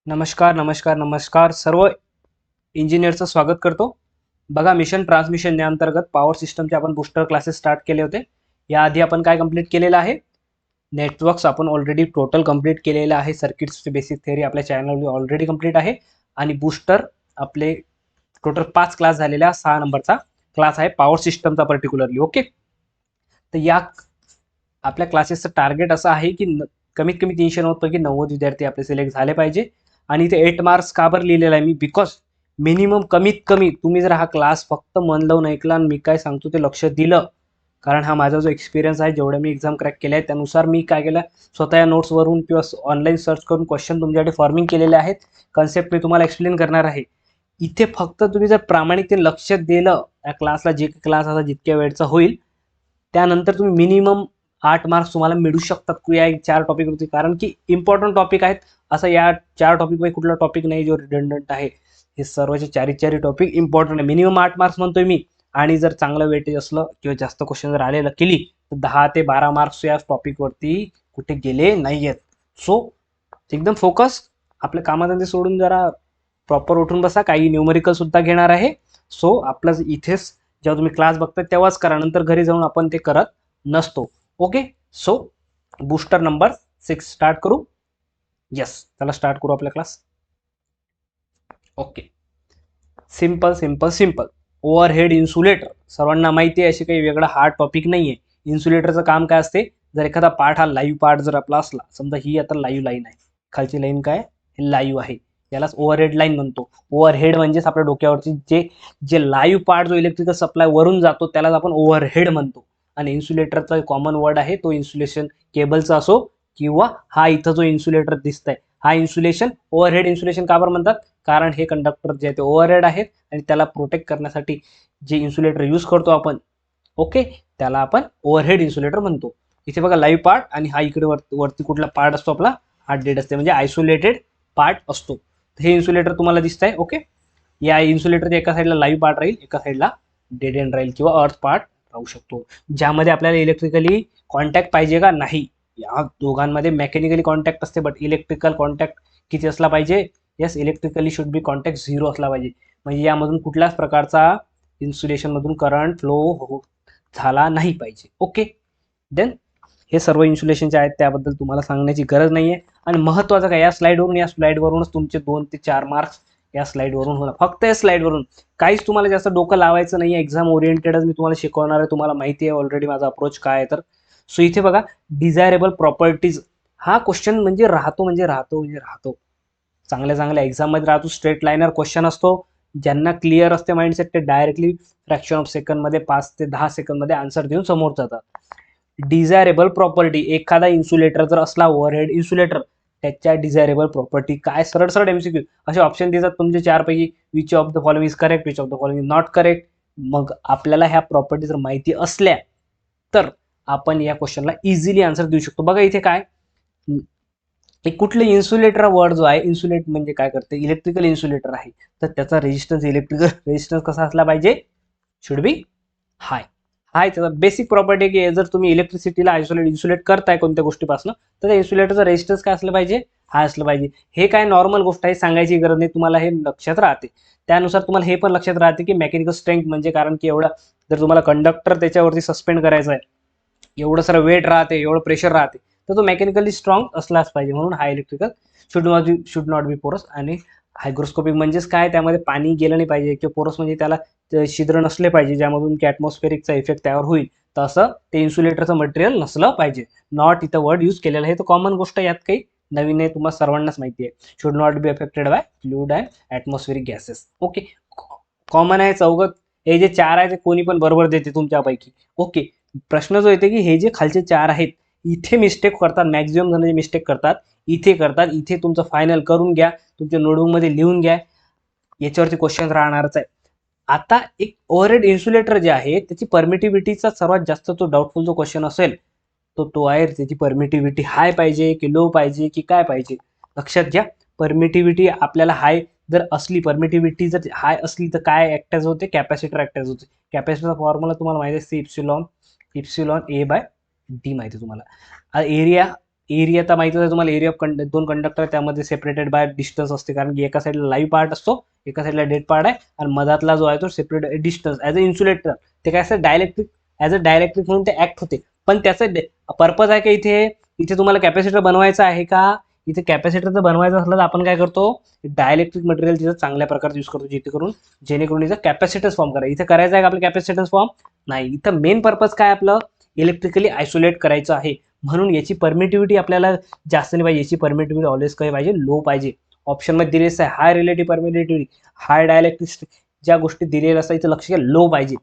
नमस्कार नमस्कार नमस्कार सर्व इंजिनियरचं स्वागत करतो. बघा, मिशन ट्रान्समिशन या अंतर्गत पॉवर सिस्टमचे आपण बूस्टर क्लासेस स्टार्ट केले होते. याआधी आपण काय कंप्लीट केलेलं आहे? नेटवर्क्स आपण ऑलरेडी टोटल कंप्लीट केलेलं आहे. सर्किट्सची बेसिक थिअरी आपल्या चॅनलवर ऑलरेडी कंप्लीट आहे आणि बूस्टर आपले टोटल 5 क्लास झालेला 6 नंबरचा क्लास आहे पॉवर सिस्टमचा पर्टिक्युलरली. ओके, तर या आपल्या क्लासेसचं टार्गेट असं आहे की कमीत कमी 390 पैकी 90 विद्यार्थी आपले सिलेक्ट झाले पाहिजे. आणि इथे 8 मार्क्स का बरं लिहिलेला आहे मी? बिकॉज मिनिमम कमीत कमी तुम्ही जर हा क्लास फक्त मन लावून ऐकला आणि मी काय सांगतो ते लक्ष दिलं, कारण हा माझा जो एक्सपिरियन्स आहे, जेवढ्या मी एक्झाम क्रॅक केल्या आहेत त्यानुसार मी काय केलं, स्वतः या नोट्सवरून किंवा ऑनलाईन सर्च करून क्वेश्चन तुमच्यासाठी फॉर्मिंग केलेले आहेत. कन्सेप्ट मी तुम्हाला एक्सप्लेन करणार आहे. इथे फक्त तुम्ही जर प्रामाणिकतेने लक्ष दिलं या क्लासला, जे क्लास आता जितक्या वेळचा होईल त्यानंतर तुम्ही मिनिमम 8 मार्क्स तुम्हाला मिळू शकतात या 4 टॉपिकवरती. कारण की इम्पॉर्टंट टॉपिक आहेत. असं या 4 टॉपिकपैकी कुठला टॉपिक नाही जो रिडंडंट आहे. हे सर्वचे चारी टॉपिक इम्पॉर्टंट आहे. मिनिमम 8 मार्क्स म्हणतोय मी. आणि जर चांगलं वेटेज असलं किंवा जास्त क्वेश्चन जर आलेलं केली तर 10 ते 12 मार्क्स या टॉपिकवरती कुठे गेले नाही आहेत. सो एकदम फोकस, आपल्या कामाधंदे सोडून जरा प्रॉपर उठून बसा. काही न्यूमरिकल सुद्धा घेणार आहे. सो आपलं इथेच जेव्हा तुम्ही क्लास बघता तेव्हाच करा, नंतर घरी जाऊन आपण ते करत नसतो. Okay, so booster number 6 start करू. यस, चला स्टार्ट करू आपला class. Okay, simple simple simple. Overhead insulator सर्वांना माहिती आहे, अशी काही वेगळा हार्ड टॉपिक नाही आहे. इन्सुलेटरचं काम काय असते? जर एखादा पार्ट हा लाईव्ह पार्ट जर आपला असला, समजा ही आता लाईव्ह लाईन आहे, खालची लाईन काय लाईव्ह आहे, यालाच ओव्हरहेड लाईन म्हणतो. ओव्हरहेड म्हणजेच आपल्या डोक्यावरची जे जे लाईव्ह पार्ट जो इलेक्ट्रिकल सप्लाय वरून जातो त्यालाच आपण ओव्हरहेड म्हणतो. आणि इन्सुलेटरचा कॉमन वर्ड आहे तो इन्सुलेशन केबलचा असो किंवा हा इथं जो इन्सुलेटर दिसतंय हा इन्सुलेशन. ओव्हरहेड इन्सुलेशन का बरं म्हणतात? कारण हे कंडक्टर जे आहे ते ओव्हरहेड आहेत आणि त्याला प्रोटेक्ट करण्यासाठी जे इन्सुलेटर यूज करतो आपण, ओके, त्याला आपण ओव्हरहेड इन्सुलेटर म्हणतो. इथे बघा लाईव्ह पार्ट आणि हा इकडे वरती कुठला पार्ट असतो आपला, हा डेड असते, म्हणजे आयसोलेटेड पार्ट असतो. हे इन्सुलेटर तुम्हाला दिसत आहे. ओके, या इन्सुलेटरच्या एका साईडला लाईव्ह पार्ट राहील, एका साईडला डेड एंड राहील किंवा अर्थ पार्ट राहू शकतो. ज्यामध्ये आपल्याला इलेक्ट्रिकली कॉन्टॅक्ट पाहिजे का नाही, या दोघांमध्ये मेकॅनिकली कॉन्टॅक्ट असते, बट इलेक्ट्रिकल कॉन्टॅक्ट किती असला पाहिजे? Yes, electrically should be contact 0 असला पाहिजे. म्हणजे यामधून कुठल्याच प्रकारचा इन्सुलेशनमधून करंट फ्लो झाला नाही पाहिजे. ओके, देन हे सर्व इन्सुलेशनचे आहेत, त्याबद्दल तुम्हाला सांगण्याची गरज नाही आहे. आणि महत्त्वाचं काय, या स्लाईडवरूनच तुमचे 2 ते 4 मार्क्स या स्लाईडवरून होणार, फक्त या स्लाईडवरून. काहीच तुम्हाला जास्त डोकं लावायचं नाही आहे. एक्झाम ओरिएंटेडच मी तुम्हाला शिकवणार आहे. तुम्हाला माहिती आहे ऑलरेडी माझा अप्रोच काय आहे. तर सो इथे बघा, डिझायरेबल प्रॉपर्टीज हा क्वेश्चन म्हणजे राहतो. चांगल्या चांगल्या एक्झाममध्ये राहतो. स्ट्रेट लाईनर क्वेश्चन असतो. ज्यांना क्लिअर असते माइंडसेट ते डायरेक्टली फ्रॅक्शन ऑफ सेकंडमध्ये 5 ते 10 सेकंडमध्ये आन्सर देऊन समोर जातात. डिझायरेबल प्रॉपर्टी, एखादा इन्सुलेटर जर असला ओव्हरहेड इन्सुलेटर, त्याच्या डिझायरेबल प्रॉपर्टी काय? सरळ सरळ एमसीक्यू असे ऑप्शन देतात तुमचे 4 पैकी. Which of the following is correct, which of the following is not correct. मग आपल्याला ह्या प्रॉपर्टी जर माहिती असल्या तर आपण या क्वेश्चनला इझिली आन्सर देऊ शकतो. बघा इथे काय, एक कुठले इन्सुलेटर वर्ड जो आहे, इन्सुलेट म्हणजे काय करते, इलेक्ट्रिकल इन्सुलेटर आहे, तर त्याचा रेजिस्टन्स, इलेक्ट्रिकल रेजिस्टन्स कसा असला पाहिजे? शुड बी हाय. हाय त्याचा बेसिक प्रॉपर्टी की जर तुम्ही इलेक्ट्रिसिटीला इन्सुलेट करताय कोणत्या गोष्टीपासून, तर त्या इन्सुलेटरचा रेजिस्टन्स काय असलं पाहिजे? हाय असलं पाहिजे. हे काय नॉर्मल गोष्ट आहे, सांगायची गरज नाही, तुम्हाला हे लक्षात राहते. त्यानुसार तुम्हाला हे पण लक्षात राहते की मेकॅनिकल स्ट्रेंथ म्हणजे, कारण की एवढा जर तुम्हाला कंडक्टर त्याच्यावरती सस्पेंड करायचा आहे, एवढं सारं वेट राहते, एवढं प्रेशर राहते, तर तो मेकॅनिकली स्ट्रॉंग असलाच पाहिजे. म्हणून हा इलेक्ट्रिकल शुड नॉट बी पोरस. आणि हायग्रोस्कोपिक म्हणजेच काय, त्यामध्ये पाणी गेलं नाही पाहिजे, किंवा पोरस म्हणजे त्याला छिद्र नसले पाहिजे ज्यामधून की ॲटमॉस्फेरिकचा इफेक्ट त्यावर होईल, तसं ते इन्सुलेटरचं मटेरियल नसलं पाहिजे. नॉट इथं वर्ड यूज केलेलं आहे, तर कॉमन गोष्ट यात काही नवीन आहे, तुम्हाला सर्वांनाच माहिती आहे. Should not be affected by fluid and atmospheric gases. Okay, common आहे चौघत. हे जे 4 आहे ते कोणी पण बरोबर देते तुमच्यापैकी. ओके, प्रश्न जो येते की हे जे खालचे 4 आहेत, इथे मिस्टेक करतात, मॅक्झिमम जण जे मिस्टेक करतात इथे करतात. इथे तुमचं फायनल करून घ्या, तुमच्या नोटबुकमध्ये लिहून घ्या, याच्यावरती क्वेश्चन राहणारच आहे. आता एक ओव्हरहेड इन्सुलेटर जे आहे त्याची परमिटिव्हिटीचा सर्वात जास्त जो डाऊटफुल जो क्वेश्चन असेल तो आहे, त्याची परमिटिव्हिटी हाय पाहिजे की लो पाहिजे की काय पाहिजे? लक्षात घ्या, परमिटिव्हिटी आपल्याला हाय जर असली, परमिटिव्हिटी जर हाय असली तर काय ॲक्टॅज होते? कॅपॅसिटर ॲक्टॅज होते. कॅपॅसिटरचा फॉर्म्युला तुम्हाला माहिती आहे, इप्सिलॉन ए बाय डी माहिती आहे तुम्हाला. एरिया एरिया तर माहितीच आहे तुम्हाला, एरिया ऑफ दोन कंडक्टर त्यामध्ये सेपरेटेड बाय डिस्टन्स असते, कारण की एका साईडला लाईव्ह पार्ट असतो, एका साईडला डेड पार्ट आहे, आणि मधातला जो आहे तो separate distance as a insulator, ते काय असं डायलेक्ट्रिक, ॲज अ डायलेक्ट्रिक म्हणून ते ऍक्ट होते. पण त्याचं पर्पज आहे का इथे, इथे तुम्हाला कॅपॅसिटर बनवायचं आहे का, इथे कॅपॅसिटर जर बनवायचं असलं तर आपण काय करतो, डायलेक्ट्रिक मटेरियल तिथं चांगल्या प्रकारे यूज करतो, जेणेकरून इथं कॅपॅसिटन्स फॉर्म करा. इथं करायचं आहे का आपलं कॅपॅसिटन्स फॉर्म, नाही. इथं मेन पर्पज काय आपलं, इलेक्ट्रिकली आयसोलेट करायचं आहे, म्हणून याची परमिटिव्हिटी आपल्याला जास्त नाही पाहिजे, याची परमिटिव्हिटी ऑलवेज काय पाहिजे, लो पाहिजे. ऑप्शनमध्ये दिलेलं आहे हाय रिलेटिव्ह परमिटिव्हिटी, हाय डायलेक्ट्रिक, ज्या गोष्टी दिलेल्या असतात इथं लक्ष घ्या, लो पाहिजे.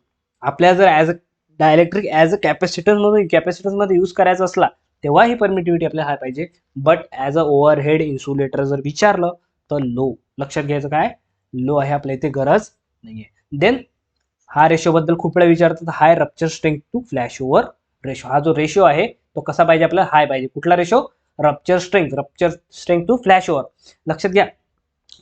आपल्याला जर as a dielectric as a कॅपॅसिटन्समध्ये यूज करायचा असला तेव्हा ही परमिटिव्हिटी आपल्याला हाय पाहिजे. But as a overhead insulator जर विचारलं तर लो. लक्षात घ्यायचं काय, लो आहे, आपल्या इथे गरज नाहीये. देन हा रेशो बद्दल खूप वेळा विचारतात, high rupture strength to flash over ratio. हा जो रेशो आहे तो कसा पाहिजे आपल्याला, हाय पाहिजे. कुठला ratio, rupture strength to flash over. लक्षात घ्या,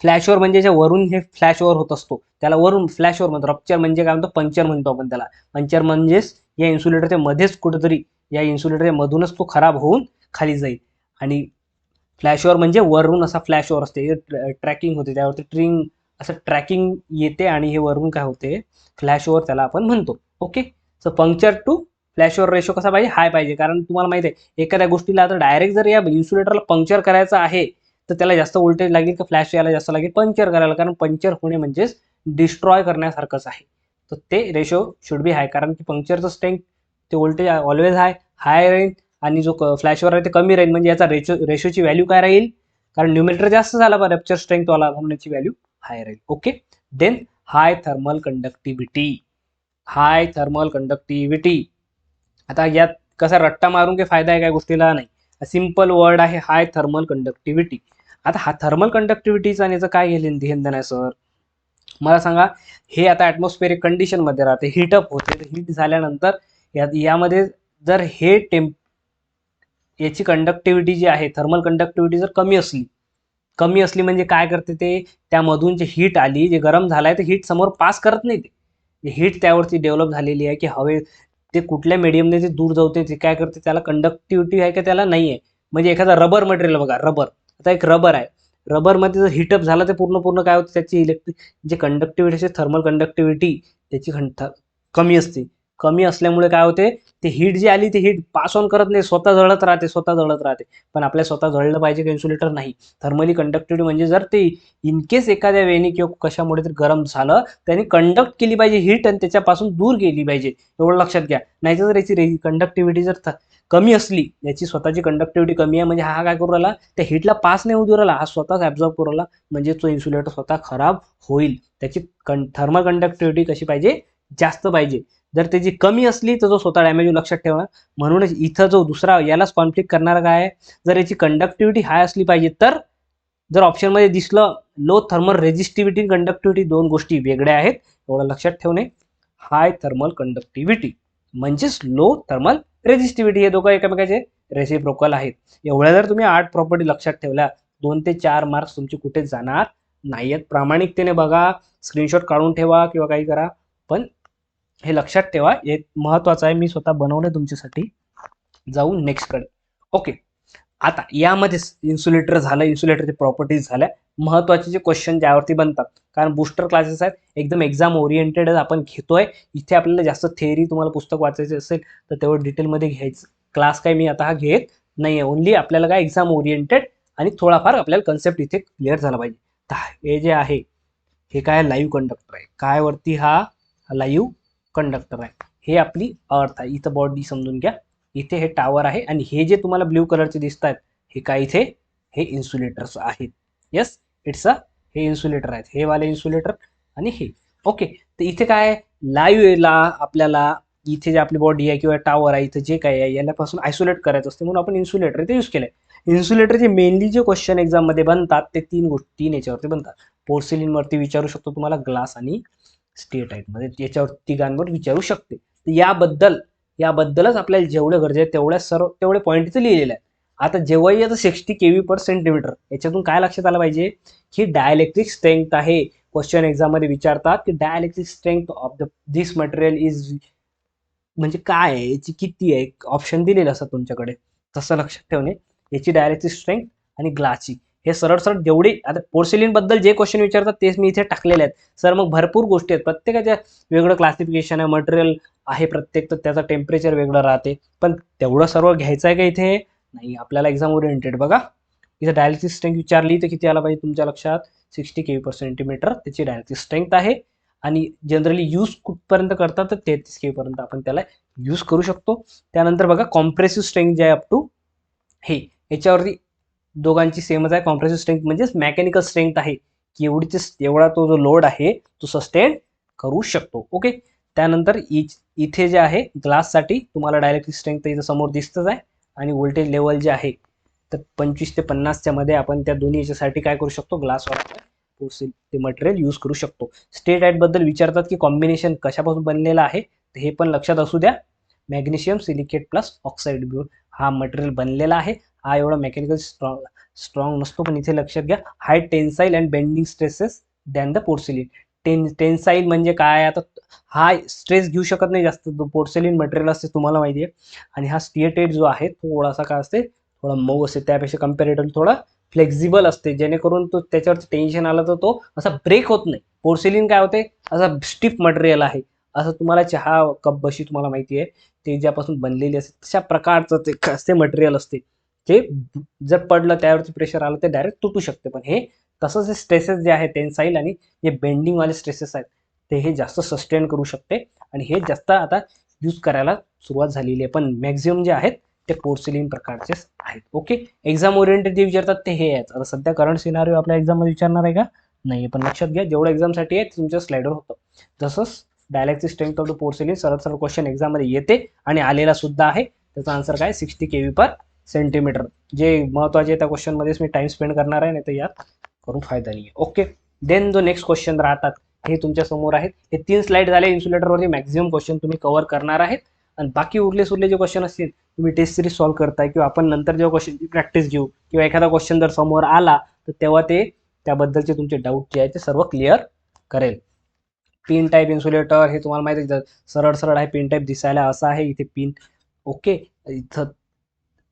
फ्लॅश ओव्हर म्हणजे वरून हे फ्लॅश ओव्हर होत असतो त्याला वरून फ्लॅश ओव्हर म्हणतो. रप्चर म्हणजे काय म्हणतो, पंक्चर म्हणतो आपण त्याला. पंक्चर म्हणजेच या इन्सुलेटरच्या मध्येच कुठेतरी, या इन्सुलेटरच्या मधूनच तो खराब होऊन खाली जाईल. आणि फ्लॅश ओव्हर म्हणजे वरून असा फ्लॅश ओव्हर असते, ट्रॅकिंग होते, त्यावरती ट्रिंग असं ट्रॅकिंग येते, आणि हे वरून काय होते, फ्लॅश ओव्हर त्याला आपण म्हणतो. Okay, so puncture to flash over ratio कसा पाहिजे, हाय पाहिजे. कारण तुम्हाला माहिती आहे एखाद्या गोष्टीला आता डायरेक्ट जर या इन्सुलेटरला पंक्चर करायचं आहे तर त्याला जास्त व्होल्टेज लागेल का फ्लॅश यायला जास्त लागेल पंक्चर करायला, कारण पंक्चर होणे म्हणजेच डिस्ट्रॉय करण्यासारखंच आहे. तर ते रेशो शुड बी हाय, कारण की पंक्चरचं स्ट्रेंथ ते व्होल्टेज ऑलवेज हाय राहील, आणि जो फ्लॅशवर आहे ते कमी राहील, म्हणजे याचा रेशोची व्हॅल्यू काय राहील, कारण न्यूमिरेटर जास्त झाला बरं रप्चर स्ट्रेंथ वाला, म्हणून याची व्हॅल्यू हाय राहील. ओके, देन हाय थर्मल कंडक्टिव्हिटी. हाय थर्मल कंडक्टिव्हिटी, आता यात कसा रट्टा मारून काही फायदा आहे काय गोष्टीला, नाही. सिम्पल वर्ड आहे हाय थर्मल कंडक्टिव्हिटी. आता हा थर्मल कंडक्टिव्हिटीचा आणि याचं काय घेणं देणं आहे सर, मला सांगा. हे आता ॲटमॉस्फेरिक कंडिशनमध्ये राहते, हीटअप होते, हीट झाल्यानंतर यामध्ये जर हे याची कंडक्टिव्हिटी जी आहे, थर्मल कंडक्टिव्हिटी जर कमी असली म्हणजे काय करते ते, त्यामधून जे हीट आली, जे गरम झालाय ते हीट समोर पास करत नाही. ते हीट त्यावरती डेव्हलप झालेली आहे की हवे ते कुठल्या मीडियमने ते दूर जाते, ते काय करते, त्याला कंडक्टिव्हिटी आहे का त्याला नाही आहे. म्हणजे एखादा रबर मटेरियल बघा, रबर, आता एक रबर आहे, रबरमध्ये जर हीटअप झालं तर पूर्ण काय होतं, त्याची इलेक्ट्रिक जे कंडक्टिव्हिटी थर्मल कंडक्टिव्हिटी त्याची कमी असते. कमी असल्यामुळे काय होते, ते हीट जी आली ते हीट पास ऑन करत नाही, स्वतः जळत राहते. पण आपल्या स्वतः जळलं पाहिजे का इन्सुलेटर, नाही. थर्मली कंडक्टिव्हिटी म्हणजे जर ते इनकेस एखाद्या वेळेने किंवा कशामुळे तर गरम झालं, त्याने कंडक्ट केली पाहिजे हीट, आणि त्याच्यापासून दूर गेली पाहिजे, एवढं लक्षात घ्या. नाहीतर जर याची कंडक्टिव्हिटी जर कमी असली, याची स्वतःची कंडक्टिव्हिटी कमी आहे, म्हणजे हा काय करू राहिला, त्या हीटला पास नाही होऊ देऊ राहिला, हा स्वतःच ॲब्झॉर्ब करू राहिला, म्हणजे तो इन्सुलेटर स्वतः खराब होईल. त्याची थर्मल कंडक्टिव्हिटी कशी पाहिजे, जास्त पाहिजे. जर त्याची कमी असली तर तो स्वतः डॅमेज होऊ, लक्षात ठेवा. म्हणूनच इथं जो दुसरा यालाच कॉन्फ्लिक्ट करणारा काय आहे, जर याची कंडक्टिव्हिटी हाय असली पाहिजे, तर जर ऑप्शनमध्ये दिसलं लो थर्मल रेजिस्टिव्हिटी कंडक्टिव्हिटी, दोन गोष्टी वेगळ्या आहेत, एवढं लक्षात ठेवणे. हाय थर्मल कंडक्टिव्हिटी म्हणजेच लो थर्मल रेजिस्टिव्हिटी, हे दोघं एकमेकाचे रेसिप्रोकल आहेत. एवढ्या जर तुम्ही 8 प्रॉपर्टी लक्षात ठेवल्या, 2 ते 4 मार्क्स तुमचे कुठे जाणार नाही आहेत. प्रामाणिकतेने बघा, स्क्रीनशॉट काढून ठेवा किंवा काही करा, पण हे लक्षात ठेवा, हे महत्वाचं आहे. मी स्वतः बनवलंय तुमच्यासाठी. जाऊ नेक्स्टकडे. ओके, आता यामध्ये इन्सुलेटर झालं, इन्सुलेटरचे प्रॉपर्टीज झाल्या, महत्वाचे जे क्वेश्चन ज्यावरती बनतात, कारण बुस्टर क्लासेस आहेत, एकदम एक्झाम ओरिएंटेड आपण घेतोय. इथे आपल्याला जास्त थेअरी, तुम्हाला पुस्तक वाचायचे असेल तर तेवढं डिटेलमध्ये घ्यायचं क्लास काय मी आता हा घेत नाही आहे. ओनली आपल्याला काय एक्झाम ओरिएंटेड, आणि थोडाफार आपल्याला कन्सेप्ट इथे क्लिअर झाला पाहिजे. हे जे आहे हे काय लाईव्ह कंडक्टर आहे, काय वरती हा लाईव्ह कंडक्टर आहे, हे आपली अर्थ आहे. इथं बॉडी समजून घ्या, इथे हे टावर आहे, आणि हे जे तुम्हाला ब्ल्यू कलरचे दिसत आहेत हे काय, इथे हे इन्सुलेटर्स आहेत. येस, इट्स अ, हे इन्सुलेटर आहेत, हे वाले इन्सुलेटर, आणि हे. ओके, तर इथे काय लाईव्हला आपल्याला इथे जे आपली बॉडी आहे किंवा टावर आहे, इथे जे काय आहे याच्यापासून आयसोलेट करायचं असते, म्हणून आपण इन्सुलेटर इथे यूज केलंय. इन्सुलेटरचे मेनली जे क्वेश्चन एक्झाममध्ये बनतात ते तीन याच्यावरती बनतात. पोर्सिलिनवरती विचारू शकतो तुम्हाला, ग्लास आणि स्टेट आहेत, मध्ये याच्यावर तिघांवर विचारू शकते. याबद्दलच आपल्याला जेवढं गरजे आहे तेवढे पॉईंट इथे लिहिलेले आहेत. आता जेव्हाही आता 60 kV पर सेंटीमीटर, याच्यातून काय लक्षात आलं पाहिजे की डायलेक्ट्रिक स्ट्रेंथ आहे. क्वेश्चन एक्झाम मध्ये विचारतात की dielectric strength of this material is, म्हणजे काय आहे, याची किती आहे, ऑप्शन दिलेलं असतात तुमच्याकडे, तसं लक्षात ठेवणे. याची डायरेक्ट स्ट्रेंथ आणि ग्लासची. हे सरळ सरळ जेवढे आता पोर्सिलिन बद्दल जे क्वेश्चन विचारतात तेच मी इथे टाकलेले आहेत सर. मग भरपूर गोष्टी आहेत, प्रत्येकाच्या वेगळं क्लासिफिकेशन आहे, मटेरियल आहे प्रत्येक, तर त्याचं टेम्परेचर वेगळं राहते. पण तेवढं सर्व घ्यायचं आहे का इथे? नाही, आपल्याला एक्झाम ओरिएंटेड. बघा इथे डायरेक्ट स्ट्रेंथ विचारली तर किती आला पाहिजे तुमच्या लक्षात? 60 kV/cm त्याची डायरेक्ट स्ट्रेंथ आहे. आणि जनरली यूज कुठपर्यंत करतात तर 33 kV पर्यंत आपण त्याला यूज करू शकतो. त्यानंतर बघा कॉम्प्रेसिव्ह स्ट्रेंथ जे आहे अप टू हे याच्यावरती दोघांची सेमच आहे. कॉम्प्रेसिव्ह स्ट्रेंथ म्हणजेच मेकॅनिकल स्ट्रेंथ आहे की एवढा तो जो लोड आहे तो सस्टेन करू शकतो. ओके. त्यानंतर इथे जे आहे ग्लाससाठी तुम्हाला डायरेक्ट स्ट्रेंथ इथं समोर दिसतच आहे. आणि व्होल्टेज लेवल जे आहे तर 25 ते 50च्या मध्ये आपण त्या दोन्ही याच्यासाठी काय करू शकतो? ग्लासवर ते मटेरियल यूज करू शकतो. स्टेट ॲट बद्दल विचारतात की कॉम्बिनेशन कशापासून बनलेलं आहे, तर हे पण लक्षात असू द्या. मॅग्नेशियम सिलिकेट प्लस ऑक्साईड मिळून हा मटेरियल बनलेला आहे. हा एवढा मेकॅनिकल स्ट्रॉंग नसतो, पण इथे लक्षात घ्या high tensile and bending stresses than the porcelain. Tensile म्हणजे काय? आता हा स्ट्रेस घेऊ शकत नाही जास्त, पोर्सिलिन मटेरियल असते तुम्हाला माहिती आहे. आणि हा स्टिएटेड जो आहे थोडासा काय असते, थोडा मऊ असते, त्यापेक्षा कम्पॅरेटिव्हली थोडा फ्लेक्झिबल असते, जेणेकरून तो त्याच्यावरती टेन्शन आलं तर तो असा ब्रेक होत नाही. पोर्सिलिन काय होते, असा स्टिफ मटेरियल आहे. असं तुम्हाला चहा कप बशी तुम्हाला माहिती आहे ते ज्यापासून बनलेली असते तशा प्रकारचं ते असते मटेरियल असते, जे जर पडलं त्यावरती प्रेशर आलं ते डायरेक्ट तुटू शकते. पण हे तसंच हे स्ट्रेसेस जे आहेत टेन्साईल आणि जे बेंडिंगवाले स्ट्रेसेस आहेत ते हे जास्त सस्टेन करू शकते. आणि हे जास्त आता यूज करायला सुरुवात झालेली आहे. पण मॅक्झिमम जे आहेत ते पोर्सिलिन प्रकारचेच आहेत. ओके. एक्झाम ओरिएंटेड जे विचारतात ते हे आहेत. आता सध्या करंट सिनारिओ आपल्या एक्झाममध्ये विचारणार आहे का? नाही. पण लक्षात घ्या जेवढं एक्झामसाठी आहे तुमच्या स्लाइडवर होतं. जसंच direct strength of the porcelain सरळ सरळ क्वेश्चन एक्झाममध्ये येते आणि आलेला सुद्धा आहे. त्याचा आन्सर काय? 60 kV/cm. जे महत्वाचे त्या क्वेश्चनमध्येच मी टाइम स्पेंड करणार आहे, नाही तर यात करून फायदा नाही. ओके. देन जो नेक्स्ट क्वेश्चन राहतात हे तुमच्या समोर आहेत. हे 3 स्लाइड झाले इन्सुलेटरवरती मॅक्झिमम क्वेश्चन तुम्ही कव्हर करणार आहेत. आणि बाकी उरले सुरले जे क्वेश्चन असतील तुम्ही टेस्ट सिरीज सॉल्व्ह करताय किंवा आपण नंतर जेव्हा क्वेश्चनची प्रॅक्टिस घेऊ किंवा एखादा क्वेश्चन जर समोर आला तर तेव्हा ते त्याबद्दलचे तुमचे डाऊट जे आहे ते सर्व क्लिअर करेल. पिन टाईप इन्सुलेटर हे तुम्हाला माहिती आहे, सरळ सरळ आहे. पिन टाईप दिसायला असा आहे इथे पिन. ओके. इथं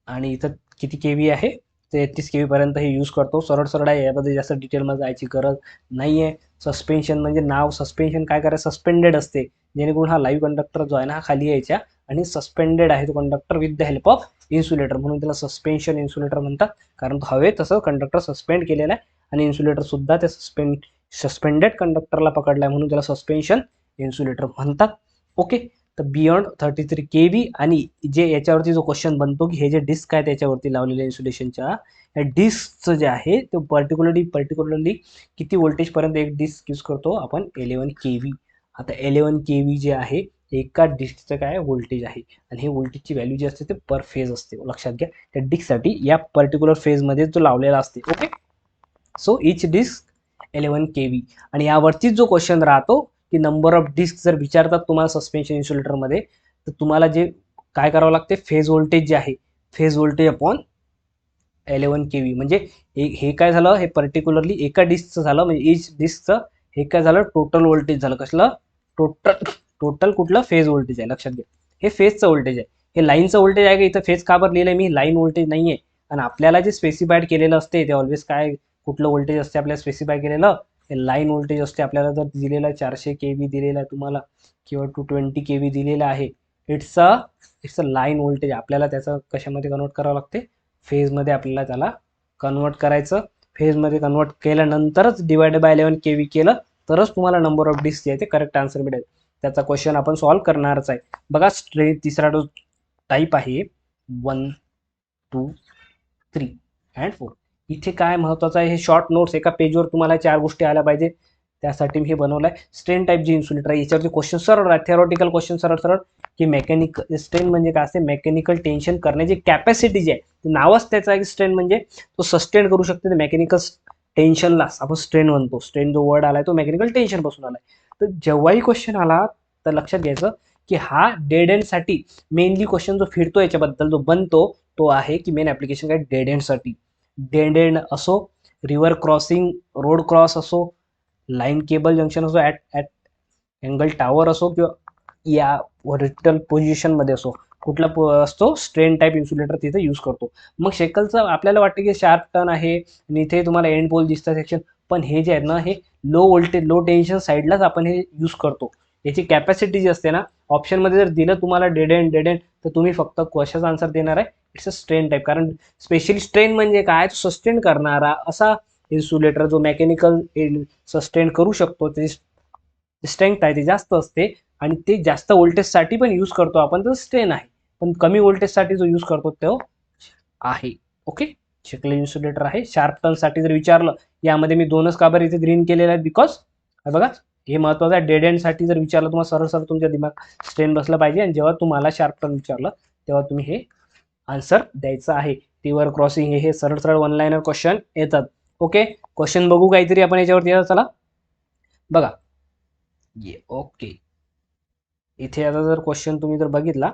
आणि इथं किती केव्ही आहे? 33 kV पर्यंत हे यूज करतो. सरळ सरळ आहे, याबद्दल जास्त डिटेलमध्ये जायची गरज नाही आहे. सस्पेन्शन म्हणजे नाव सस्पेन्शन काय करायचं, सस्पेंडेड असते, जेणेकरून हा लाईव्ह कंडक्टर जो आहे ना हा खाली यायच्या आणि सस्पेंडेड आहे तो conductor with the help of insulator, म्हणून त्याला सस्पेन्शन इन्सुलेटर म्हणतात. कारण तो हवे तसं कंडक्टर सस्पेंड केलेला आहे आणि इन्सुलेटर सुद्धा त्या सस्पेंडेड कंडक्टरला पकडलाय म्हणून त्याला सस्पेन्शन इन्सुलेटर म्हणतात. ओके. तर बियॉन्ड 33 kV आणि जे याच्यावरती जो क्वेश्चन बनतो की हे जे डिस्क आहे त्याच्यावरती लावलेल्या इन्सुलेशनच्या या डिस्कचं जे आहे ते पर्टिक्युलरली किती व्होल्टेज पर्यंत एक डिस्क यूज करतो आपण? 11 kV. आता 11 kV जे आहे एका डिस्कचं काय व्होल्टेज आहे आणि हे व्होल्टेजची व्हॅल्यू जी असते ते पर फेज असते. लक्षात घ्या त्या डिस्कसाठी या पर्टिक्युलर फेजमध्ये जो लावलेला असते. Okay. So each disc 11 kV. आणि यावरतीच जो क्वेश्चन राहतो की नंबर ऑफ डिस्क जर विचारतात तुम्हाला सस्पेन्शन इन्सुलेटरमध्ये तर तुम्हाला जे काय करावं लागते, फेज व्होल्टेज जे आहे फेज व्होल्टेज अपॉन 11 kV. म्हणजे हे काय झालं, हे पर्टिक्युलरली एका डिस्कचं झालं, म्हणजे इच डिस्कचं हे काय झालं टोटल व्होल्टेज झालं. कसलं टोटल कुठलं फेज व्होल्टेज आहे. लक्षात घ्या हे फेजचं व्होल्टेज आहे, हे लाईनचं व्होल्टेज आहे का? इथं फेज का बरं लिहिलंय मी? लाईन व्होल्टेज नाही आहे. आणि आपल्याला जे स्पेसिफाईड केलेलं असते ते ऑलवेज काय कुठलं व्होल्टेज असते आपल्याला स्पेसिफाय केलेलं? हे लाईन व्होल्टेज असते. आपल्याला जर दिलेला 400 kV दिलेला आहे तुम्हाला किंवा 220 kV दिलेला आहे, इट्स अ लाईन व्होल्टेज. आपल्याला त्याचं कशामध्ये कन्वर्ट करावं लागते? फेजमध्ये आपल्याला त्याला कन्वर्ट करायचं. फेजमध्ये कन्वर्ट केल्यानंतरच डिवायडेड बाय 11 kV केलं तरच तुम्हाला नंबर ऑफ डिस्क जे आहे ते करेक्ट आन्सर मिळेल. त्याचा क्वेश्चन आपण सॉल्व्ह करणारच आहे. बघा तिसरा टाईप आहे 1, 2, 3 अँड 4. इथे काय महत्वाचं आहे, हे शॉर्ट नोट्स एका पेजवर तुम्हाला 4 गोष्टी आल्या पाहिजे त्यासाठी मी हे बनवलं आहे. स्ट्रेन टाईप जी इन्सुलेटर आहे याच्यावरती क्वेश्चन सरळ आहे, थिअरॉटिकल क्वेश्चन सरळ सरळ की मेकॅनिकल स्ट्रेन म्हणजे काय असते, मेकॅनिकल टेन्शन करण्याची कॅपॅसिटी जी आहे, नावच त्याचं आहे की स्ट्रेन म्हणजे तो सस्टेन करू शकते. मेकॅनिकल टेन्शनला आपण स्ट्रेन म्हणतो. स्ट्रेन जो वर्ड आलाय तो मेकॅनिकल टेन्शन पासून आलाय. तर जेव्हाही क्वेश्चन आला तर लक्षात घ्यायचं की हा डेड एंडसाठी मेनली क्वेश्चन जो फिरतो याच्याबद्दल जो बनतो तो आहे की मेन ऍप्लिकेशन काय डेड एंडसाठी. डेड एंड असो, रिव्हर क्रॉसिंग, रोड क्रॉस असो, लाईन केबल जंक्शन असो, ॲट अँगल टावर असो किंवा या व्हर्टिकल पोझिशनमध्ये असो, कुठला असतो स्ट्रेन टाईप इन्सुलेटर तिथे यूज करतो. मग शेकलचं आपल्याला वाटतं की शार्प टर्न आहे आणि इथे तुम्हाला एंड पोल दिसतं सेक्शन, पण हे जे आहे ना हे लो व्होल्टेज लो टेन्शन साईडलाच आपण हे यूज करतो. याची कॅपॅसिटी जी असते ना, ऑप्शनमध्ये जर दिलं तुम्हाला डेड एंड तर तुम्ही फक्त कशाचा आन्सर देणार आहे, इट्स अ स्ट्रेन टाईप. कारण स्पेशली स्ट्रेन म्हणजे काय, तो सस्टेन करणारा असा इन्सुलेटर जो मेकॅनिकल सस्टेन करू शकतो, त्याची स्ट्रेंथ आहे ती जास्त असते आणि ते जास्त व्होल्टेजसाठी पण यूज करतो आपण, तर स्ट्रेन आहे. पण कमी व्होल्टेजसाठी जो यूज करतो तो आहे. ओके, शेकल इन्सुलेटर आहे. शार्प टर्नसाठी जर विचारलं, यामध्ये मी दोनच का बरं इथे ग्रीन केलेलं आहे, बिकॉज बघा हे महत्वाचं आहे. डेड एंडसाठी जर विचारलं तुम्हाला, सरळ सरळ तुमच्या दिमाग स्ट्रेन बसलं पाहिजे आणि जेव्हा तुम्हाला शार्प टर्न विचारलं तेव्हा तुम्ही हे आन्सर द्यायचं आहे. टीवर क्रॉसिंग हे सरळ सरळ वन लाईनर क्वेश्चन येतात. ओके, क्वेश्चन बघू काहीतरी आपण याच्यावरती. चला बघा ये. ओके, इथे आता जर क्वेश्चन तुम्ही जर बघितला,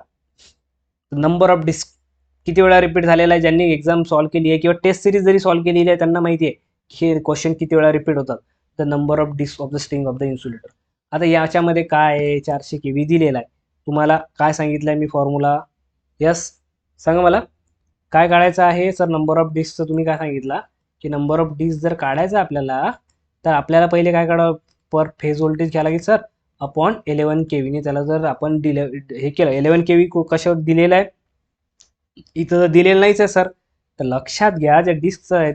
नंबर ऑफ डिस्क किती वेळा रिपीट झालेला आहे. ज्यांनी एक्झाम सॉल्व्ह केली आहे किंवा टेस्ट सिरीज जरी सॉल्व्ह केलेली आहे त्यांना माहिती आहे की हे क्वेश्चन किती वेळा रिपीट होतात. The number of disc of the string of the insulator. आता याच्यामध्ये काय आहे, 400 केव्ही दिलेला आहे. तुम्हाला काय सांगितलं आहे मी फॉर्म्युला, यस सांगा मला काय काढायचं आहे. सर नंबर ऑफ डिस्कचं तुम्ही काय सांगितलं की नंबर ऑफ डिस्क जर काढायचं आपल्याला, तर आपल्याला पहिले काय काढावं, पर फेज व्होल्टेज घ्यायला लागेल सर अपॉन 11 केव्हीने. त्याला जर आपण हे केलं 11 केव्ही कशावर दिलेलं आहे, इथं जर दिलेलं नाहीच आहे सर, तर लक्षात घ्या जे डिस्कचं आहे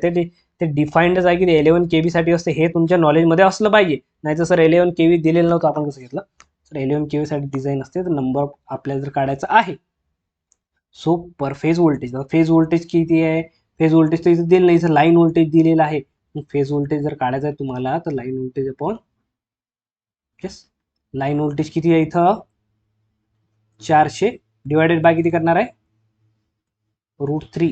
ते डिफाईंडच आहे की 11 केव्ही साठी असते. हे तुमच्या नॉलेजमध्ये असलं पाहिजे. नाही तर सर 11 केव्ही दिलेलं नव्हतं, आपण कसं घेतलं. तर 11 केव्ही साठी डिझाईन असते, तर नंबर आपल्याला जर काढायचं आहे. सो पर फेज व्होल्टेज, फेज व्होल्टेज किती आहे, फेज व्होल्टेज तर इथं दिलं नाही, इथं लाईन व्होल्टेज दिलेलं आहे. फेज व्होल्टेज जर काढायचं आहे तुम्हाला, तर line voltage upon yes line voltage किती आहे इथं 400 डिवायडेड बाय किती करणार आहे, √3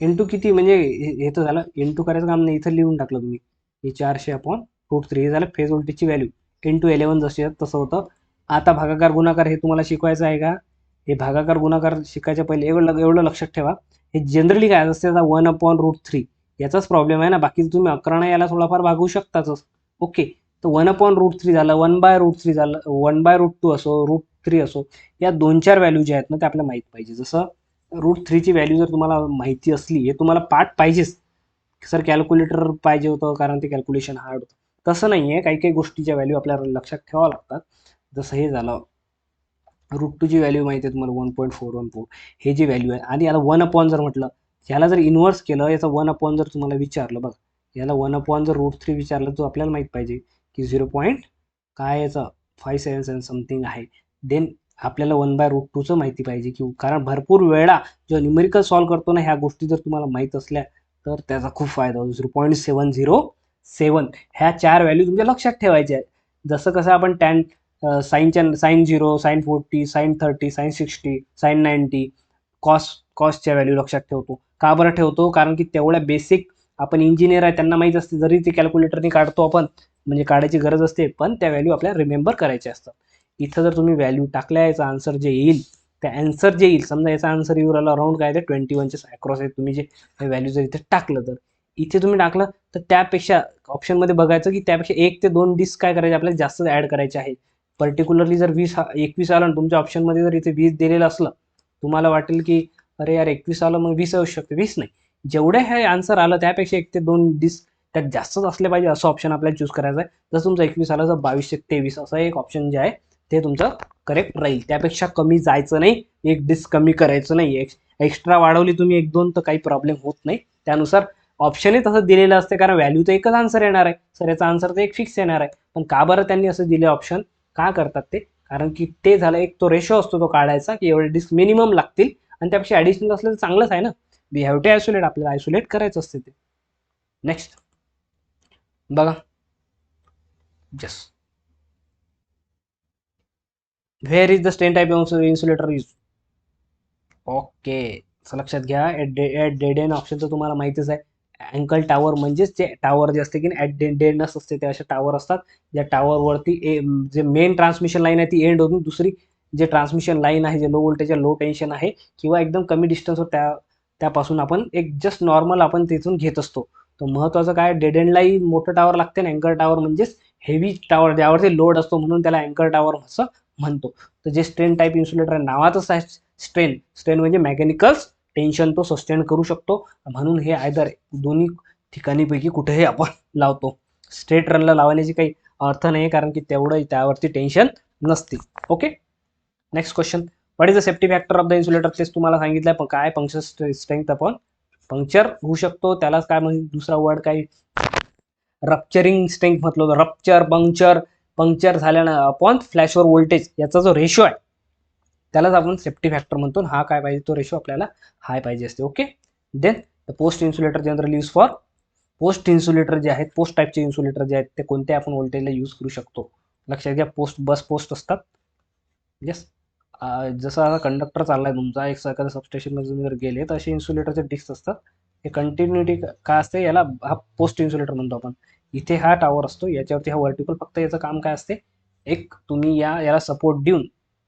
इंटू किती, म्हणजे हे तर झालं इंटू करायचं काम नाही, इथं लिहून टाकलं तुम्ही. हे 400 अपॉन √3 हे झालं फेज व्होल्टेजची व्हॅल्यू. इंटू 11 जशी तसं होतं. आता भागाकार गुणाकार हे तुम्हाला शिकवायचं आहे का, हे भागाकार गुणाकार शिकायच्या पहिले एवढं लक्षात ठेवा, हे जनरली काय असते, 1/√3 याचाच प्रॉब्लेम आहे ना. बाकी तुम्ही 11 याला थोडाफार भागू शकताच. ओके, तर 1/√3 झालं, 1/√3 झालं, 1/√2 असो, √3 असो, या 2-4 व्हॅल्यू ज्या आहेत ना ते आपल्याला माहीत पाहिजे. जसं √3ची व्हॅल्यू जर तुम्हाला माहिती असली, हे तुम्हाला पाठ पाहिजेच सर, कॅल्क्युलेटर पाहिजे होतं कारण ते कॅल्क्युलेशन हार्ड होतं, तसं नाही आहे. काही काही गोष्टीच्या व्हॅल्यू आपल्याला लक्षात ठेवावं लागतात. जसं हे झालं, √2ची व्हॅल्यू माहिती आहे तुम्हाला 1.414, हे जी व्हॅल्यू आहे. आणि याला 1 जर म्हटलं, याला जर इन्व्हर्स केलं, याचा 1 जर तुम्हाला विचारलं, बघा याला 1 जर √3 विचारलं, तर आपल्याला माहित पाहिजे की 0. काय याचं 577 समथिंग आहे. देन आपल्याला 1/√2चं माहिती पाहिजे की, कारण भरपूर वेळा जेव्हा न्यूमेरिकल सॉल्व्ह करतो ना, ह्या गोष्टी जर तुम्हाला माहीत असल्या तर त्याचा खूप फायदा होतो. 0.707 ह्या 4 व्हॅल्यू तुमच्या लक्षात ठेवायच्या आहेत. जसं कसं आपण sine 0, sine 40, sine 30, sine 60, sine 90, कॉसच्या व्हॅल्यू लक्षात ठेवतो. का बरं ठेवतो, कारण की तेवढ्या बेसिक आपण इंजिनियर आहे त्यांना माहीत असते, जरी ते कॅल्क्युलेटरने काढतो आपण, म्हणजे काढायची गरज असते, पण त्या व्हॅल्यू आपल्याला रिमेंबर करायच्या असतात. इथं जर तुम्ही व्हॅल्यू टाकल्या, याचा आन्सर जे येईल, त्या आन्सर जे येईल, समजा याचा आन्सर येऊ राहिला अराउंड काय ते 21च्या अक्रॉस आहे. तुम्ही जे व्हॅल्यू जर इथे टाकलं, तर इथे तुम्ही टाकलं तर त्यापेक्षा ऑप्शनमध्ये बघायचं की त्यापेक्षा 1 ते 2 डिस्क काय करायचे आपल्याला जास्त ॲड करायचे आहे. पर्टिक्युलरली जर 21 आलं आणि तुमच्या ऑप्शनमध्ये जर इथे 20 दिलेलं असलं, तुम्हाला वाटेल की अरे यार 21 आलं, मग 20 असू शकते. 20 नाही, जेवढे हे आन्सर आलं त्यापेक्षा 1 ते 2 डिस्क त्यात जास्तच असले पाहिजे, असं ऑप्शन आपल्याला चूज करायचं आहे. जर तुमचं 21 आलं, तर 22 ते 23 असं एक ऑप्शन जे आहे ते तुमचं करेक्ट राहील. त्यापेक्षा कमी जायचं नाही, एक डिस्क कमी करायचं नाही. एक्स्ट्रा वाढवली तुम्ही 1-2 तर काही प्रॉब्लेम होत नाही. त्यानुसार ऑप्शनही तसं दिलेलं असते, कारण व्हॅल्यू तर एकच आन्सर येणार आहे सर, याचा आन्सर तर एक फिक्स येणार आहे. पण का बरं त्यांनी असं दिले ऑप्शन, का करतात ते, कारण की ते झालं एक तो रेशो असतो तो काढायचा की एवढे डिस्क मिनिमम लागतील, आणि त्यापेक्षा ॲडिशनल असलं तर चांगलंच आहे ना. वी हॅव टू आयसोलेट, आपल्याला आयसोलेट करायचं असते ते. नेक्स्ट बघा, just where is the strain type insulator use. Okay, लक्षात घ्या, ॲट डेड एंड ऑप्शन तर तुम्हाला माहितीच आहे. अँकल टावर म्हणजेच ते टावर जे असते की ॲट डेडनेस असते, ते असे टावर असतात ज्या टावरवरती जे मेन ट्रान्समिशन लाईन आहे ती एंड होती, दुसरी जे ट्रान्समिशन लाईन आहे जे लो व्होल्टेज लो टेन्शन आहे किंवा एकदम कमी डिस्टन्सवर त्यापासून आपण एक जस्ट नॉर्मल आपण तिथून घेत असतो. तर महत्त्वाचं काय, डेड एंडलाही मोठं टावर लागते ना. अँकर टावर म्हणजेच हेवी टावर, ज्यावरती लोड असतो, म्हणून त्याला अँकर टावर असं म्हणतो. तर जे स्ट्रेन टाईप इन्सुलेटर आहे, नावातच आहे स्ट्रेन. स्ट्रेन म्हणजे मेकॅनिकल टेन्शन तो सस्टेन करू शकतो, म्हणून हे आयदर दोन्ही ठिकाणीपैकी कुठेही आपण लावतो. स्ट्रेट रनला लावण्याची काही अर्थ नाही, कारण की तेवढं त्यावरती टेन्शन नसते. Okay, next question. What is the safety factor of the insulator? तेच तुम्हाला सांगितलंय, पण काय पंक्चर स्ट्रेंथ आपण पंक्चर होऊ शकतो त्यालाच काय म्हणजे दुसरा वर्ड काय रप्चरिंग स्ट्रेंथ म्हटलं होतं. रप्चर, पंक्चर झाल्यानं अपॉन फ्लॅशवर व्होल्टेज याचा जो रेशो आहे त्यालाच आपण सेफ्टी फॅक्टर म्हणतो. हा काय पाहिजे, तो रेशो आपल्याला हाय पाहिजे असते. Okay, then the post insulator general use for. Post insulator जे आहेत, पोस्ट टाईपचे इन्सुलेटर जे आहेत ते कोणते आपण व्होल्टेजला यूज करू शकतो? लक्षात घ्या, बस पोस्ट असतात. येस, जसं आता कंडक्टर चाललाय तुमचा, एक एखाद्या सबस्टेशनमध्ये तुम्ही जर गेले तर असे इन्सुलेटरचे डिस्क असतात. हे कंटिन्युटी काय असते, याला हा पोस्ट इन्सुलेटर म्हणतो आपण. इथे हा टावर असतो, याच्यावरती हा व्हर्टिकल. फक्त याचं काम काय असते, एक तुम्ही याला सपोर्ट देऊन,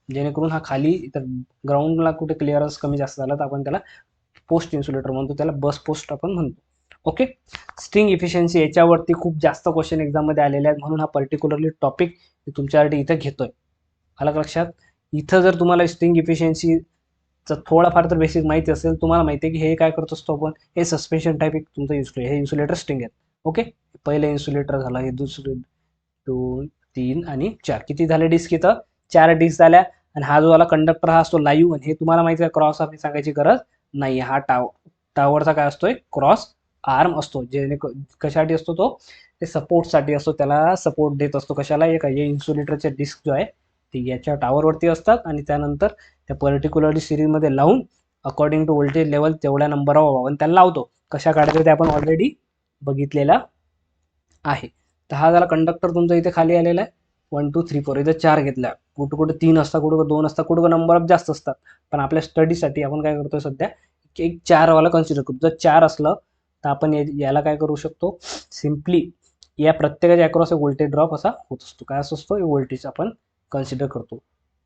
जेणेकरून हा खाली इथं ग्राउंडला कुठे क्लिअरन्स कमी जास्त झाला तर आपण त्याला पोस्ट इन्सुलेटर म्हणतो, त्याला बस पोस्ट आपण म्हणतो. ओके, स्ट्रिंग इफिशियन्सी याच्यावरती खूप जास्त क्वेश्चन एक्झाममध्ये आलेले आहेत, म्हणून हा पर्टिक्युलरली टॉपिक तुमच्यासाठी इथं घेतोय. आलं लक्षात? इथं जर तुम्हाला स्ट्रिंग इफिशियन्सीचं थोडाफार तर बेसिक माहिती असेल, तुम्हाला माहिती आहे की हे काय करत असतो आपण, हे सस्पेन्शन टाईप एक तुमचं यूज हे इन्सुलेटर स्ट्रिंग आहेत. ओके, पहिले इन्सुलेटर झालं, हे दुसरे 2 3 आणि 4, किती झाले डिस्क इथं? 4 डिस्क झाल्या. आणि हा जो वाला कंडक्टर हा असतो लाईव्ह, आणि हे तुम्हाला माहिती आहे क्रॉस आर्म सांगायची गरज नाही. हा टावरचा काय असतोय, क्रॉस आर्म असतो. जेणे कशासाठी असतो तो, ते सपोर्टसाठी असतो, त्याला सपोर्ट देत असतो. कशाला, हे इन्सुलेटरचे डिस्क जो आहे ते याच्या टावरवरती असतात, आणि त्यानंतर त्या पर्टिक्युलरली सिरीजमध्ये लावून अकॉर्डिंग टू व्होल्टेज लेवल तेवढ्या नंबर ऑफ आपण त्याला लावतो. कशा काढायचं ते आपण ऑलरेडी बघितलेला आहे. तर हा झाला कंडक्टर तुमचा इथे खाली आलेला आहे. 1 2 3 4 इथं 4 घेतल्या, कुठं कुठं 3 असतात, कुठं 2 असतात, कुठं नंबर ऑफ जास्त असतात. पण आपल्या स्टडीसाठी आपण काय करतोय सध्या, की एक 4 वाला कन्सिडर करतो. जर 4 असलं तर आपण याला काय करू शकतो, सिम्पली या प्रत्येकाच्या अक्रॉस व्होल्टेज ड्रॉप असा होत असतो. काय असतो, व्होल्टेज आपण कन्सिडर करतो.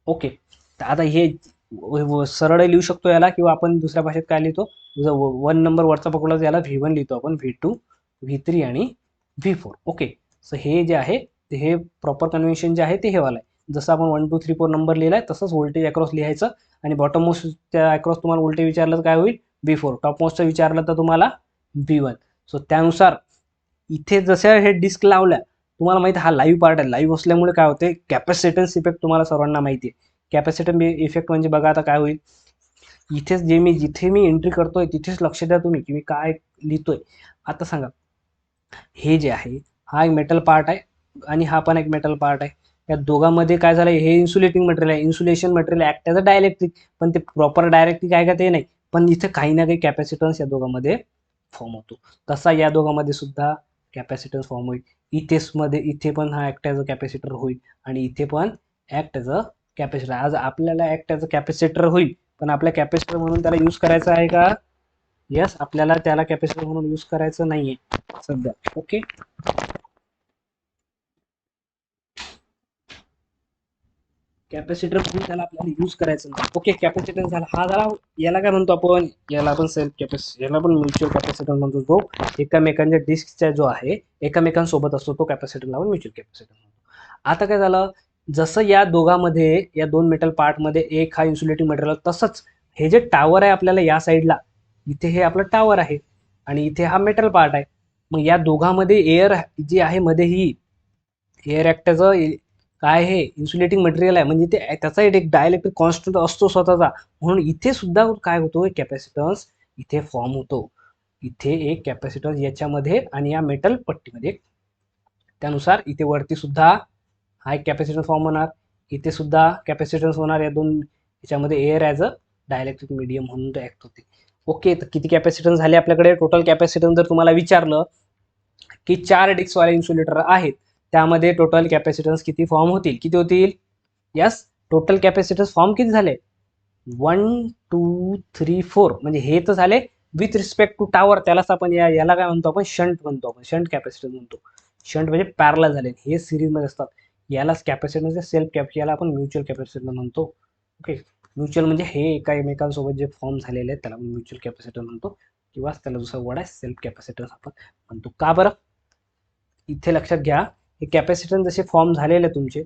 ओके, तर आता हे सरळ लिहू शकतो याला, किंवा आपण दुसऱ्या भाषेत काय लिहितो, 1 नंबर वरचा पकडला याला V1 लिहितो आपण, V2 V3 आणि V4. ओके, सो हे जे आहे ते हे प्रॉपर कन्व्हेन्शन जे आहे ते हे वाला आहे. जसं आपण 1 2 3 4 नंबर लिहिलाय तसंच व्होल्टेज अक्रॉस लिहायचं. आणि बॉटम मोस्टच्या अक्रॉस तुम्हाला व्होल्टेज विचारलं तर काय होईल, V4. टॉप मोस्टचं विचारलं तर तुम्हाला V1. सो त्यानुसार इथे जसं हे डिस्क लावल्या, तुम्हाला माहिती हा लाईव्ह पार्ट आहे. लाईव्ह असल्यामुळे काय होते, कॅपॅसिटन्स इफेक्ट तुम्हाला सर्वांना माहिती आहे. कॅपॅसिटन्स इफेक्ट म्हणजे बघा आता काय होईल, इथेच जिथे मी एंट्री करतोय तिथेच लक्ष द्या तुम्ही की मी काय लिहितोय. आता सांगा, हे जे आहे हा एक मेटल पार्ट आहे, आणि हा पण एक मेटल पार्ट आहे. या दोघांमध्ये काय झालं, हे इन्सुलेटिंग मटेरियल आहे, insulation material act as a dielectric. पण ते प्रॉपर डायरेक्ट्रिक आहे का ते नाही, पण इथे काही ना काही कॅपॅसिटन्स या दोघांमध्ये फॉर्म होतो. तसा या दोघांमध्ये सुद्धा कॅपॅसिटन्स फॉर्म होईल. इथे पण हा ऍक्ट ॲज अ कॅपॅसिटर होईल, आणि इथे पण ऍक्ट ॲज अ कॅपॅसिटर. आज आपल्याला ऍक्ट ॲज अ कॅपॅसिटर होईल, पण आपल्या कॅपॅसिटर म्हणून त्याला यूज करायचं आहे का? यस, आपल्याला त्याला कॅपॅसिटर म्हणून यूज करायचं नाहीये सध्या. ओके, कॅपॅसिटर म्हणून त्याला आपल्याला यूज करायचं नाही. ओके, कॅपॅसिटर झाला, हा झाला. याला काय म्हणतो आपण, याला आपण सेल्फ कॅपॅसिटर, याला पण म्युच्युअल कॅपॅसिटर म्हणतो. तो एकामेकांच्या डिस्कचा जो आहे एकामेकांसोबत असतो, तो कॅपॅसिटरला आपण म्युच्युअल कॅपॅसिटर म्हणतो. आता काय झालं, जसं या दोघांमध्ये, या दोन मेटल पार्टमध्ये एक हा इन्सुलेटिंग मटेरियल, तसंच हे जे टावर आहे आपल्याला या साईडला, इथे हे आपलं टावर आहे, आणि इथे हा मेटल पार्ट आहे. मग या दोघांमध्ये एअर जी आहे मध्ये, ही एअर ॲक्टचं काय हे इन्सुलेटिंग मटेरियल आहे, म्हणजे ते त्याचा एक डायलेक्ट्रिक कॉन्स्टंट असतो स्वतःचा. म्हणून इथे सुद्धा काय होतो, कॅपॅसिटन्स इथे फॉर्म होतो. इथे एक कॅपॅसिटन्स याच्यामध्ये आणि या मेटल पट्टीमध्ये. त्यानुसार इथे वरती सुद्धा हा एक कॅपॅसिटन्स फॉर्म होणार, इथे सुद्धा कॅपॅसिटन्स होणार. या दोन याच्यामध्ये air as a dielectric medium म्हणून तो ॲक्ट होते. ओके, तर किती कॅपॅसिटन्स झाले आपल्याकडे, टोटल कॅपॅसिटन्स जर तुम्हाला विचारलं की 4 डिस्कवाले इन्सुलेटर आहेत, त्यामध्ये टोटल कॅपॅसिटन्स किती फॉर्म होतील, किती होतील? यस, टोटल कॅपॅसिटन्स फॉर्म किती झाले, 1 2 3 4. म्हणजे हे तर झाले विथ रिस्पेक्ट टू टावर. त्यालाच आपण याला काय म्हणतो, आपण शंट म्हणतो, आपण शंट कॅपॅसिटन्स म्हणतो. शंट म्हणजे पॅरलल झाले, हे सिरीजमध्ये असतात. यालाच कॅपॅसिटन्स सेल्फ याला आपण म्युच्युअल कॅपॅसिटर म्हणतो. ओके, म्युच्युअल म्हणजे हे एकामेकांसोबत जे फॉर्म झालेले आहेत त्याला म्युच्युअल कॅपॅसिटर म्हणतो, किंवा त्याला दुसरा वर्ड आहे सेल्फ कॅपॅसिटन्स आपण म्हणतो. का बरं, इथे लक्षात घ्या, हे कॅपॅसिटन्स जसे फॉर्म झालेले तुमचे,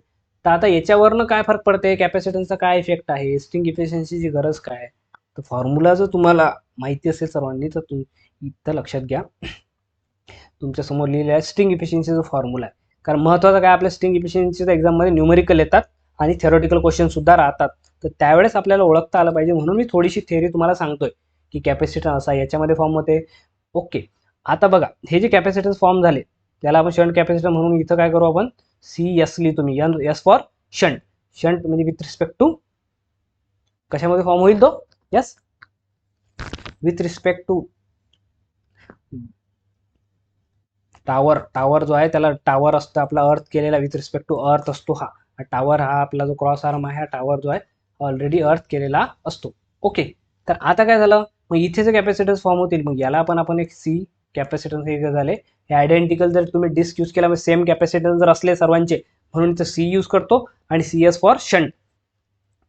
तर आता याच्यावरनं काय फरक पडते, कॅपॅसिटन्सचा काय इफेक्ट आहे, स्ट्रिंग इफिशियन्सीची गरज काय, तर फॉर्म्युला जर तुम्हाला माहिती असेल सर्वांनी तर इथं लक्षात घ्या. तुमच्यासमोर लिहिलेला आहे स्ट्रिंग इफिशियन्सीचा फॉर्म्युला आहे. कारण महत्त्वाचं काय, आपल्या स्ट्रिंग इफिशियन्सीच्या एक्झाममध्ये न्यूमेरिकल येतात आणि थेरोटिकल क्वेश्चन सुद्धा राहतात. तर त्यावेळेस आपल्याला ओळखता आलं पाहिजे, म्हणून मी थोडीशी थेअरी तुम्हाला सांगतोय की कॅपॅसिटर असा याच्यामध्ये फॉर्म होते. ओके, आता बघा हे जे कॅपॅसिटन्स फॉर्म झाले त्याला आपण शंट कॅपॅसिटर म्हणून इथं काय करू आपण CS लिहितो मी, एस फॉर शंट. शंट म्हणजे विथ रिस्पेक्ट टू कशामध्ये फॉर्म होईल तो, yes with respect to tower जो आहे त्याला टावर असतं आपला अर्थ केलेला, विथ रिस्पेक्ट टू अर्थ असतो हा टावर. हा आपला जो क्रॉस आर्म आहे हा टावर जो आहे ऑलरेडी अर्थ केलेला असतो. ओके, तर आता काय झालं, मग इथे जे कॅपॅसिटन्स फॉर्म होतील मग याला आपण एक सी कॅपॅसिटन्स हे झाले. हे आयडेंटिकल जर तुम्ही डिस्क यूज केला, सेम कॅपॅसिटन्स जर असले सर्वांचे म्हणून इथं सी यूज करतो आणि CS फॉर शंट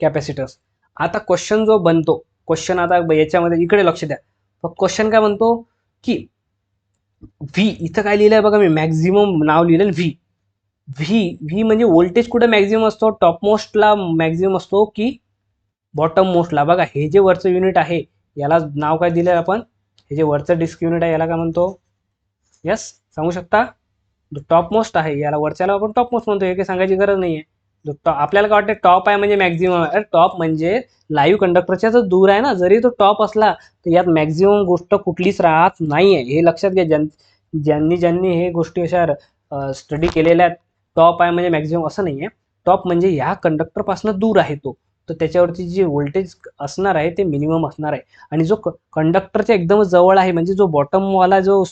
कॅपॅसिटन्स. आता क्वेश्चन जो बनतो, क्वेश्चन आता याच्यामध्ये इकडे लक्ष द्या. क्वेश्चन काय म्हणतो की व्ही, इथं काय लिहिलंय बघा मी, मॅक्झिमम नाव लिहिलं व्ही. व्ही म्हणजे व्होल्टेज कुठे मॅक्झिमम असतो, टॉप मोस्टला मॅक्झिमम असतो की बॉटम मोस्टला. बघा हे जे वरचं युनिट आहे याला नाव काय दिलंय आपण, हे जे वरचं डिस्क युनिट आहे याला काय म्हणतो, यस सांगू शकता, जो टॉप मोस्ट आहे याला वरच्याला आपण टॉप मोस्ट म्हणतो, हे काही सांगायची गरज नाहीये. आपल्याला काय वाटतं टॉप आहे म्हणजे मॅक्झिमम आहे, टॉप म्हणजे लाईव्ह कंडक्टरच्या जर दूर आहे ना, जरी तो टॉप असला तर यात मॅक्झिमम गोष्ट कुठलीच राहत नाहीये, हे लक्षात घ्या. ज्यांनी हे गोष्टी अशा स्टडी केलेल्या आहेत, टॉप आहे म्हणजे मॅक्झिमम असं नाहीये. टॉप म्हणजे ह्या कंडक्टरपासून दूर आहे तो, तर त्याच्यावरती जे व्होल्टेज असणार आहे ते मिनिमम असणार आहे. आणि जो कंडक्टरच्या एकदम जवळ आहे म्हणजे जो बॉटमवाला जो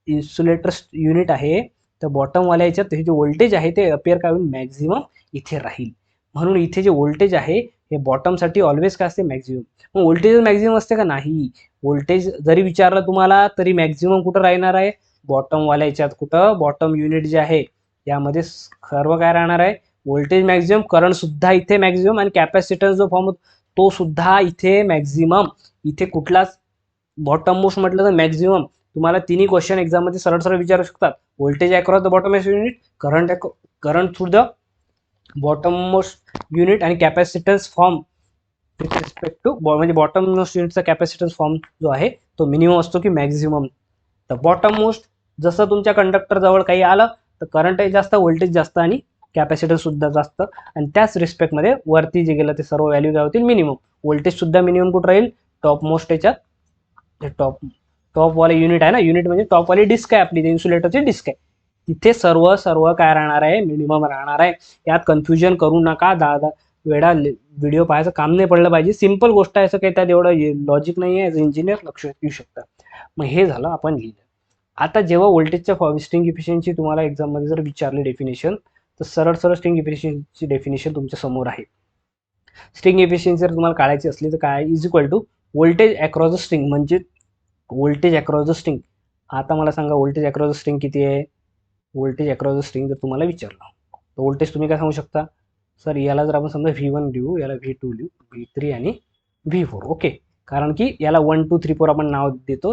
इन्सुलेटर युनिट आहे, तर बॉटमवाल्या याच्यात हे जे व्होल्टेज आहे ते अपिअर काय होईल, मॅक्झिमम इथे राहील. म्हणून इथे जे व्होल्टेज आहे हे बॉटमसाठी ऑलवेज काय असते, मॅक्झिमम. मग व्होल्टेज मॅक्झिमम असते का, नाही. व्होल्टेज जरी विचारलं तुम्हाला तरी मॅक्झिमम कुठं राहणार आहे, बॉटमवाल्या याच्यात. कुठं, बॉटम युनिट जे आहे यामध्ये सर्व काय राहणार आहे, व्होल्टेज मॅक्झिमम, करंट सुद्धा इथे मॅक्झिमम, आणि कॅपॅसिटन्स जो फॉर्म तो सुद्धा इथे मॅक्झिमम. इथे कुठलाच बॉटम मोस्ट म्हटलं तर मॅक्झिमम. तुम्हाला तिन्ही क्वेश्चन एक्झाममध्ये सरळ सरळ विचारू शकतात. Voltage across the bottom unit, current through the bottom most unit, आणि capacitance form with respect to म्हणजे बॉटम मोस्ट युनिटचा कॅपॅसिटन्स फॉर्म जो आहे तो मिनिमम असतो की मॅक्झिमम. तर बॉटम मोस्ट जसं तुमच्या कंडक्टर जवळ काही आलं तर करंटही जास्त, व्होल्टेज जास्त आणि कॅपॅसिटन्स सुद्धा जास्त. आणि त्याच रिस्पेक्टमध्ये वरती जे गेलं ते सर्व व्हॅल्यू काय होतील, मिनिमम. व्होल्टेज सुद्धा मिनिमम कुठं राहील, टॉप मोस्ट याच्यात. टॉपवाले युनिट आहे ना, युनिट म्हणजे टॉपवाली डिस्क आहे आपली, इन्सुलेटरची डिस्क आहे, तिथे सर्व काय राहणार आहे, मिनिमम राहणार आहे. यात कन्फ्युजन करू नका. 10 वेळा व्हिडिओ पाहायचं काम नाही पडलं पाहिजे. सिंपल गोष्ट आहे, असं काही त्यात एवढं लॉजिक नाही आहे, इंजिनियर लक्ष देऊ शकता. मग हे झालं आपण लिहिलं. आता जेव्हा व्होल्टेजच्या स्ट्रिंग इफिशियन्सी तुम्हाला एक्झाममध्ये जर विचारली डेफिनेशन, तर सरळ स्ट्रिंग इफिशियन्सी डेफिनेशन तुमच्या समोर आहे. स्ट्रिंग इफिशियन्सी जर तुम्हाला काढायची असली तर काय, is equal to voltage across the string, म्हणजे व्होल्टेज अक्रॉस द स्ट्रिंग. आता मला सांगा व्होल्टेज अक्रॉस द स्ट्रिंग किती आहे. व्होल्टेज अक्रॉस द स्ट्रिंग जर तुम्हाला विचारलं तर व्होल्टेज तुम्ही काय सांगू शकता, सर याला जर आपण समजा V1 लिहू, याला V2 लिहू, V3 आणि V4. ओके, कारण की याला 1 2 3 4 आपण नाव देतो,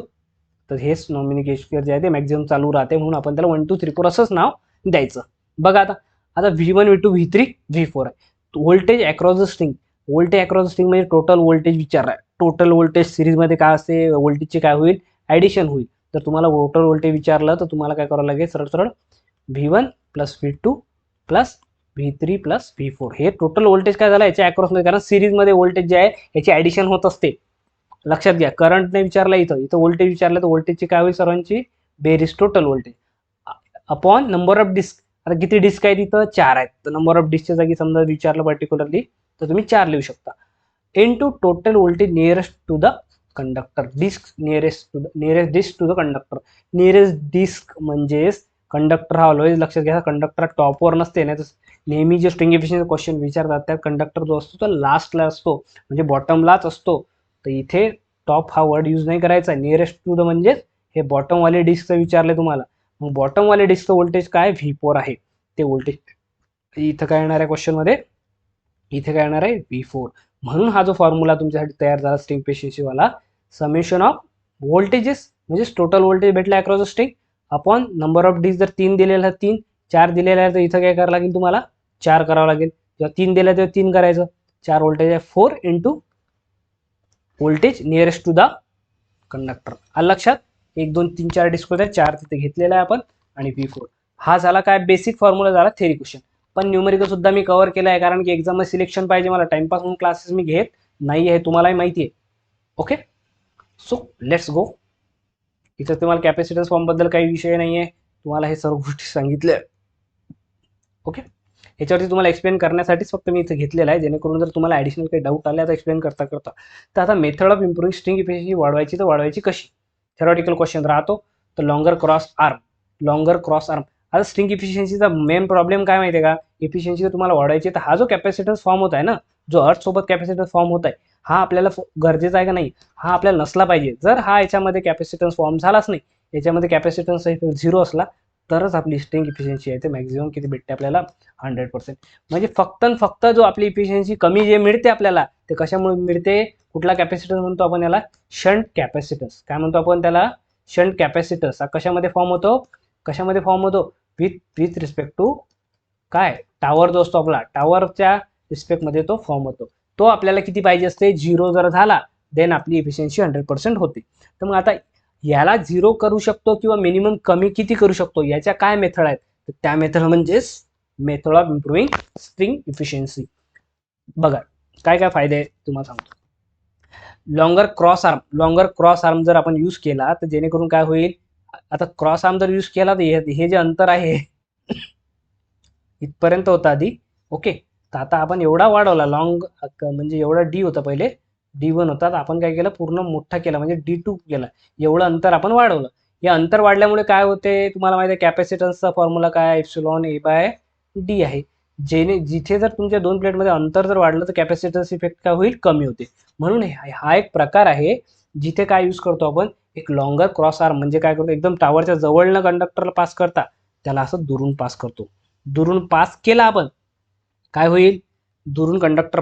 तर हेच नॉमिनिकेशन जे आहे ते मॅक्झिमम चालू राहते, म्हणून आपण त्याला 1 2 3 4 असंच नाव द्यायचं. बघा आता V1 V2 V3 V4 आहे. Voltage across the string, voltage across the string म्हणजे टोटल व्होल्टेज विचार आहे. टोटल व्होल्टेज सिरीजमध्ये काय असते, व्होल्टेजचे काय होईल, ॲडिशन होईल. तर तुम्हाला टोटल व्होल्टेज विचारलं तर तुम्हाला काय करावं लागेल, सरळ V1 plus V2 plus V3 plus V4. हे टोटल व्होल्टेज काय झालं याच्या अक्रॉसमध्ये, कारण सिरीजमध्ये व्होल्टेज जे आहे याची ॲडिशन होत असते. लक्षात घ्या, करंट नाही विचारला, इथं व्होल्टेज विचारलं तर व्होल्टेजची काय होईल सर्वांची बेरीज, total voltage upon number of disc. आता किती डिस्क आहेत तिथं, 4 आहेत, तर नंबर ऑफ डिस्कच्या जागी समजा विचारलं पर्टिक्युलरली तर तुम्ही 4 लिहू शकता. Into total voltage nearest to the conductor, disc nearest disc to the conductor. Nearest disc म्हणजे कंडक्टर हा ऑलवेज लक्षात घ्या, कंडक्टर टॉपवर नसते. नाही तर नेहमी जे स्ट्रिंग इफिशियन्सी क्वेश्चन विचारतात त्यात कंडक्टर जो असतो तो लास्टला असतो, म्हणजे बॉटमलाच असतो. तर इथे टॉप हा वर्ड यूज नाही करायचा. नियरेस्ट टू द म्हणजे हे बॉटमवाले डिस्कचं विचारले तुम्हाला, मग बॉटमवाले डिस्कचं व्होल्टेज काय, V4 आहे. ते व्होल्टेज इथं काय येणार आहे क्वेश्चनमध्ये, इथे काय येणार आहे V4. म्हणून हा जो फॉर्म्युला तुमच्यासाठी तयार झाला स्ट्रिंग इफिशियन्सीवाला, समेशन ऑफ व्होल्टेजेस म्हणजे टोटल व्होल्टेज भेटला across the string upon number of disc. जर 3 दिलेला 3, 4 दिलेला आहे तर इथं काय करावं लागेल तुम्हाला, 4 करावं लागेल, जेव्हा 3 दिला तेव्हा 3 करायचं, 4 व्होल्टेज आहे 4 into voltage nearest to the conductor. आलं लक्षात? 1 2 3 4 डिस्को आहे, 4 तिथे घेतलेला आहे आपण आणि V4. हा झाला काय बेसिक फॉर्म्युला झाला थेरी क्वेश्चन. पण न्यूमेरिकल सुद्धा मी कव्हर केला आहे, कारण की एक्झाम मध्ये सिलेक्शन पाहिजे मला, टाइमपास म्हणून क्लासेस मी घेत नाही आहे, तुम्हालाही माहिती आहे. Okay, so let's go. इथं तुम्हाला कॅपॅसिटन्स फॉर्म बद्दल काही विषय नाही आहे, तुम्हाला हे सर्व गोष्टी सांगितल्या. ओके, याच्यावरती तुम्हाला एक्सप्लेन करण्यासाठीच फक्त मी इथे घेतलेलं आहे, जेणेकरून जर तुम्हाला ॲडिशनल काही डाऊट आले तर एक्सप्लेन करता करता. तर आता method of improving string efficiency वाढवायची, तर वाढवायची कशी? थेरॉटिकल क्वेश्चन राहतो. तर लॉंगर क्रॉस आर्म. आता स्ट्रिंग इफिशियन्सीचा मेन प्रॉब्लेम काय माहिती आहे का? इफिशियन्सी जर तुम्हाला वाढवायची तर हा जो कॅपॅसिटन्स फॉर्म होत आहे ना, जो अर्थ सोबत कॅपॅसिटन्स फॉर्म होत आहे, हा आपल्याला गरजेचा आहे का नाही? हा आपल्याला नसला पाहिजे. जर हा याच्यामध्ये कॅपॅसिटन्स फॉर्म झालाच नाही, याच्यामध्ये कॅपॅसिटन्स 0 असला, तरच आपली स्ट्रिंग इफिशियन्सी आहे ते मॅक्झिमम किती भेटते आपल्याला? 100%. म्हणजे फक्त जो आपली इफिशियन्सी कमी जे मिळते आपल्याला, ते कशामुळे मिळते? कुठला कॅपॅसिटन्स म्हणतो आपण याला? Shunt capacitance. काय म्हणतो आपण त्याला? Shunt capacitance. हा कशामध्ये फॉर्म होतो? विथ रिस्पेक्ट टू काय? टावर जो असतो आपला, टावरच्या रिस्पेक्टमध्ये तो फॉर्म होतो. तो आपल्याला किती पाहिजे असते? 0 जर झाला देन आपली इफिशियन्सी 100% होते. तर मग आता याला 0 करू शकतो किंवा मिनिमम कमी किती करू शकतो, याच्या काय मेथड आहेत? तर त्या मेथड म्हणजेच method of improving string efficiency. बघा काय काय फायदे आहेत तुम्हाला सांगतो. लॉंगर क्रॉस आर्म जर आपण यूज केला तर जेणेकरून काय होईल? आता क्रॉस आर्म जर यूज केला तर हे जे अंतर आहे इथपर्यंत होता आधी. ओके, तर आता आपण एवढा वाढवला, म्हणजे एवढा डी होता पहिले, D1 होता, तर आपण काय केलं? पूर्ण मोठा केला, म्हणजे D2 केला. एवढं अंतर आपण वाढवलं. हे अंतर वाढल्यामुळे काय होते तुम्हाला माहिती आहे? कॅपॅसिटन्सचा फॉर्म्युला काय? एप्सिलॉन A/D आहे. जिथे जर तुमच्या दोन प्लेटमध्ये अंतर जर वाढलं तर कॅपॅसिटन्स इफेक्ट काय होईल? कमी होते. म्हणून हा एक प्रकार आहे जिथे काय यूज करतो आपण? एक लॉंगर क्रॉस आर्म. म्हणजे काय करतो? एकदम टावरच्या जवळनं कंडक्टरला पास करता, त्याला असं दुरून पास करतो. दुरून पास केला आपण, काय होईल? दुरून कंडक्टर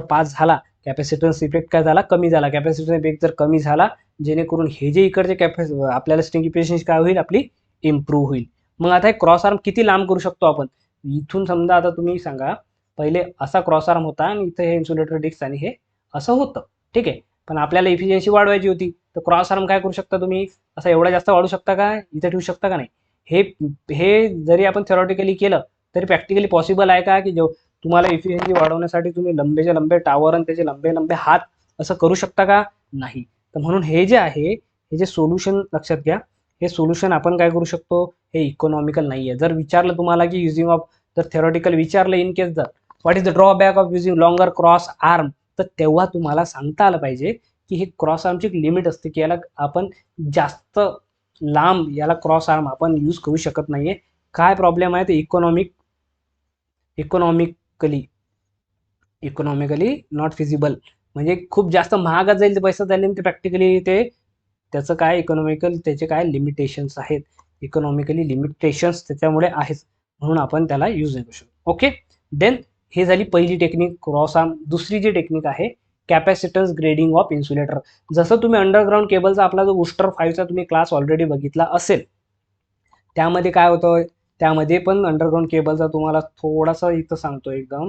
पास झाला, कॅपॅसिटन्स इफेक्ट काय झाला? कमी झाला. कॅपॅसिटन्स इफेक्ट जर कमी झाला, जेणेकरून हे जे इकडचे आपल्याला स्ट्रिंग इफिशियन्सी काय होईल? आपली इम्प्रूव्ह होईल. मग आता हे क्रॉस आर्म किती लांब करू शकतो आपण? इथून समजा, आता तुम्ही सांगा, पहिले असा क्रॉस आर्म होता आणि इथे हे इन्सुलेटर डिस्क आणि हे असं होतं, ठीक आहे. पण आपल्याला इफिशियन्सी वाढवायची होती, तर क्रॉस आर्म काय करू शकता तुम्ही? असं एवढा जास्त वाढू शकता का? इथे ठेवू शकता का नाही? हे जरी आपण थेरॉटिकली केलं तरी प्रॅक्टिकली पॉसिबल आहे का? की जो तुम्हाला इफिशियन्सी वाढवण्यासाठी तुम्ही लंबेचे लंबे टावर आणि त्याचे लंबे लंबे हात असं करू शकता का? नाही. तर म्हणून हे जे आहे, हे जे सोल्युशन लक्षात घ्या, हे सोल्युशन आपण काय करू शकतो? हे इकॉनॉमिकल नाही आहे. जर विचारलं तुम्हाला की युजिंग ऑफ, जर थेरॉटिकल विचारलं इन केस, जर what is the drawback of using longer cross arm, तर तेव्हा तुम्हाला सांगता आलं पाहिजे की हे क्रॉस आर्मची एक लिमिट असते, की याला आपण जास्त लांब याला क्रॉस आर्म आपण यूज करू शकत नाहीये. काय प्रॉब्लेम आहे? ते इकॉनॉमिकली नॉट फिजिबल. म्हणजे खूप जास्त महागात जाईल, ते पैसा जाईल, ते प्रॅक्टिकली त्याचं काय इकॉनॉमिकल, त्याचे काय लिमिटेशन्स आहेत, इकॉनॉमिकली लिमिटेशन्स त्याच्यामुळे आहेत, म्हणून आपण त्याला यूज नाही करू शकतो. ओके, देन हे झाली पहिली टेक्निक क्रॉस आर्म. दुसरी जी टेक्निक आहे कॅपॅसिटन्स ग्रेडिंग ऑफ इन्सुलेटर. जसं तुम्ही अंडरग्राऊंड केबलचा आपला जो बूस्टर 5चा तुम्ही क्लास ऑलरेडी बघितला असेल, त्यामध्ये काय होतं? त्यामध्ये पण अंडरग्राऊंड केबलचा तुम्हाला थोडासा इथं सांगतो एकदम.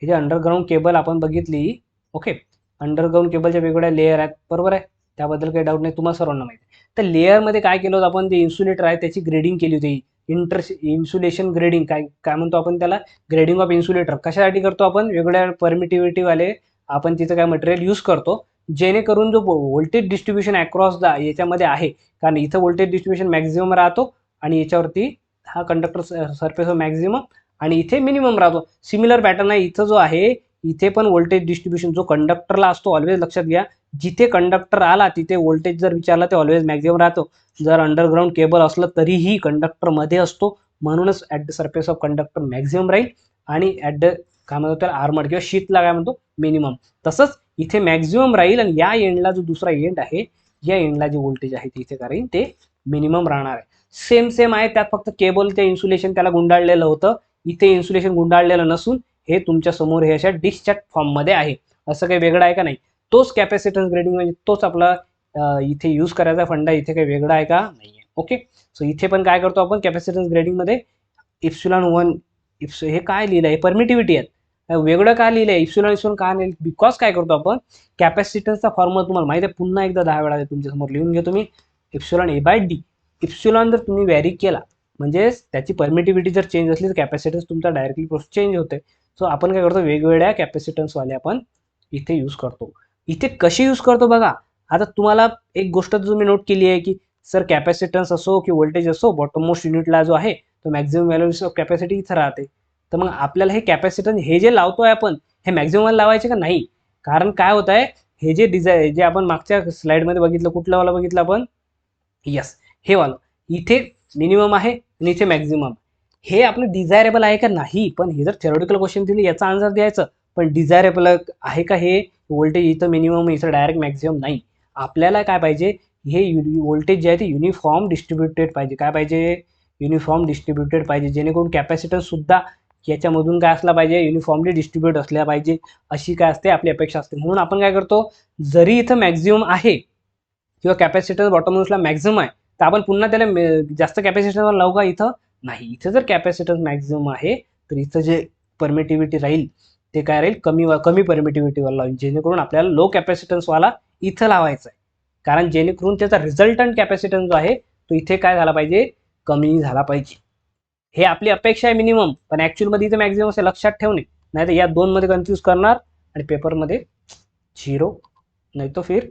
हे जे अंडरग्राऊंड केबल आपण बघितली, ओके, अंडरग्राऊंड केबलच्या वेगवेगळ्या लेअर आहेत, बरोबर आहे, त्याबद्दल काही डाऊट नाही, तुम्हाला सर्वांना माहिती आहे. तर लेअरमध्ये काय केलं होतं आपण? ते इन्सुलेटर आहे त्याची ग्रेडिंग केली होती. इन्सुलेशन ग्रेडिंग काय म्हणतो आपण त्याला? Grading of insulator. कशासाठी करतो आपण? वेगवेगळ्या परमिटिव्हिटीवाले आपण तिथं काय मटेरियल यूज करतो, जेणेकरून जो व्होल्टेज डिस्ट्रीब्युशन अक्रॉस द याच्यामध्ये आहे, कारण इथं व्होल्टेज डिस्ट्रीब्युशन मॅक्झिमम राहतो आणि याच्यावरती हा कंडक्टर सरफेस मॅक्झिमम आणि इथे मिनिमम राहतो. सिमिलर पॅटर्न आहे इथं जो आहे, इथे पण व्होल्टेज डिस्ट्रीब्युशन जो कंडक्टरला असतो, ऑलवेज लक्षात घ्या, जिथे कंडक्टर आला तिथे व्होल्टेज जर विचारला ते ऑलवेज मॅक्झिमम राहतो. जर अंडरग्राऊंड केबल असलं तरीही कंडक्टर मध्ये असतो, म्हणूनच at the surface of conductor maximum राहील आणि ॲट द काय म्हणतो त्याला आर्मड किंवा शीतला काय म्हणतो? मिनिमम. तसंच इथे मॅक्झिमम राहील आणि या एंडला जो दुसरा एंड आहे, या एंडला जे व्होल्टेज आहे तिथे काय राहील? ते मिनिमम राहणार आहे. सेम आहे, त्यात फक्त केबलचे इन्सुलेशन त्याला गुंडाळलेलं होतं, इथे इन्सुलेशन गुंडाळलेलं नसून हे तुमच्या समोर हे अशा डिस्कच्या फॉर्ममध्ये आहे. असं काही वेगळं आहे का? नाही. तोच कॅपॅसिटन्स ग्रेडिंग, म्हणजे तोच आपला इथे यूज करायचा फंडा. इथे काही वेगळा आहे का? नाही आहे. ओके, सो इथे पण काय करतो आपण? कॅपॅसिटन्स ग्रेडिंगमध्ये इप्सिलॉन 1 हे काय लिहिलं आहे, परमिटिव्हिटी आहे, वेगळं का लिहिलं आहे इप्सिलॉन का नाही, बिकॉज काय करतो आपण कॅपॅसिटन्सचा फॉर्म्युला तुम्हाला माहिती आहे, पुन्हा एकदा 10 वेळा तुमच्यासमोर लिहून घेतो मी. इप्सिलॉन ए बाय डी. इप्सिलॉन जर तुम्ही व्हॅरी केला म्हणजे त्याची परमिटिव्हिटी जर चेंज असली तर कॅपॅसिटन्स तुमचा डायरेक्टली प्रोसेस चेंज होते. सो आपण काय करतो वेगवेगळ्या कॅपॅसिटन्सवाले आपण इथे यूज करतो. इथे कशी यूज करतो बघा. आता तुम्हाला एक गोष्ट तुम्ही नोट केली आहे की सर कॅपॅसिटन्स असो की व्होल्टेज असो बॉटम मोस्ट युनिटला जो आहे तो मॅक्झिमम व्हॅल्यू ऑफ कॅपॅसिटी इथं राहते. तर मग आपल्याला हे कॅपॅसिटन्स हे जे लावतोय आपण हे मॅक्झिमम लावायचे का नाही. कारण काय होत आहे हे जे आपण मागच्या स्लाइडमध्ये बघितलं कुठलं वाला बघितलं आपण, यस हे वाला. इथे मिनिमम आहे आणि इथे मॅक्झिमम. हे आपलं डिझायरेबल आहे का नाही, पण हे जर थेरोटिकल क्वेश्चन दिले याचा आन्सर द्यायचं. पण डिझायरेबल आहे का हे व्होल्टेज इथं मिनिमम इथं डायरेक्ट मॅक्झिमम नाही. आपल्याला काय पाहिजे हे व्होल्टेज जे आहे ते युनिफॉर्म डिस्ट्रीब्युटेड पाहिजे. काय पाहिजे युनिफॉर्म डिस्ट्रीब्युटेड पाहिजे, जेणेकरून कॅपॅसिटन्स सुद्धा याच्यामधून काय असला पाहिजे युनिफॉर्मली डिस्ट्रीब्युट असल्या पाहिजे, अशी काय असते आपली अपेक्षा असते. म्हणून आपण काय करतो जरी इथं मॅक्झिमम आहे किंवा कॅपॅसिटन्स बॉटम मोस्टला मॅक्झिमम आहे तर आपण पुन्हा त्याला जास्त कॅपॅसिटन्सवर लावू का, इथं नाही. इथं जर कॅपॅसिटन्स मॅक्झिमम आहे तर इथं जे परमिटिव्हिटी राहील ते काय राहील कमी परमिटिव्हिटीवर लावून, जेणेकरून आपल्याला लो कॅपॅसिटन्सवाला इथं लावायचा आहे. कारण जेणेकरून त्याचा रिझल्टंट कॅपॅसिटन्स जो आहे तो इथे काय झाला पाहिजे कमी झाला पाहिजे. हे आपली अपेक्षा आहे मिनिमम, पण ॲक्च्युअलमध्ये इथं मॅक्झिमम असे लक्षात ठेवणे, नाही तर या दोनमध्ये कन्फ्यूज करणार आणि पेपरमध्ये 0 नाही तो फिर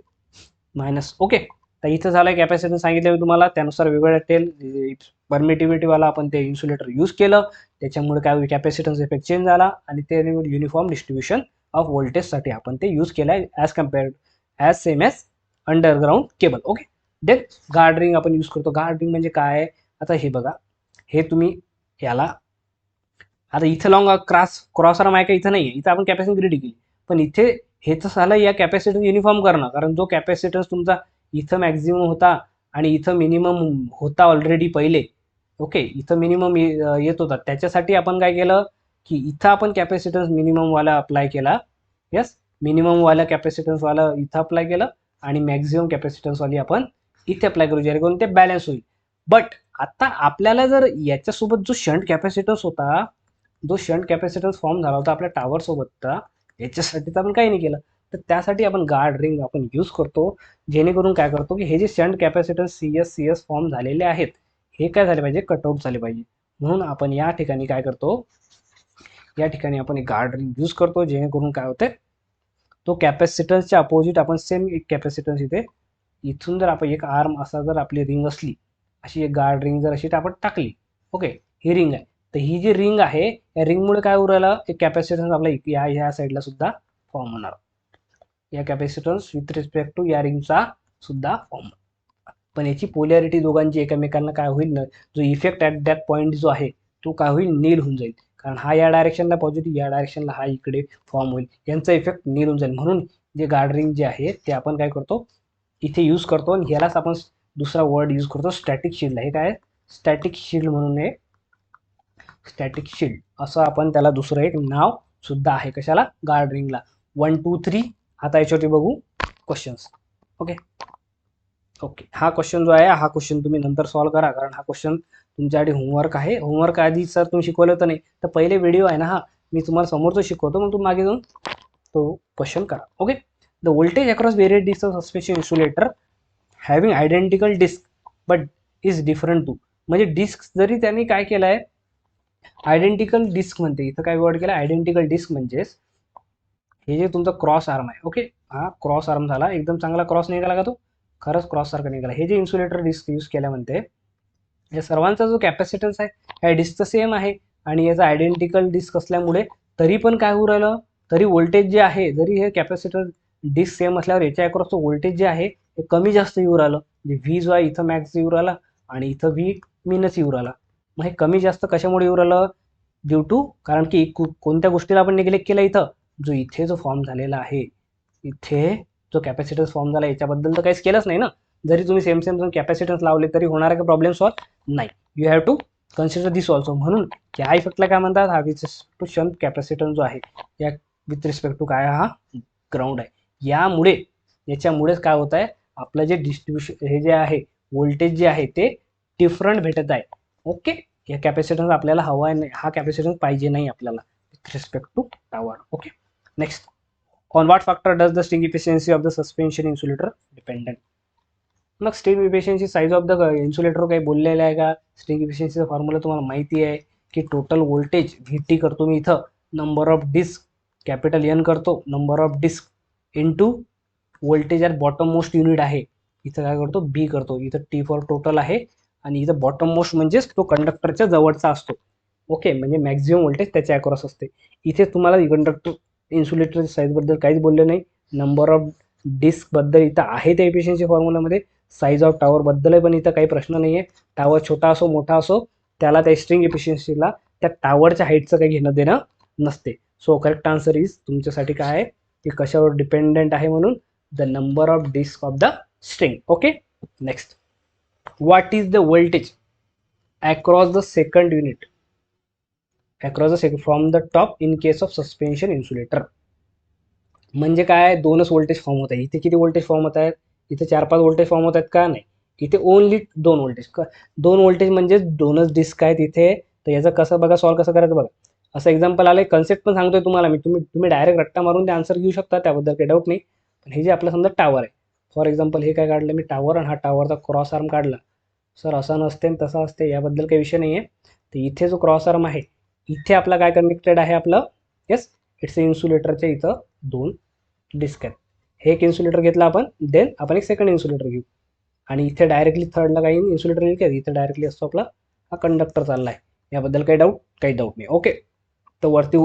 मायनस. ओके, तर इथं झालं कॅपॅसिटन्स सांगितलं मी तुम्हाला, त्यानुसार वेगवेगळ्या परमिटिव्हिटीवाला आपण ते इन्सुलेटर यूज केलं, त्याच्यामुळे काय कॅपॅसिटन्स इफेक्ट चेंज झाला आणि ते युनिफॉर्म डिस्ट्रीब्युशन ऑफ व्होल्टेजसाठी आपण ते यूज केलं आहे as same as underground cable. Okay, then guard ring आपण यूज करतो. गार्ड रिंग म्हणजे काय, आता हे बघा हे तुम्ही याला आता इथं लॉंग क्रॉस आर्म आहे का इथं नाही आहे, इथं आपण कॅपॅसिटन्स ग्रीड केली, पण इथे हे तर झालं या कॅपॅसिटन्स युनिफॉर्म करणं. कारण जो कॅपॅसिटन्स तुमचा इथं मॅक्झिमम होता आणि इथं मिनिमम होता ऑलरेडी पहिले, ओके इथं मिनिमम येत होता, त्याच्यासाठी आपण काय केलं की इथं आपण कॅपॅसिटन्स मिनिममवाला अप्लाय केला. यस, मिनिममवाला कॅपॅसिटन्सवाला इथं अप्लाय केलं आणि मॅक्झिमम कॅपॅसिटन्सवाली आपण इथे अप्लाय करू, जेणेकरून ते बॅलन्स होईल. बट आता आपल्याला जर याच्यासोबत जो शंट कॅपॅसिटन्स होता, जो शंट कॅपॅसिटन्स फॉर्म झाला होता आपल्या टावर सोबतचा, याच्यासाठी तर आपण काही नाही केलं. तर त्यासाठी आपण गार्ड रिंग आपण यूज करतो, जेणेकरून काय करतो की हे जे shunt capacitance C S form झालेले आहेत हे काय झाले पाहिजे कटआउट झाले पाहिजे. म्हणून आपण या ठिकाणी काय करतो, या ठिकाणी आपण एक गार्ड रिंग यूज करतो, जेणेकरून काय होते तो कॅपॅसिटन्सच्या अपोजिट आपण सेम एक कॅपॅसिटन्स इथे इथून जर आपण एक आर्म असा जर आपली रिंग असली, अशी एक गार्ड रिंग जर अशी आपण टाकली, ओके ही रिंग आहे, तर ही जी रिंग आहे या रिंगमुळे काय उरायला एक कॅपॅसिटन्स आपला ह्या साईडला सुद्धा फॉर्म होणार. या कॅपॅसिटन्स विथ रिस्पेक्ट टू या रिंगचा सुद्धा फॉर्म, पण याची पोलॅरिटी दोघांची एकमेकांना काय होईल ना, जो इफेक्ट ॲट दॅट पॉईंट जो आहे तो काय होईल नील होऊन जाईल. कारण हा या डायरेक्शनला पॉझिटिव्ह, या डायरेक्शनला हा इकडे फॉर्म होईल, यांचा इफेक्ट नील होऊन जाईल. म्हणून जे गार्ड रिंग जे आहे ते आपण काय करतो इथे यूज करतो आणि ह्यालाच आपण दुसरा वर्ड यूज करतो स्टॅटिक शिल्ड. हे काय स्टॅटिक शिल्ड म्हणून आहे, स्टॅटिक शिल्ड असं आपण त्याला दुसरं एक नाव सुद्धा आहे. कशाला गार्ड रिंगला. 1 2 3 आता याच्यावरती बघू क्वेश्चन्स. ओके ओके, हा क्वेश्चन जो आहे हा क्वेश्चन तुम्ही नंतर सॉल्व करा, कारण हा क्वेश्चन तुमच्यासाठी होमवर्क आहे. होमवर्क आधी सर तुम्ही शिकवलं तर नाही, तर पहिले व्हिडिओ आहे ना हा मी तुम्हाला समोरचं शिकवतो, मग तुम्ही मागे जाऊन तो क्वेश्चन करा. Okay, the voltage across various disc of suspension insulator having identical disc but is different to, म्हणजे डिस्क जरी त्यांनी काय केलं आहे आयडेंटिकल डिस्क म्हणते, इथं काय वर्ड केला आयडेंटिकल डिस्क, म्हणजेच हे जे तुमचा क्रॉस आर्म आहे, ओके हा क्रॉस आर्म झाला, एकदम चांगला क्रॉस निघाला का तो, खरंच क्रॉस सारखा निघाला. हे जे इन्सुलेटर डिस्क यूज केल्या म्हणते या सर्वांचा जो कॅपॅसिटन्स आहे या डिस्कचं सेम आहे आणि याचा आयडेंटिकल डिस्क असल्यामुळे तरी पण काय होऊ राहिलं, तरी व्होल्टेज जे आहे जरी हे कॅपॅसिटर डिस्क सेम असल्यावर याच्या अक्रॉसचं व्होल्टेज जे आहे ते कमी जास्त येऊ राहिलं. म्हणजे व्ही जो आहे इथं मॅक्स येऊ राहिला आणि इथं व्ही मिनस येऊ राहिला. मग हे कमी जास्त कशामुळे येऊ राहिलं, ड्यू टू, कारण की कोणत्या गोष्टीला आपण निग्लेक्ट केला इथं, जो इथे जो फॉर्म झालेला आहे इथे जो कॅपॅसिटन्स फॉर्म झाला याच्याबद्दल तर काहीच केलंच नाही ना. जरी तुम्ही सेम सेम कॅपॅसिटन्स लावले तरी होणार आहे का प्रॉब्लेम सॉल्व नाही. You have to consider this also. म्हणून या इफेक्टला काय म्हणतात, हा with respect to shunt capacitance जो आहे या विथ रिस्पेक्ट टू काय हा ग्राउंड आहे. यामुळे याच्यामुळेच काय होत आहे आपलं जे डिस्ट्रीब्युशन हे जे आहे व्होल्टेज जे आहे ते डिफरंट भेटत आहे. ओके, या कॅपॅसिटन्स आपल्याला हवा आहे नाही, हा कॅपॅसिटन्स पाहिजे नाही आपल्याला with respect to tower. Okay, next, on what factor does the string efficiency of the suspension insulator dependent. मग string efficiency size of the insulator काही बोललेलं आहे का? स्ट्रिंग इफिशियन्सीचा फॉर्म्युला तुम्हाला माहिती आहे की टोटल व्होल्टेज VT करतो मी इथं, number of disc capital N करतो, number of disc into voltage at bottom most unit आहे, इथं काय करतो B करतो, इथं T फॉर टोटल आहे आणि इथं बॉटम मोस्ट म्हणजेच तो कंडक्टरच्या जवळचा असतो. ओके, म्हणजे मॅक्झिमम व्होल्टेज त्याच्या अक्रॉस असते. इथे तुम्हाला कंडक्टर इन्सुलेटरच्या साईजबद्दल काहीच बोलले नाही. नंबर ऑफ डिस्कबद्दल इथं आहे त्या इफिशियन्सी फॉर्म्युलामध्ये. साईज ऑफ टावरबद्दल पण इथं काही प्रश्न नाही आहे. टावर छोटा असो मोठा असो त्याला त्या स्ट्रिंग इफिशियन्सीला त्या टावरच्या हाईटचं काही घेणं देणं नसते. सो करेक्ट आन्सर इज तुमच्यासाठी काय आहे की कशावर डिपेंडेंट आहे म्हणून the number of disc of the string. Okay, next, what is the voltage across the second unit from the top in case of suspension insulator. म्हणजे काय, दोनच व्होल्टेज फॉर्म होत आहे. इथे किती व्होल्टेज फॉर्म होत आहेत? इथे 4-5 व्होल्टेज फॉर्म होत आहेत का? नाही, इथे ओनली 2 व्होल्टेज. 2 व्होल्टेज म्हणजे 2च डिस्क आहेत इथे. तर याचं कसं बघा, सॉल्व कसं करायचं बघा. असं एक्झाम्पल आलं, कन्सेप्ट पण सांगतोय तुम्हाला मी, तुम्ही डायरेक्ट रट्टा मारून ते आन्सर घेऊ शकता, त्याबद्दल काही डाऊट नाही. पण हे जे आपलं समजा टावर आहे, फॉर एक्झाम्पल हे काय काढलं मी टावर आणि हा टावरचा क्रॉस आर्म काढला. सर असं नसते आणि तसं असते, याबद्दल काही विषय नाही आहे. तर इथे जो क्रॉस आर्म आहे इथे आपला काय कनेक्टेड आहे आपलं, येस इट्स इन्सुलेटरच्या इथं 2 डिस्क आहेत. हे एक इन्सुलेटर घेतला आपण, देन आपण एक सेकंड इन्सुलेटर घेऊ आणि इथे डायरेक्टली थर्डला काही इन्सुलेटर येईल का, इथे डायरेक्टली असतो आपला हा कंडक्टर चालला आहे. याबद्दल काही डाऊट नाही. ओके, तर वरती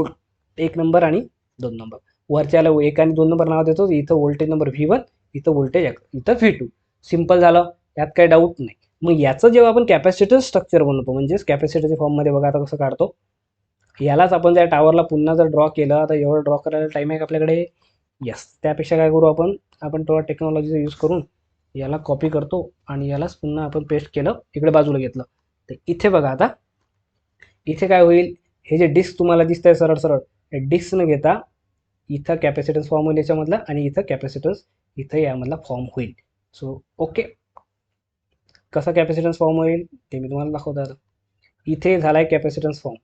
1 नंबर आणि 2 नंबर, वरच्याला 1 आणि 2 नंबर नाव देतो. इथं व्होल्टेज नंबर V1, इथं व्होल्टेज इथं V2. सिम्पल झालं, यात काही डाऊट नाही. मग याचं जेव्हा आपण कॅपॅसिटर स्ट्रक्चर बनवतो, म्हणजेच कॅपॅसिटरच्या फॉर्ममध्ये बघा आता कसं काढतो. यालाच आपण त्या टावरला पुन्हा जर ड्रॉ केलं, आता एवढं ड्रॉ करायला टाईम आहे का आपल्याकडे? यस, त्यापेक्षा काय करू आपण थोडा टेक्नॉलॉजीचा यूज करून याला कॉपी करतो आणि यालाच पुन्हा आपण पेस्ट केलं, इकडे बाजूला घेतलं. तर इथे बघा आता इथे काय होईल, हे जे डिस्क तुम्हाला दिसत आहे सरळ सरळ, हे डिस्क न घेता इथं कॅपॅसिटन्स फॉर्म होईल याच्यामधला आणि इथं कॅपॅसिटन्स इथं यामधला फॉर्म होईल. सो ओके, कसा कॅपॅसिटन्स फॉर्म होईल ते मी तुम्हाला दाखवतो. आता इथे झाला आहे कॅपॅसिटन्स फॉर्म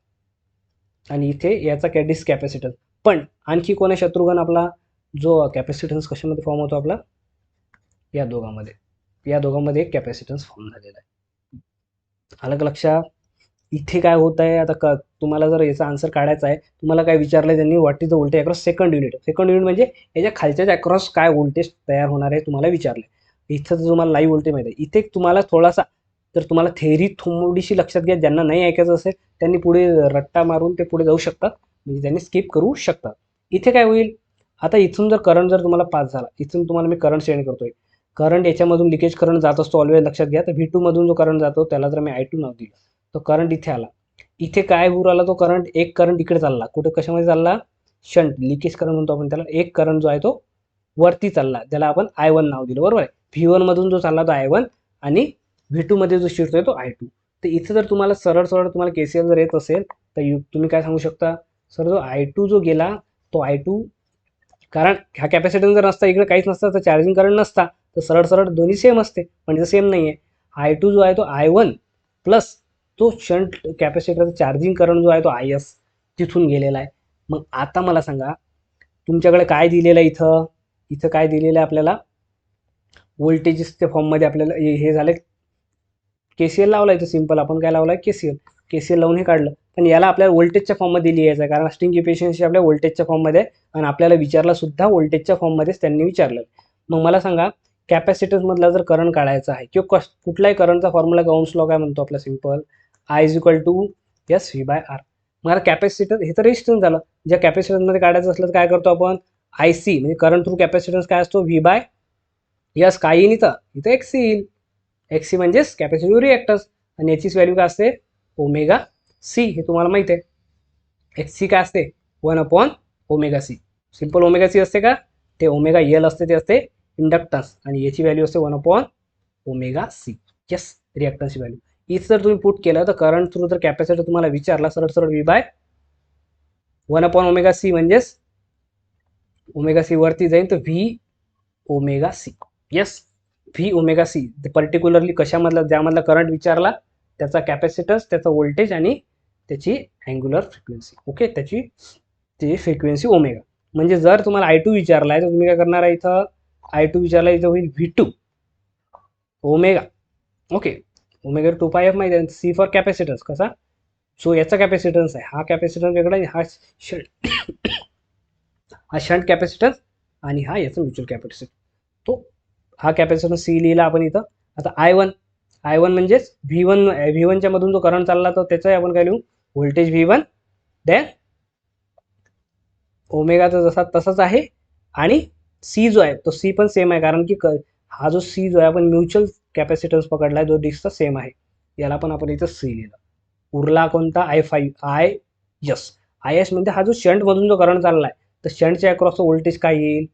आणि इथे याचा डिस्क कॅपॅसिटन्स. पण आणखी कोण आहे शत्रुघ्न आपला, जो कॅपॅसिटन्स कशामध्ये फॉर्म होतो आपला, या दोघांमध्ये एक कॅपॅसिटन्स फॉर्म झालेला आहे. अलग लक्षात. इथे काय होत आहे आता तुम्हाला जर याचा आन्सर काढायचा आहे, तुम्हाला काय विचारलं त्यांनी, what is the voltage across second unit. Second unit म्हणजे याच्या खालच्याच अक्रॉस काय व्होल्टेज तयार होणार आहे तुम्हाला विचारलं. इथं तर तुम्हाला लाईव्ह व्होल्टेज माहिती आहे. इथे तुम्हाला थोडासा तर तुम्हाला थेअरी थोडीशी लक्षात घ्या, ज्यांना नाही ऐकायचं असेल त्यांनी पुढे रट्टा मारून ते पुढे जाऊ शकतात, म्हणजे त्यांनी स्किप करू शकतात. इथे काय होईल, आता इथून जर करंट जर तुम्हाला पास झाला, इथून तुम्हाला मी करंट सेंड करतोय, करंट याच्यामधून लिकेज करंट जात असतो ऑलवेज लक्षात घ्या. तर V2 मधून जो करंट जातो त्याला जर मी I2 नाव दिलं, तो करंट इथे आला. इथे काय होऊ राहिला, तो करंट एक करंट इकडे चालला, कुठे कशामध्ये चालला, शंट लिकेज करंट म्हणतो आपण त्याला. एक करंट जो आहे तो वरती चालला, ज्याला आपण I1 नाव दिलं, बरोबर आहे. V1 मधून जो चालला तो I1 आणि V2 मध्ये जो शिफ्ट होतो तो I2. तर इथं जर तुम्हाला सरळ तुम्हाला KCL जर येत असेल तर तुम्ही काय सांगू शकता, सर जो I2 जो गेला तो I2, कारण हा कॅपॅसिटन्स जर नसता, इकडे काहीच नसतं, तर चार्जिंग करंट नसता, तर सरळ दोन्ही सेम असते, म्हणजे सेम नाही आहे. I2 जो आहे तो I1 प्लस तो शंट कॅपॅसिटरचा चार्जिंग करंट जो आहे तो IS तिथून गेलेला आहे. मग आता मला सांगा तुमच्याकडे काय दिलेलं आहे, इथं काय दिलेलं आहे आपल्याला, व्होल्टेजेसच्या फॉर्ममध्ये आपल्याला हे झालं, KCL लावला इथं सिंपल, आपण काय लावला KCL लावून हे काढलं. पण याला आपल्याला व्होल्टेजच्या फॉर्ममध्ये लिहायचं आहे, कारण स्ट्रिंग इफिशियन्सी आपल्या व्होल्टेजच्या फॉर्ममध्ये आहे आणि आपल्याला विचारला सुद्धा व्होल्टेजच्या फॉर्ममध्येच त्यांनी विचारलं. मग मला सांगा कॅपॅसिटन्समधला जर करंट काढायचा आहे किंवा कुठलाही करंटचा फॉर्म्युला गाऊन्स लॉ काय म्हणतो आपला, simple I is equal to yes V/R. मग आता कॅपॅसिटन्स हे तर रेजिस्टन्स झालं, ज्या कॅपॅसिटन्समध्ये काढायचं असलं तर काय करतो आपण, IC म्हणजे करंट थ्रू कॅपॅसिटन्स काय असतो, V/S. काही नाही, इथं XC येईल. XC म्हणजेच कॅपॅसिटिव्ह रिॲक्टन्स आणि याचीच व्हॅल्यू काय असते, ओमेगा C. हे तुम्हाला माहिती आहे. XC काय असते, 1/ओमेगा C. सिंपल ओमेगा C असते का, ते ओमेगा L असते, ते असते इंडक्टन्स आणि याची व्हॅल्यू असते 1/ओमेगा C. यस, रिॲक्टन्सची व्हॅल्यू. इथं जर तुम्ही पुट केलं तर करंट थ्रू जर कॅपॅसिटर तुम्हाला विचारला, सरळ V/1/ओमेगा C म्हणजेच ओमेगा C वरती जाईल तर V/ओमेगा C. यस, V/ओमेगा C. पर्टिक्युलरली कशामधला, ज्यामधला करंट विचारला त्याचा कॅपॅसिटन्स, त्याचा व्होल्टेज आणि त्याची अँग्युलर फ्रिक्वेन्सी. ओके, त्याची फ्रिक्वेन्सी ओमेगा. म्हणजे जर तुम्हाला I2 विचारला आहे तर तुम्ही काय करणार आहे, इथं I2 विचारला इथं होईल V2 omega. Okay, omega 2πf माहिती आहे. सी फॉर कॅपॅसिटन्स कसा, सो याचा कॅपॅसिटन्स आहे, हा कॅपॅसिटन्स वेगळा आहे, हा शंट कॅपॅसिटन्स आणि हा याचा म्युच्युअल कॅपॅसिटन्स. तो हा कॅपॅसिटन्स सी लिहिला आपण इथं. आता I1 म्हणजेच V1च्या मधून जो करंट चालला तर त्याचं आपण काय लिहू, व्होल्टेज V1 देन ओमेगाचा जसा तसाच आहे. आणि सी जो आहे तो सी पण सेम आहे, कारण की हा जो सी जो आहे आपण म्युच्युअल कॅपॅसिटन्स पकडला आहे, जो डिस्कचा सेम आहे, याला पण आपण इथं सी लिहिलं. उरला कोणता, IS म्हणजे हा जो शंट मधून जो करंट चालला आहे तर शंटच्या अक्रॉस व्होल्टेज काय येईल,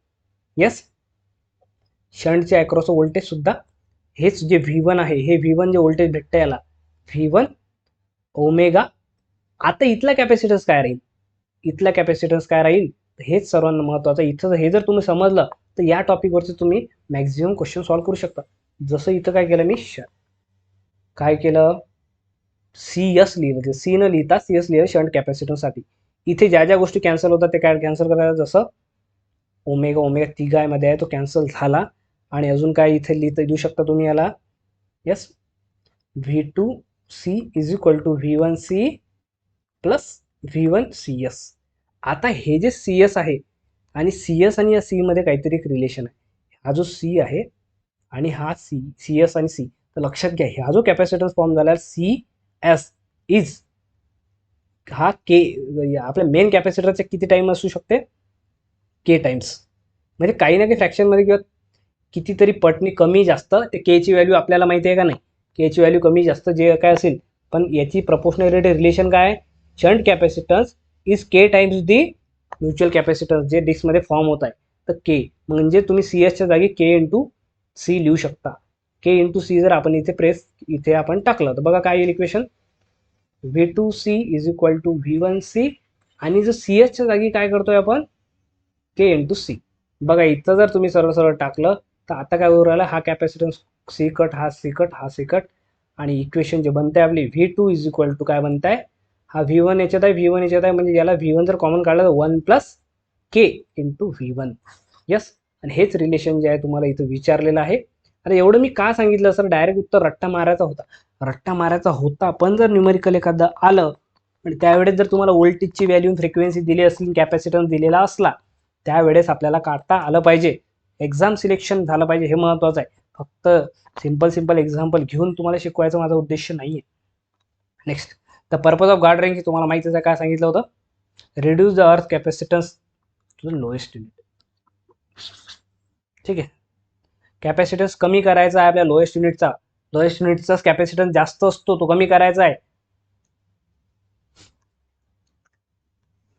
यस शंटच्या अक्रॉस व्होल्टेज सुद्धा हेच जे V1 आहे, हे V1 जे व्होल्टेज भेटतं याला V1 ओमेगा. आता इथला कॅपॅसिटन्स काय राहील, इथला कॅपॅसिटन्स काय राहील, हेच सर्वांना महत्त्वाचं. इथं हे जर तुम्ही समजलं तर या टॉपिकवरती तुम्ही मॅक्झिमम क्वेश्चन सॉल्व्ह करू शकता. जसं इथं काय केलं मी, काय केलं, CS लिहिलं, सी न लिहिता CS लिहिलं शंट कॅपॅसिटन्ससाठी. इथे ज्या ज्या गोष्टी कॅन्सल होतात ते काय कॅन्सल करायचं, जसं ओमेगा तिघामध्ये आहे तो कॅन्सल झाला. आणि अजून काय इथे देऊ शकता तुम्ही याला, yes V2C is equal to V1C plus V1CS. आता हे जे CS आहे आणि CS आणि या C मध्ये काहीतरी एक रिलेशन आहे. हा जो C आहे आणि हा CS आणि C, तर लक्षात घ्या हा जो कॅपॅसिटन्स फॉर्म झाला CS इज हा के आपल्या मेन कॅपॅसिटरचे किती टाइम असू शकते, के टाइम्स. म्हणजे काही ना काही फ्रॅक्शनमध्ये किंवा कितीतरी पटनी कमी जास्त ते केची व्हॅल्यू आपल्याला माहिती आहे का नाही, केची व्हॅल्यू कमी जास्त जे काय असेल, पण याची प्रपोर्शनॅलिटी रिलेशन काय आहे, shunt capacitance is K times the mutual capacitance जे डिस्कमध्ये फॉर्म होत आहे. तर के म्हणजे तुम्ही CSच्या जागी के इंटू सी लिहू शकता. के इंटू सी जर आपण इथे आपण टाकलं तर बघा काय येईल equation, V2C is equal to V1C. आणि जर CSच्या जागी काय करतोय आपण, के इंटू सी. बघा इथं जर तुम्ही सरळ सरळ टाकलं तर आता काय होऊ राहिलं, हा कॅपॅसिटन्स सी कट, हा सी कट, हा सी कट. आणि इक्वेशन जे बनते आपली V2 इज इक्वल टू काय बनताय, हा V1 याच्यात आहे, V1 याच्यात आहे, म्हणजे याला V1 जर कॉमन काढलं तर 1 प्लस के इंटू V1. यस, आणि हेच रिलेशन जे आहे तुम्हाला इथं विचारलेलं आहे. अरे एवढं मी का सांगितलं सर, डायरेक्ट उत्तर रट्टा मारायचा होता, पण जर न्यूमेरिकल एखादं आलं आणि त्यावेळेस जर तुम्हाला व्होल्टेजची व्हॅल्यू फ्रिक्वेन्सी दिली असली, कॅपॅसिटन्स दिलेला असला, त्यावेळेस आपल्याला काढता आलं पाहिजे. एक्झाम सिलेक्शन झालं पाहिजे, हे महत्त्वाचं आहे. फक्त सिंपल एक्झाम्पल घेऊन तुम्हाला शिकवायचा माझा उद्देश नाही आहे. Next, the purpose of guard range तुम्हाला माहितीच आहे, काय सांगितलं होतं, reduce the earth capacitance to the lowest unit. ठीक आहे, कॅपॅसिटन्स कमी करायचा आहे आपल्या लोएस्ट युनिटचा कॅपॅसिटन्स जास्त असतो, तो कमी करायचा आहे.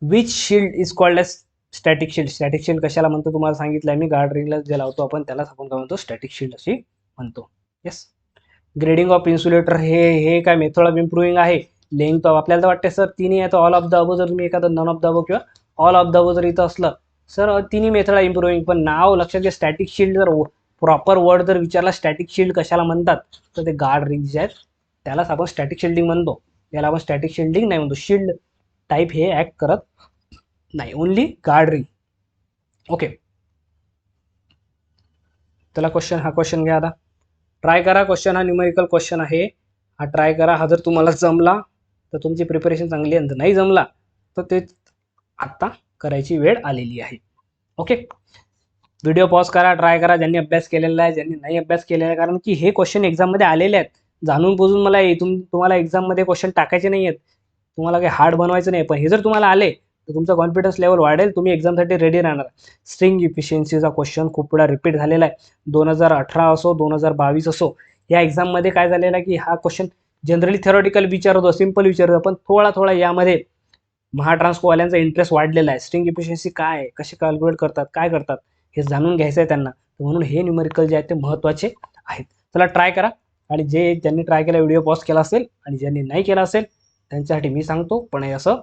Which shield is called as static shield कशाला म्हणतो तुम्हाला सांगितलंय मी, गार्ड रिंगला जे लावतो आपण त्यालाच आपण काय म्हणतो, स्टॅटिक शिल्ड अशी म्हणतो. येस, ग्रेडिंग ऑफ इन्सुलेटर हे काय मेथड ऑफ इम्प्रुव्हिंग आहे. लेंथ ऑफ आपल्याला तर वाटते सर तिन्ही आहे, तर ऑल ऑफ द अबो जर तुम्ही एखादं नन ऑफ द अबो किंवा ऑल ऑफ द अबो जर इथं असलं सर तिन्ही मेथड आहे इम्प्रुव्हिंग, पण नाव लक्षात घ्या, स्टॅटिक शिल्ड जर प्रॉपर वर्ड जर विचारला स्टॅटिक शिल्ड कशाला म्हणतात तर ते गार्ड रिंग जे आहेत त्यालाच आपण स्टॅटिक शिल्डिंग म्हणतो. याला आपण स्टॅटिक शिल्डिंग नाही म्हणतो, शिल्ड टाईप हे ऍक्ट करत नाही, ओनली गार्ड रिंग. ओके, चला हा क्वेश्चन घ्या, आता ट्राय करा. क्वेश्चन हा न्यूमेरिकल क्वेश्चन आहे, हा ट्राय करा. हा जर तुम्हाला जमला तर तुमची प्रिपरेशन चांगली आहे, नाही जमला तर ते आता करायची वेळ आलेली आहे. ओके, व्हिडिओ पॉज करा, ट्राय करा. ज्यांनी अभ्यास केलेला आहे, ज्यांनी नाही अभ्यास केलेला आहे, कारण की हे क्वेश्चन एक्झाममध्ये आलेले आहेत. जाणून बुजून मला तुम्हाला एक्झाममध्ये क्वेश्चन टाकायचे नाही आहेत, तुम्हाला काही हार्ड बनवायचं नाही. पण हे जर तुम्हाला आले तर तुमचा कॉन्फिडन्स लेवल वाढेल, तुम्ही एक्झामसाठी रेडी राहणार. स्ट्रिंग इफिशियन्सीचा क्वेश्चन खूप वेळा रिपीट झालेला आहे, 2018 असो 2022 असो. या एक्झाममध्ये काय झालेलं आहे की हा क्वेश्चन जनरली थेरॉटिकल विचारतो, सिंपल विचारतो, पण थोडा यामध्ये महाट्रान्सकोवाल्यांचा इंटरेस्ट वाढलेला आहे. स्ट्रिंग इफिशियन्सी काय आहे, कसे कॅल्क्युलेट करतात, काय करतात हे जाणून घ्यायचं आहे त्यांना, म्हणून हे न्यूमेरिकल जे आहेत ते महत्त्वाचे आहेत. चला ट्राय करा. आणि ज्यांनी ट्राय केला व्हिडिओ पॉज केला असेल आणि ज्यांनी नाही केला असेल त्यांच्यासाठी मी सांगतो, पण असं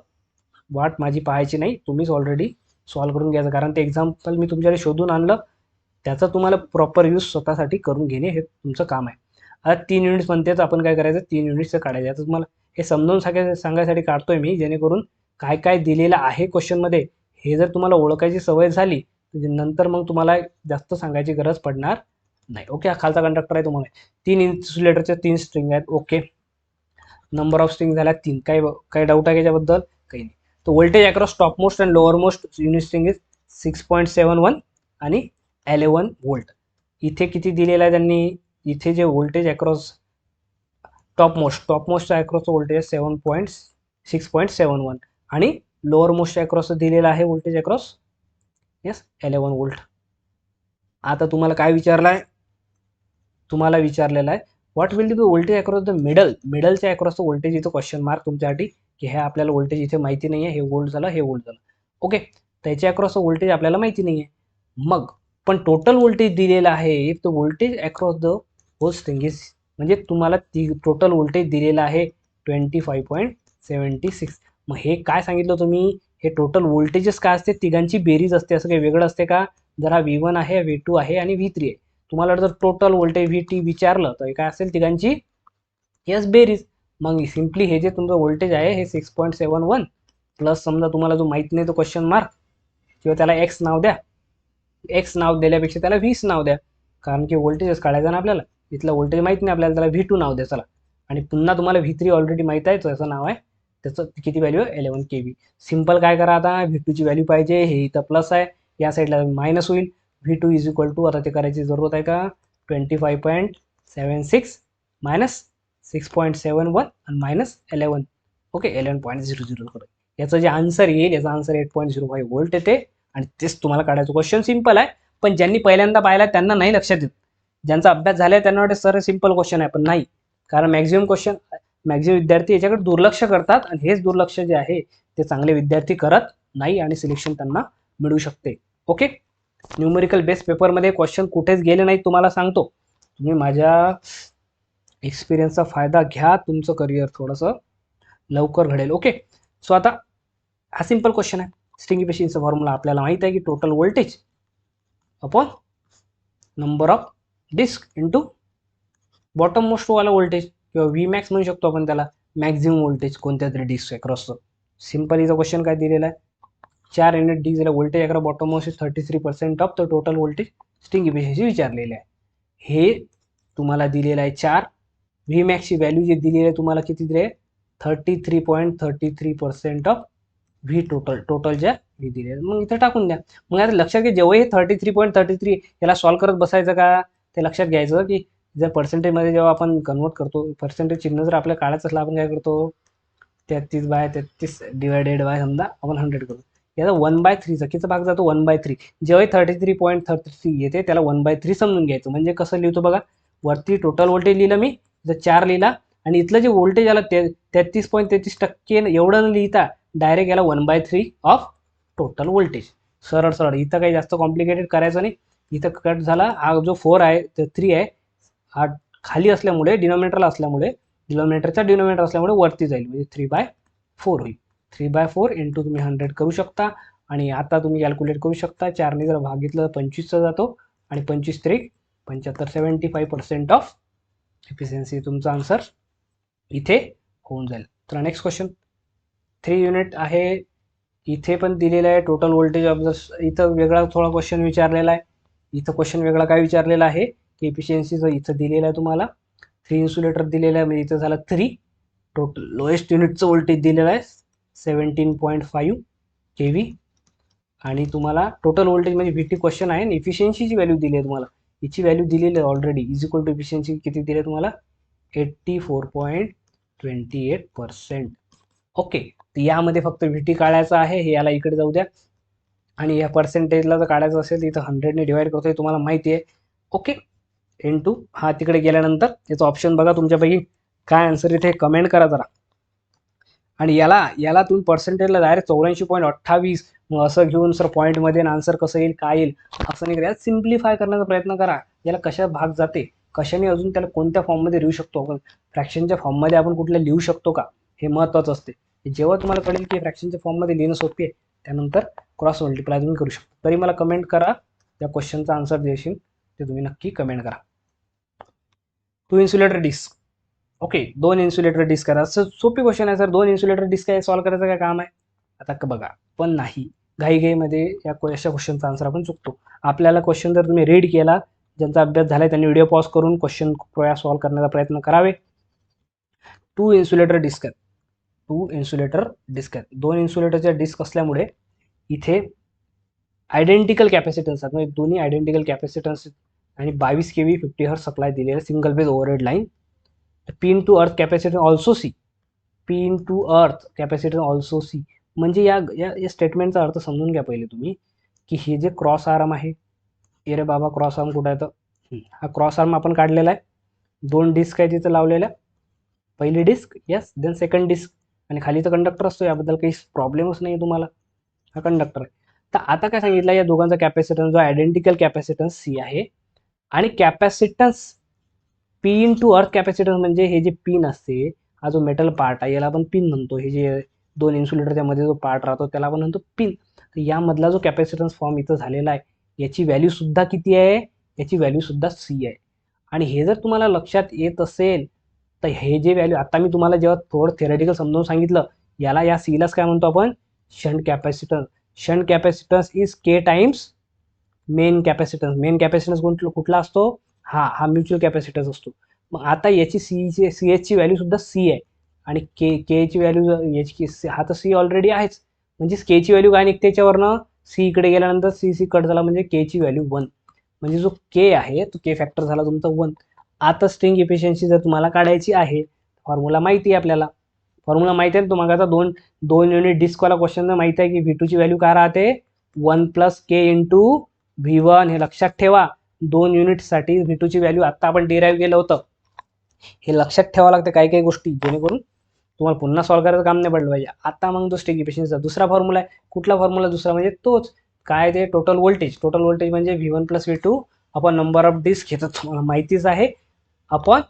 वाट माझी पाहायची नाही, तुम्हीच ऑलरेडी सॉल्व्ह करून घ्यायचं, कारण ते एक्झाम्पल मी तुमच्याकडे शोधून आणलं, त्याचा तुम्हाला प्रॉपर यूज स्वतःसाठी करून घेणे हे तुमचं काम आहे. आता 3 युनिट्स म्हणते तर आपण काय करायचं, 3 युनिट्सचं काढायचं. आता तुम्हाला हे समजावून सांगायसाठी काढतोय मी, जेणेकरून काय काय दिलेलं आहे क्वेश्चनमध्ये हे जर तुम्हाला ओळखायची सवय झाली तर नंतर मग तुम्हाला जास्त सांगायची गरज पडणार नाही. ओके, हा खालचा कंडक्टर आहे तुम्हाला 3 इन्सुलेटरच्या 3 स्ट्रिंग आहेत. ओके, नंबर ऑफ स्ट्रिंग झाल्या 3. काय डाऊट आहे याच्याबद्दल? काही नाही. तर voltage across top most and lower most unit string is 6.71 आणि 11 व्होल्ट. इथे किती दिलेलं आहे त्यांनी? इथे जे voltage across top most across voltage 6.71 आणि लोअर मोस्ट अक्रॉस दिलेलं आहे व्होल्टेज अक्रॉस 11 व्होल्ट. आता तुम्हाला काय विचारलाय? तुम्हाला विचारलेला आहे what will the voltage across the मिडलच्या अक्रॉस व्होल्टेज. इथं क्वेश्चन मार्क तुमच्यासाठी की हे आपल्याला व्होल्टेज इथे माहिती नाही आहे, हे व्होल्ट झालं, हे व्होल्ट झालं. ओके, त्याच्या अक्रॉस व्होल्टेज आपल्याला माहिती नाही आहे. मग पण टोटल व्होल्टेज दिलेलं आहे. If the voltage across the whole string is, म्हणजे तुम्हाला टोटल व्होल्टेज दिलेलं आहे 25.76. मग हे काय सांगितलं तुम्ही? हे टोटल व्होल्टेजेस काय असते? तिघांची बेरीज असते. असं काही वेगळं असते का? जरा V1 आहे, V2 आहे आणि V3 आहे. तुम्हाला जर टोटल व्होल्टेज VT विचारलं तर काय असेल तिघांची? यस, बेरीज. मग सिम्पली हे जे तुमचं व्होल्टेज आहे हे 6.71 प्लस समजा तुम्हाला जो माहीत नाही तो क्वेश्चन मार्क किंवा त्याला एक्स नाव द्या. एक्स नाव दिल्यापेक्षा त्याला 20 नाव द्या, कारण की व्होल्टेजच काढायचं ना आपल्याला. इथलं व्होल्टेज माहीत नाही आपल्याला, त्याला V2 नाव द्या. चला, आणि पुन्हा तुम्हाला V3 ऑलरेडी माहीत आहे, त्याचं नाव आहे, त्याचं किती व्हॅल्यू आहे? 11 kV. सिम्पल काय करा आता, V2ची व्हॅल्यू पाहिजे, हे इथं प्लस आहे, या साईडला मायनस होईल. V2 इज इक्वल टू, आता ते करायची जरूरत आहे का? 25.76 मायनस 6.71 आणि मायनस 11. ओके, 11.00 करा. याचं जे आन्सर येईल, याचा आन्सर 8.05 व्होल्ट येते. आणि तेच तुम्हाला काढायचं. क्वेश्चन सिम्पल आहे, पण ज्यांनी पहिल्यांदा पाहिला त्यांना नाही लक्षात येत. ज्यांचा अभ्यास झाला त्यांना वाटते सर सिम्पल क्वेश्चन आहे, पण नाही. कारण मॅक्झिमम विद्यार्थी याच्याकडे दुर्लक्ष करतात, आणि हेच दुर्लक्ष जे आहे ते चांगले विद्यार्थी करत नाही, आणि सिलेक्शन त्यांना मिळू शकते. ओके, न्यूमेरिकल बेस पेपरमध्ये क्वेश्चन कुठेच गेले नाहीत, तुम्हाला सांगतो. तुम्ही माझ्या एक्सपिरियन्सचा फायदा घ्या, तुमचं करिअर थोडंसं लवकर घडेल. ओके, सो आता हा सिम्पल क्वेश्चन आहे. स्ट्रिंग इफिशियन्सी फॉर्म्युला आपल्याला माहित आहे की total voltage upon number of disc into bottom most वाला व्होल्टेज, किंवा व्ही मॅक्स म्हणू शकतो आपण त्याला, मॅक्झिमम व्होल्टेज कोणत्या तरी डिस्क अक्रॉसचं. सिम्पल इथं क्वेश्चन काय दिलेला आहे? 4 युनिट डिस्क दिला, voltage across bottom most 33% of the total voltage string efficiency विचारलेले आहे. हे तुम्हाला दिलेलं आहे 4. व्ही मॅक्सची व्हॅल्यू जे दिलेली आहे तुम्हाला किती दिले? 33.33% ऑफ व्ही टोटल ज्या व्ही दिले. मग इथं टाकून द्या. मग आता लक्षात घ्या, जेव्हा हे 33.33 याला सॉल्व्ह करत बसायचं का? ते लक्षात घ्यायचं की जर पर्सेंटेजमध्ये जेव्हा आपण कन्वर्ट करतो, पर्सेंटेज चिन्ह जर आपल्याला काढायचं असलं, आपण काय करतो? 33/33 डिवायडेड बाय समजा आपण 100 करतो. याचा 1/3 किती भाग जातो? 1/3. जेव्हा 33.33 येते त्याला 1/3 समजून घ्यायचं. म्हणजे कसं लिहितो बघा, वरती टोटल व्होल्टेज लिहिलं मी, जर 4 लिहिला, आणि इथलं जे व्होल्टेज आलं 33.33% एवढं न लिहिता डायरेक्ट याला 1/3 ऑफ टोटल व्होल्टेज. सरळ सरळ, इथं काही जास्त कॉम्प्लिकेटेड करायचं नाही. इथं कट झाला, हा जो 4 आहे ते 3 आहे, हा खाली असल्यामुळे डिनॉमिनेटरला असल्यामुळे, डिनॉमिनेटर असल्यामुळे वरती जाईल, म्हणजे 3/4 होईल. 3/4 इंटू तुम्ही 100 करू शकता. आणि आता तुम्ही कॅल्क्युलेट करू शकता, 4ने जर भागितलं तर 25चा जातो, आणि 25 3 75, 75% ऑफ एफिशियन्सी तुमचा आन्सर इथे होऊन जाईल. तर नेक्स्ट क्वेश्चन, 3 युनिट आहे, इथे पण दिलेलं आहे टोटल व्होल्टेज ऑफ द. इथं वेगळा थोडा क्वेश्चन विचारलेला आहे. इथं क्वेश्चन वेगळा काय विचारलेला आहे की एफिशियन्सीचं इथं दिलेलं आहे तुम्हाला. 3 इन्सुलेटर दिलेलं आहे, म्हणजे इथं झालं 3. टोटल लोएस्ट युनिटचं व्होल्टेज दिलेलं आहे 17.5 kV. आणि तुम्हाला टोटल व्होल्टेज म्हणजे VT क्वेश्चन आहे, आणि इफिशियन्सीची व्हॅल्यू दिली आहे तुम्हाला. हिची व्हॅल्यू दिलेली आहे already, is equal to efficiency किती दिली आहे तुम्हाला? 84.28%. ओके, तर यामध्ये फक्त VT काढायचं आहे, हे याला इकडे जाऊ द्या. आणि या पर्सेंटेजला जर काढायचं असेल तर इथं 100ने डिवाइड करतोय, तुम्हाला माहिती आहे. ओके, इंटू हा तिकडे गेल्यानंतर याचा ऑप्शन बघा तुमच्यापैकी काय आन्सर इथे कमेंट करा जरा. आणि याला तुम्ही पर्सेंटेजला डायरेक्ट 84.28 मग असं घेऊन सर पॉईंटमध्ये आन्सर कसं येईल, काय येईल असं नाही करा. सिम्प्लिफाय करण्याचा प्रयत्न करा. याला कशा भाग जाते, कशाने अजून त्याला कोणत्या फॉर्ममध्ये लिहू शकतो आपण, फ्रॅक्शनच्या फॉर्ममध्ये आपण कुठल्या लिहू शकतो का, हे महत्त्वाचं असते. जेव्हा तुम्हाला कळेल की फ्रॅक्शनच्या फॉर्ममध्ये लिहिणं सोपी आहे, त्यानंतर क्रॉस मल्टिप्लाय तुम्ही करू शकता. तरी मला कमेंट करा, त्या क्वेश्चनचा आन्सर जे असेल ते तुम्ही नक्की कमेंट करा. Two insulator disc. Okay, 2 insulator disc करा. सोपी क्वेश्चन आहे सर, 2 इन्सुलेटर डिस्क काय सॉल्व्ह करायचं काय काम आहे. आता बघा, पण नाही, घाईघाईमध्ये अशा क्वेश्चनचा आन्सर आपण चुकतो. आपल्याला क्वेश्चन जर तुम्ही रीड केला, ज्यांचा अभ्यास झाला त्यांनी व्हिडिओ पॉज करून क्वेश्चन सॉल्व्ह करण्याचा प्रयत्न करावे. 2 इन्सुलेटर डिस्क आहेत, 2 इन्सुलेटर डिस्क आहेत. 2 इन्सुलेटरच्या डिस्क असल्यामुळे इथे आयडेंटिकल कॅपॅसिटन्स आहेत, म्हणजे दोन्ही आयडेंटिकल कॅपॅसिटन्स आणि 22 kV 50 हर्ट्ज सप्लाय दिलेला single phase overhead line. Pin to earth capacitance also C, pin to earth capacitance also C. म्हणजे या स्टेटमेंटचा अर्थ समजून घ्या पहिले तुम्ही, की हे जे क्रॉस आर्म आहे, ए रे बाबा क्रॉस आर्म कुठं आहे तर हा क्रॉस आर्म आपण काढलेला आहे. 2 डिस्क आहे तिथं लावलेल्या, पहिली disc yes, then second disc, आणि खाली तर कंडक्टर असतो, याबद्दल काही प्रॉब्लेमच नाही तुम्हाला, हा कंडक्टर आहे. तर आता काय सांगितलं, या दोघांचा कॅपॅसिटन्स जो आयडेंटिकल कॅपॅसिटन्स सी आहे, आणि capacitance pin to earth capacitance म्हणजे हे जे पिन असते, हा जो मेटल पार्ट आहे याला आपण पिन म्हणतो. हे जे 2 इन्सुलेटरच्या मध्ये जो पार्ट राहतो त्याला आपण म्हणतो पिन. तर यामधला जो कॅपॅसिटन्स फॉर्म इथं झालेला आहे, याची व्हॅल्यू सुद्धा किती आहे, याची व्हॅल्यू सुद्धा सी आहे. आणि हे जर तुम्हाला लक्षात येत असेल तर हे जे व्हॅल्यू आता मी तुम्हाला जेव्हा थोडं थेरटिकल समजावून सांगितलं, याला या सीलाच काय म्हणतो आपण, shunt capacitance. Shunt capacitance is K times main capacitance. Main capacitance कुठला असतो, हा म्युच्युअल कॅपॅसिटन्स असतो. मग आता याची सी एचची व्हॅल्यू सुद्धा सी आहे, आणि केची व्हॅल्यू याची हा तर सी ऑलरेडी आहेच, म्हणजे केची व्हॅल्यू काय निघते याच्यावरनं, सी इकडे गेल्यानंतर सी कट झाला म्हणजे केची व्हॅल्यू 1, म्हणजे जो के आहे तो के फॅक्टर झाला तुमचा 1. आता स्ट्रिंग इफिशियन्सी जर तुम्हाला काढायची आहे, फॉर्म्युला माहिती आहे आपल्याला, फॉर्म्युला माहिती आहे तुम्हाला. आता दोन युनिट डिस्कवाला क्वेश्चन माहिती आहे की व्ही टूची व्हॅल्यू काय राहते, 1 + k × V1. हे लक्षात ठेवा, 2 युनिटसाठी व्ही टूची व्हॅल्यू आता आपण डिराईव्ह केलं होतं, हे लक्षात ठेवावं लागतं काही काही गोष्टी, जेणेकरून तुम्हाला पुन्हा सॉल्व्ह करायचं काम नाही पडलं पाहिजे. आता मग तो स्ट्रिंग इफिशियन्सीचा दुसरा फॉर्म्युला आहे. कुठला फॉर्म्युला दुसरा, म्हणजे तोच काय, ते टोटल व्होल्टेज. टोटल व्होल्टेज म्हणजे V1 + V2 आपण नंबर ऑफ डिस्क, हे तर तुम्हाला माहितीच आहे, आपण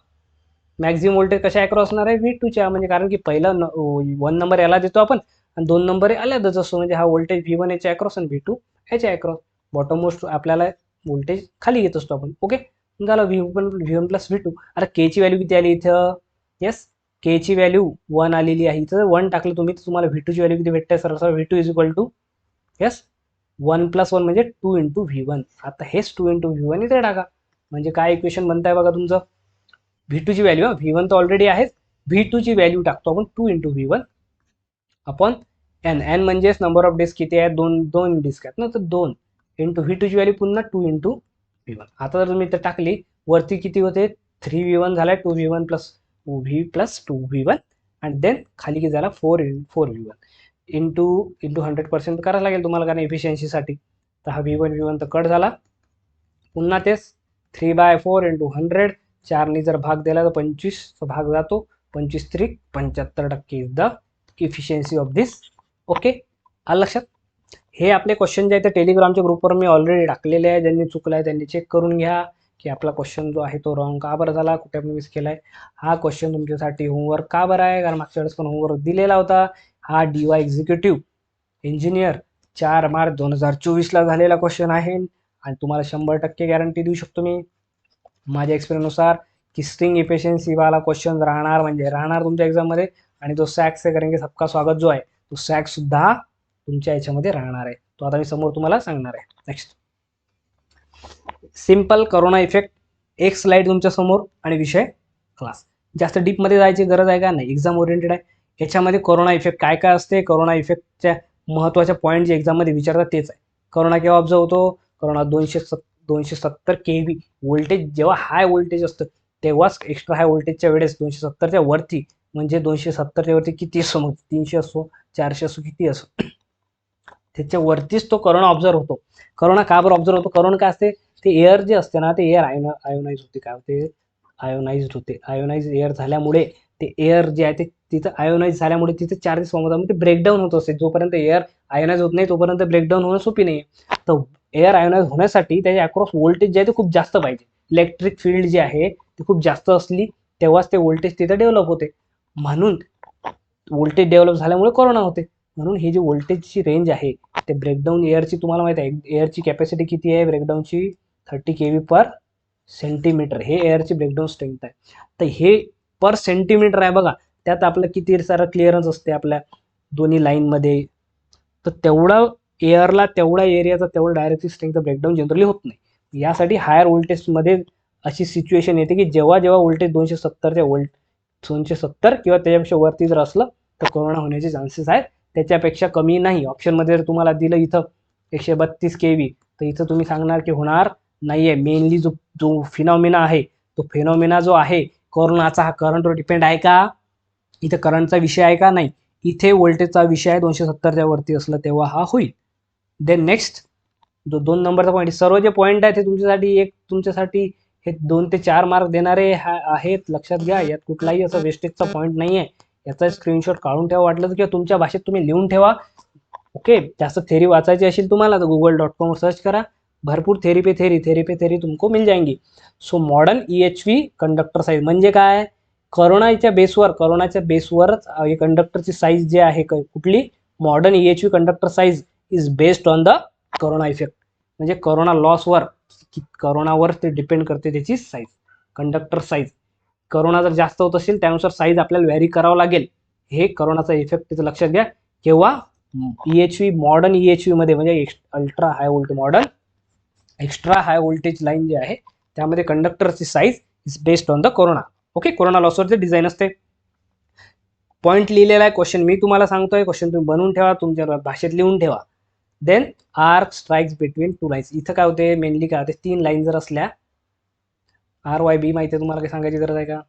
मॅक्झिमम व्होल्टेज कशा अक्रॉस असणार आहे, V2च्या. म्हणजे कारण की पहिला 1 नंबर याला देतो आपण आणि 2 नंबर आल्याच असतो, म्हणजे हा व्होल्टेज V1 याच्या अक्रॉस आणि V2 याच्या अक्रॉस. बॉटम मोस्ट आपल्याला व्होल्टेज खाली घेत असतो आपण. ओके, झालं V1 + V2. आता केची व्हॅल्यू किती आली इथं, येस, केची व्हॅल्यू 1 आलेली आहे. इथं 1 टाकलं तुम्ही तर तुम्हाला V2ची व्हॅल्यू किती भेटते सर, V2 = येस 1 + 1 म्हणजे 2 × V1. आता हेच 2 × V1 इथे टाका, म्हणजे काय इक्वेशन बनताय बघा तुमचं, V2ची व्हॅल्यू, V1 तर ऑलरेडी आहे, V2ची व्हॅल्यू टाकतो आपण 2 × V1 आपण n. n म्हणजेच नंबर ऑफ डिस्क किती आहे, 2 डिस्क आहेत ना, तर 2 × V2ची व्हॅल्यू पुन्हा 2 × V1. आता जर तुम्ही इथं टाकली, वरती किती होते, 3V1 झालाय, 2V1 + V + 2V1, आणि देन खाली किती झाला, 4V1 इंटू 100% करायला लागेल तुम्हाला, कारण एफिशियन्सीसाठी. तर हा V1 तर कट झाला, पुन्हा तेच 3/4 × 100, 4 जर भाग दिला तर 25 भाग जातो, 25 3 75% is the efficiency of this. Okay, आलं लक्षात. हे आपले क्वेश्चन जे आहेत ते टेलिग्रामच्या ग्रुपवर मी ऑलरेडी टाकलेले आहे, ज्यांनी चुकला आहे त्यांनी चेक करून घ्या की आपला क्वेश्चन जो आहे तो रॉंग का बरं झाला, कुठे मिस केला आहे. हा क्वेश्चन तुमच्यासाठी होमवर्क का बरं आहे, कारण मागच्या वेळेस पण होमवर्क दिलेला होता. हा DY एक्झिक्युटिव्ह इंजिनियर 4 मार्च 2024ला झालेला क्वेश्चन आहे, आणि तुम्हाला 100% गॅरंटी देऊ शकतो मी माझ्या एक्सपिरियन्सनुसार की स्ट्रिंग इफिशियन्सी वाला क्वेश्चन राहणार म्हणजे राहणार तुमच्या एक्झाममध्ये. आणि तो सॅक्स से करेंगे सबका स्वागत जो आहे, तो सॅक्स सुद्धा तुमच्या याच्यामध्ये राहणार आहे. तो आता मी समोर तुम्हाला सांगणार आहे. Next, simple corona effect. एक स्लाइड तुमच्या समोर आणि विषय क्लास. जास्त डीपमध्ये जायची गरज आहे का, नाही, एक्झाम ओरिएंटेड आहे. याच्यामध्ये कोरोना इफेक्ट काय काय असते, कोरोना इफेक्टच्या महत्त्वाच्या पॉईंट जे एक्झाममध्ये विचारतात तेच आहे. कोरोना केव्हा ऑब्झर्व होतो, कोरोना 270 kV व्होल्टेज, जेव्हा हाय व्होल्टेज असतं तेव्हाच. एक्स्ट्रा हाय व्होल्टेजच्या वेळेस 270च्या वरती, म्हणजे 270च्या वरती किती असो, मग 300 असो 400 असो किती असो, त्याच्या वरतीच तो करोना ऑब्झर्व होतो. करोना का बरं ऑब्झर्व होतो, करोना काय असते, ते एअर जे असते ना, ते एअर आयोनाइज होते, काय होते, आयोनाइज्ड होते. आयोनाइज एअर झाल्यामुळे ते एअर जे आहे ते तिथं आयोनाइज झाल्यामुळे तिथे चार्जेस फॉर्म होतात, ते ब्रेकडाऊन होत असते. जोपर्यंत एअर आयोनाइज होत नाही तोपर्यंत ब्रेकडाऊन होणं सोपी नाही. तर एअर आयोनाइज होण्यासाठी त्याच्या अक्रॉस व्होल्टेज जे आहे ते खूप जास्त पाहिजे. इलेक्ट्रिक फील्ड जे आहे ती खूप जास्त असली तेव्हाच ते व्होल्टेज तिथे डेव्हलप होते. म्हणून व्होल्टेज डेव्हलप झाल्यामुळे कोरोना होते. म्हणून ही जी व्होल्टेजची रेंज आहे ते ब्रेकडाऊन एअरची, तुम्हाला माहिती आहे एअरची कॅपॅसिटी किती आहे ब्रेकडाऊनची, 30 kV/s. सेंटीमीटर हे एअरची ब्रेकडाऊन स्ट्रेंथ आहे. तर हे पर सेंटीमीटर आहे बघा. त्यात आपलं किती सारं क्लिअरन्स असते आपल्या दोन्ही लाईनमध्ये. तर तेवढा एअरला तेवढा एरियाचा तेवढा डायरेक्टली स्ट्रेंथचं ब्रेकडाऊन जनरली होत नाही. यासाठी हायर व्होल्टेजमध्ये अशी सिच्युएशन येते की जेव्हा जेव्हा व्होल्टेज 270 किंवा त्याच्यापेक्षा वरती जर असलं तर कोरोना होण्याचे चान्सेस आहेत, त्याच्यापेक्षा कमी नाही. ऑप्शनमध्ये जर तुम्हाला दिलं इथं 132 kV, तर इथं तुम्ही सांगणार की होणार नाही आहे. मेनली जो जो फिनॉमिना आहे, तो फिनॉमिना जो आहे कोरोनाचा, हा करंटवर डिपेंड आहे का? इथे करंटचा विषय आहे का? नाही. इथे व्होल्टेजचा विषय आहे. 270च्या वरती असलं तेव्हा हा होईल. देन नेक्स्ट जो 2 नंबरचा पॉईंट, सर्व जे पॉईंट आहेत ते तुमच्यासाठी हे 2 ते 4 मार्क देणारे आहेत. लक्षात घ्या, यात कुठलाही असं वेस्टेजचा पॉईंट नाही आहे. याचा स्क्रीनशॉट काढून ठेवा वाटलं किंवा तुमच्या भाषेत तुम्ही लिहून ठेवा. ओके. जास्त थेरी वाचायची असेल तुम्हाला तर google.com सर्च करा. भरपूर थेरी पे थेरी तुमको मिल जाएंगी. So modern EHV conductor size म्हणजे काय? कोरोनाच्या बेसवरच कंडक्टरची साईज जी आहे कुठली, modern EHV conductor size is based on the corona effect. म्हणजे कोरोना लॉसवर, कोरोनावर ते डिपेंड करते त्याची साईज, कंडक्टर साईज. कोरोना जर जास्त होत असेल त्यानुसार साईज आपल्याला व्हॅरी करावं लागेल. हे कोरोनाचा इफेक्ट तिथं लक्षात घ्या. केव्हा? EHV मॉडर्न EHV मध्ये, म्हणजे ultra high voltage modern extra high voltage line जी आहे त्यामध्ये कंडक्टरची size is based on the corona. Okay. Corona लॉसवरचे डिझाईन असते. पॉईंट लिहिलेला आहे, क्वेश्चन मी तुम्हाला सांगतोय, क्वेश्चन तुम्ही बनवून ठेवा, तुमच्या भाषेत लिहून ठेवा. Then arc strikes between two lines. इथं काय होते, मेनली काय होते, 3 लाईन जर असल्या, RYB माहिती आहे तुम्हाला, काही सांगायची गरज आहे का?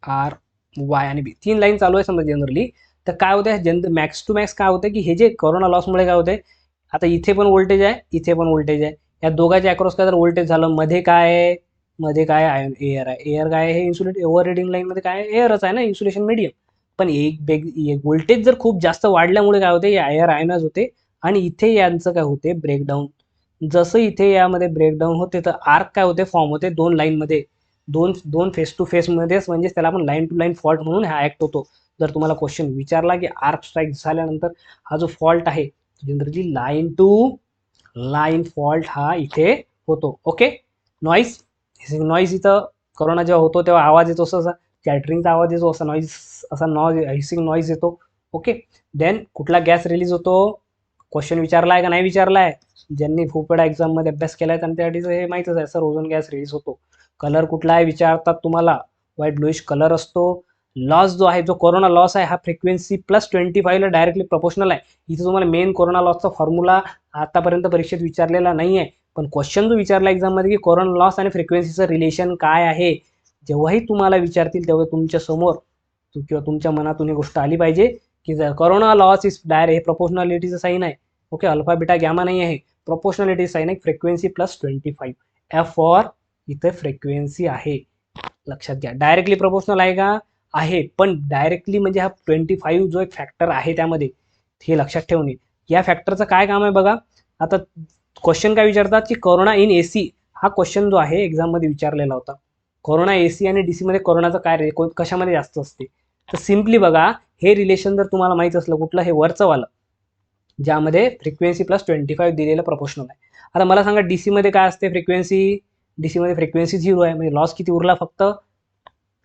RY आणि B 3 लाईन चालू आहे समजा जनरली, तर काय होते मॅक्स टू मॅक्स काय होते की हे जे कोरोना लॉसमुळे काय होते, आता इथे पण व्होल्टेज आहे, इथे पण व्होल्टेज आहे, या दोघांच्या अक्रॉस काय जर व्होल्टेज झालं, मध्ये काय आहे, आयन एअर आहे. एअर काय आहे, इन्सुलेट ओव्हर रिडिंग लाईनमध्ये काय एअरच आहे ना, इन्सुलेशन मीडियम. पण एक व्होल्टेज जर खूप जास्त वाढल्यामुळे काय होते, या एअर आयनच होते आणि इथे यांचं काय होते, ब्रेकडाऊन. जसं इथे यामध्ये ब्रेकडाऊन होते तर आर्क काय होते, फॉर्म होते 2 लाईनमध्ये, दोन फेस टू फेस मध्येच, म्हणजे त्याला आपण लाईन टू लाईन फॉल्ट म्हणून हा ऍक्ट होतो. जर तुम्हाला क्वेश्चन विचारला की आर्क स्ट्राईक झाल्यानंतर हा जो फॉल्ट आहे generally line to line fault हा इथे होतो. ओके. नॉईज इथं कोरोना जेव्हा होतो तेव्हा आवाज येतो, असा चॅटरिंगचा आवाज येतो, असा हिसिंग नॉईज येतो. ओके. देन कुठला गॅस रिलीज होतो, क्वेश्चन विचारलाय का नाही विचारलाय, ज्यांनी खूप वेळा एक्झाम मध्ये अभ्यास केलाय त्यांच्यासाठी हे माहितच आहे सर, ओझोन गॅस रिलीज होतो. कलर कुठला आहे विचारतात तुम्हाला, व्हाईट ब्लूइश कलर असतो. लॉस जो आहे, जो कोरोना लॉस आहे, हा फ्रिक्वेन्सी +25 ला डायरेक्टली प्रोपोर्शनल आहे. इथे तुम्हाला मेन कोरोना लॉसचा फॉर्म्युला आतापर्यंत परीक्षेत विचारलेला नाही आहे, पण क्वेश्चन जो विचारला एक्झाममध्ये की कोरोना लॉस आणि फ्रिक्वेन्सीचं रिलेशन काय आहे, जेव्हाही तुम्हाला विचारतील तेव्हा तुमच्या समोर किंवा तुमच्या मनातून ही गोष्ट आली पाहिजे की कोरोना लॉस इज डायरेक्ट, हे प्रोपोर्शनॅलिटीचं साईन आहे. ओके. अल्फा बीटा गॅमा नाही आहे, प्रोपोर्शनॅलिटी साईन आहे. फ्रिक्वेन्सी +25 F फॉर इथे फ्रिक्वेन्सी आहे. लक्षात घ्या. डायरेक्टली प्रोपोर्शनल आहे का? आहे, पण डायरेक्टली म्हणजे हा 25 जो एक फॅक्टर आहे त्यामध्ये, हे लक्षात ठेवणे. या फॅक्टरचं काय काम आहे बघा. आता क्वेश्चन काय विचारतात की कोरोना इन AC, हा क्वेश्चन जो आहे एक्झाममध्ये विचारलेला होता. कोरोना AC आणि DC मध्ये कोरोनाचं काय कशामध्ये जास्त असते, तर सिम्पली बघा, हे रिलेशन जर तुम्हाला माहित असलं कुठलं, हे वरचं वालं, ज्यामध्ये फ्रिक्वेन्सी +25 दिलेलं प्रोपोर्शनल आहे. आता मला सांगा DC मध्ये काय असते फ्रिक्वेन्सी, DC मध्ये फ्रिक्वेन्सी 0 आहे, म्हणजे लॉस किती उरला, फक्त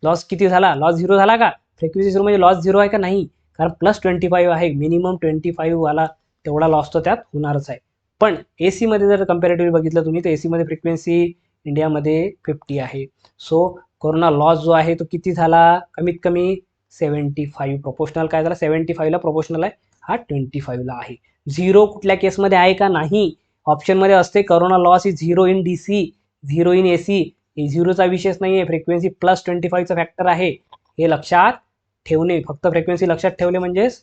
लॉस किती झाला, लॉस 0 झाला का? फ्रिक्वेन्सी 0 म्हणजे लॉस 0 आहे का? नाही, कारण +25 आहे, मिनिमम 25 वाला तेवढा लॉस तर त्यात होणारच आहे. पण AC मध्ये जर कम्पॅरेटिव्हली बघितलं तुम्ही तर AC मध्ये फ्रिक्वेन्सी इंडियामध्ये 50 आहे. सो कोरोना लॉस जो आहे तो किती झाला, कमीत कमी 75. प्रोपोर्शनल काय झाला, 75 ला प्रोपोर्शनल आहे, हा 25 ला आहे. 0 कुठल्या केसमध्ये आहे का? नाही. ऑप्शनमध्ये असते corona loss is 0 in DC, 0 in AC. झिरोचा विषयच नाही आहे, फ्रिक्वेन्सी +25चा फॅक्टर आहे, हे लक्षात ठेवणे. फक्त फ्रिक्वेन्सी लक्षात ठेवले म्हणजेच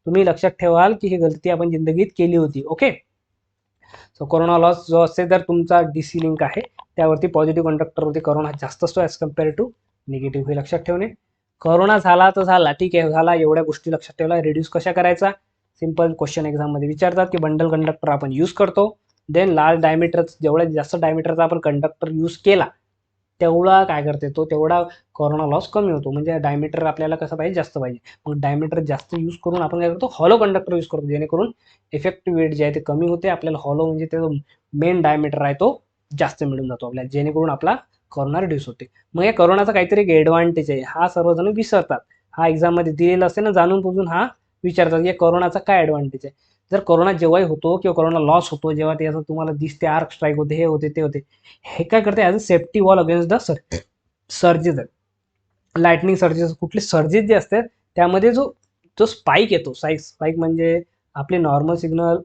तुम्ही लक्षात ठेवाल की ही गलती आपण जिंदगीत केली होती. ओके. सो कोरोना लॉस जो असते तर तुमचा DC लिंक आहे त्यावरती पॉझिटिव्ह कंडक्टरवरती कोरोना जास्त असतो ॲज कम्पेअर टू निगेटिव्ह, हे लक्षात ठेवणे. कोरोना झाला तर झाला, ठीक आहे, झाला, एवढ्या गोष्टी लक्षात ठेवला. रिड्यूस कशा करायचा, सिंपल क्वेश्चन एक्झाममध्ये विचारतात की बंडल कंडक्टर आपण यूज करतो. देन लार्ज डायमीटर, जेवढ्या जास्त डायमीटरचा आपण कंडक्टर यूज केला तेवढा काय करते तो, तेवढा कोरोना लॉस कमी होतो. म्हणजे डायमीटर आपल्याला कसं पाहिजे, जास्त पाहिजे. मग डायमीटर जास्त यूज करून आपण काय करतो, हॉलो कंडक्टर यूज करतो, जेणेकरून इफेक्टिव्ह वेट जे आहे ते कमी होते. आपल्याला हॉलो म्हणजे ते मेन डायमीटर आहे तो जास्त मिळून जातो आपल्याला, जेणेकरून आपला कोरोना रिड्यूस होते. मग या कोरोनाचा काहीतरी एक ॲडव्हान्टेज आहे, हा सर्वजण विसरतात. हा एक्झाममध्ये दिलेला असते ना, जाणून बुजून हा विचारतात या कोरोनाचा काय ॲडव्हान्टेज आहे. जर कोरोना जेव्हाही होतो किंवा कोरोना लॉस होतो, जेव्हा ते असं तुम्हाला दिसते आर्क स्ट्राईक होते, हे होते ते होते, हे काय करते as a safety wall against the surges आहेत. लाइटनिंग सर्जेस, कुठले सर्जेस जे असतात त्यामध्ये जो जो स्पाइक येतो, स्पाइक म्हणजे आपले normal signal,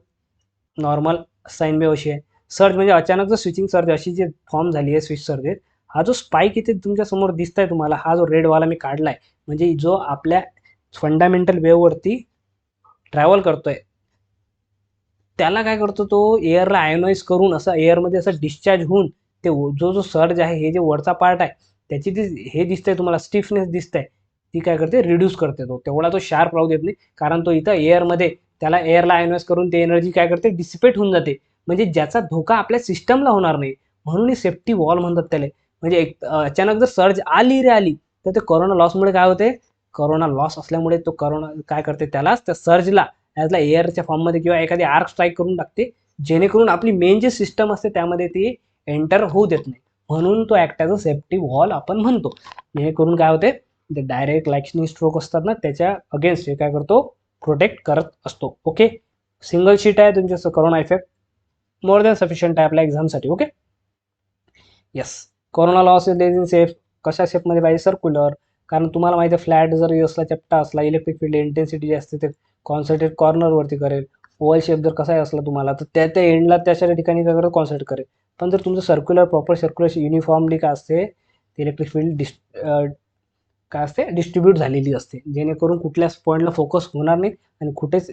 normal sine wave अशी आहे. सर्ज म्हणजे अचानक जो स्विचिंग सर्ज अशी जी फॉर्म झाली आहे स्विच सर्ज, हा जो स्पाइक इथे तुमच्या समोर दिसतंय तुम्हाला, हा जो रेडवाला मी काढलाय, म्हणजे जो आपल्या फंडामेंटल वेव्हवरती ट्रॅव्हल करतोय, त्याला काय करतो तो एअरला आयोनाइज करून असं एअरमध्ये असं डिस्चार्ज होऊन ते जो जो सर्ज आहे, हे जे वरचा पार्ट आहे त्याची ती हे दिसतंय तुम्हाला स्टिफनेस दिसतंय, ती काय करते रिड्यूस करते. तो तेवढा तो शार्प राहू देत नाही, कारण तो इथं एअरमध्ये त्याला एअरला आयोनाइज करून ते एनर्जी काय करते डिसिपेट होऊन जाते, म्हणजे ज्याचा धोका आपल्या सिस्टमला होणार नाही. म्हणून सेफ्टी वॉल म्हणतात त्याला. म्हणजे अचानक जर सर्ज आली रे आली तर ते कोरोना लॉसमुळे काय होते, कोरोना लॉस असल्यामुळे तो कोरोना काय करते त्यालाच त्या सर्जला ॲजला एअरच्या फॉर्ममध्ये किंवा एखादी आर्क स्ट्राईक करून टाकते, जेणेकरून आपली मेन जी सिस्टम असते त्यामध्ये ती एंटर होऊ देत नाही. म्हणून तो act as a safety wall आपण म्हणतो. जेणेकरून काय होते, ते डायरेक्ट लाइटनिंग स्ट्रोक असतात ना त्याच्या अगेन्स्ट हे काय करतो, प्रोटेक्ट करत असतो. ओके, सिंगल शीट आहे तुमच्या corona effect more than sufficient आहे आपल्या एक्झामसाठी. Okay, yes. Corona loss is in safe, कशा शेपमध्ये पाहिजे, सर्क्युलर. कारण तुम्हाला माहिती आहे फ्लॅट जर असला, चपटा असला, इलेक्ट्रिक फील्ड इंटेन्सिटी जी असते ते कॉन्सन्ट्रेट कॉर्नरवरती करेल. ओव्हल शेप जर कसा असला तुम्हाला तर त्या त्या एंडला त्याच्या ठिकाणी काय करत कॉन्सन्ट्रेट करेल. पण जर तुमचं सर्क्युलर प्रॉपर सर्क्युलेशन युनिफॉर्मली काय असते, इलेक्ट्रिक फील्ड काय असते डिस्ट्रीब्यूट झालेली असते, जेणेकरून कुठल्याच पॉईंटला फोकस होणार नाही आणि कुठेच,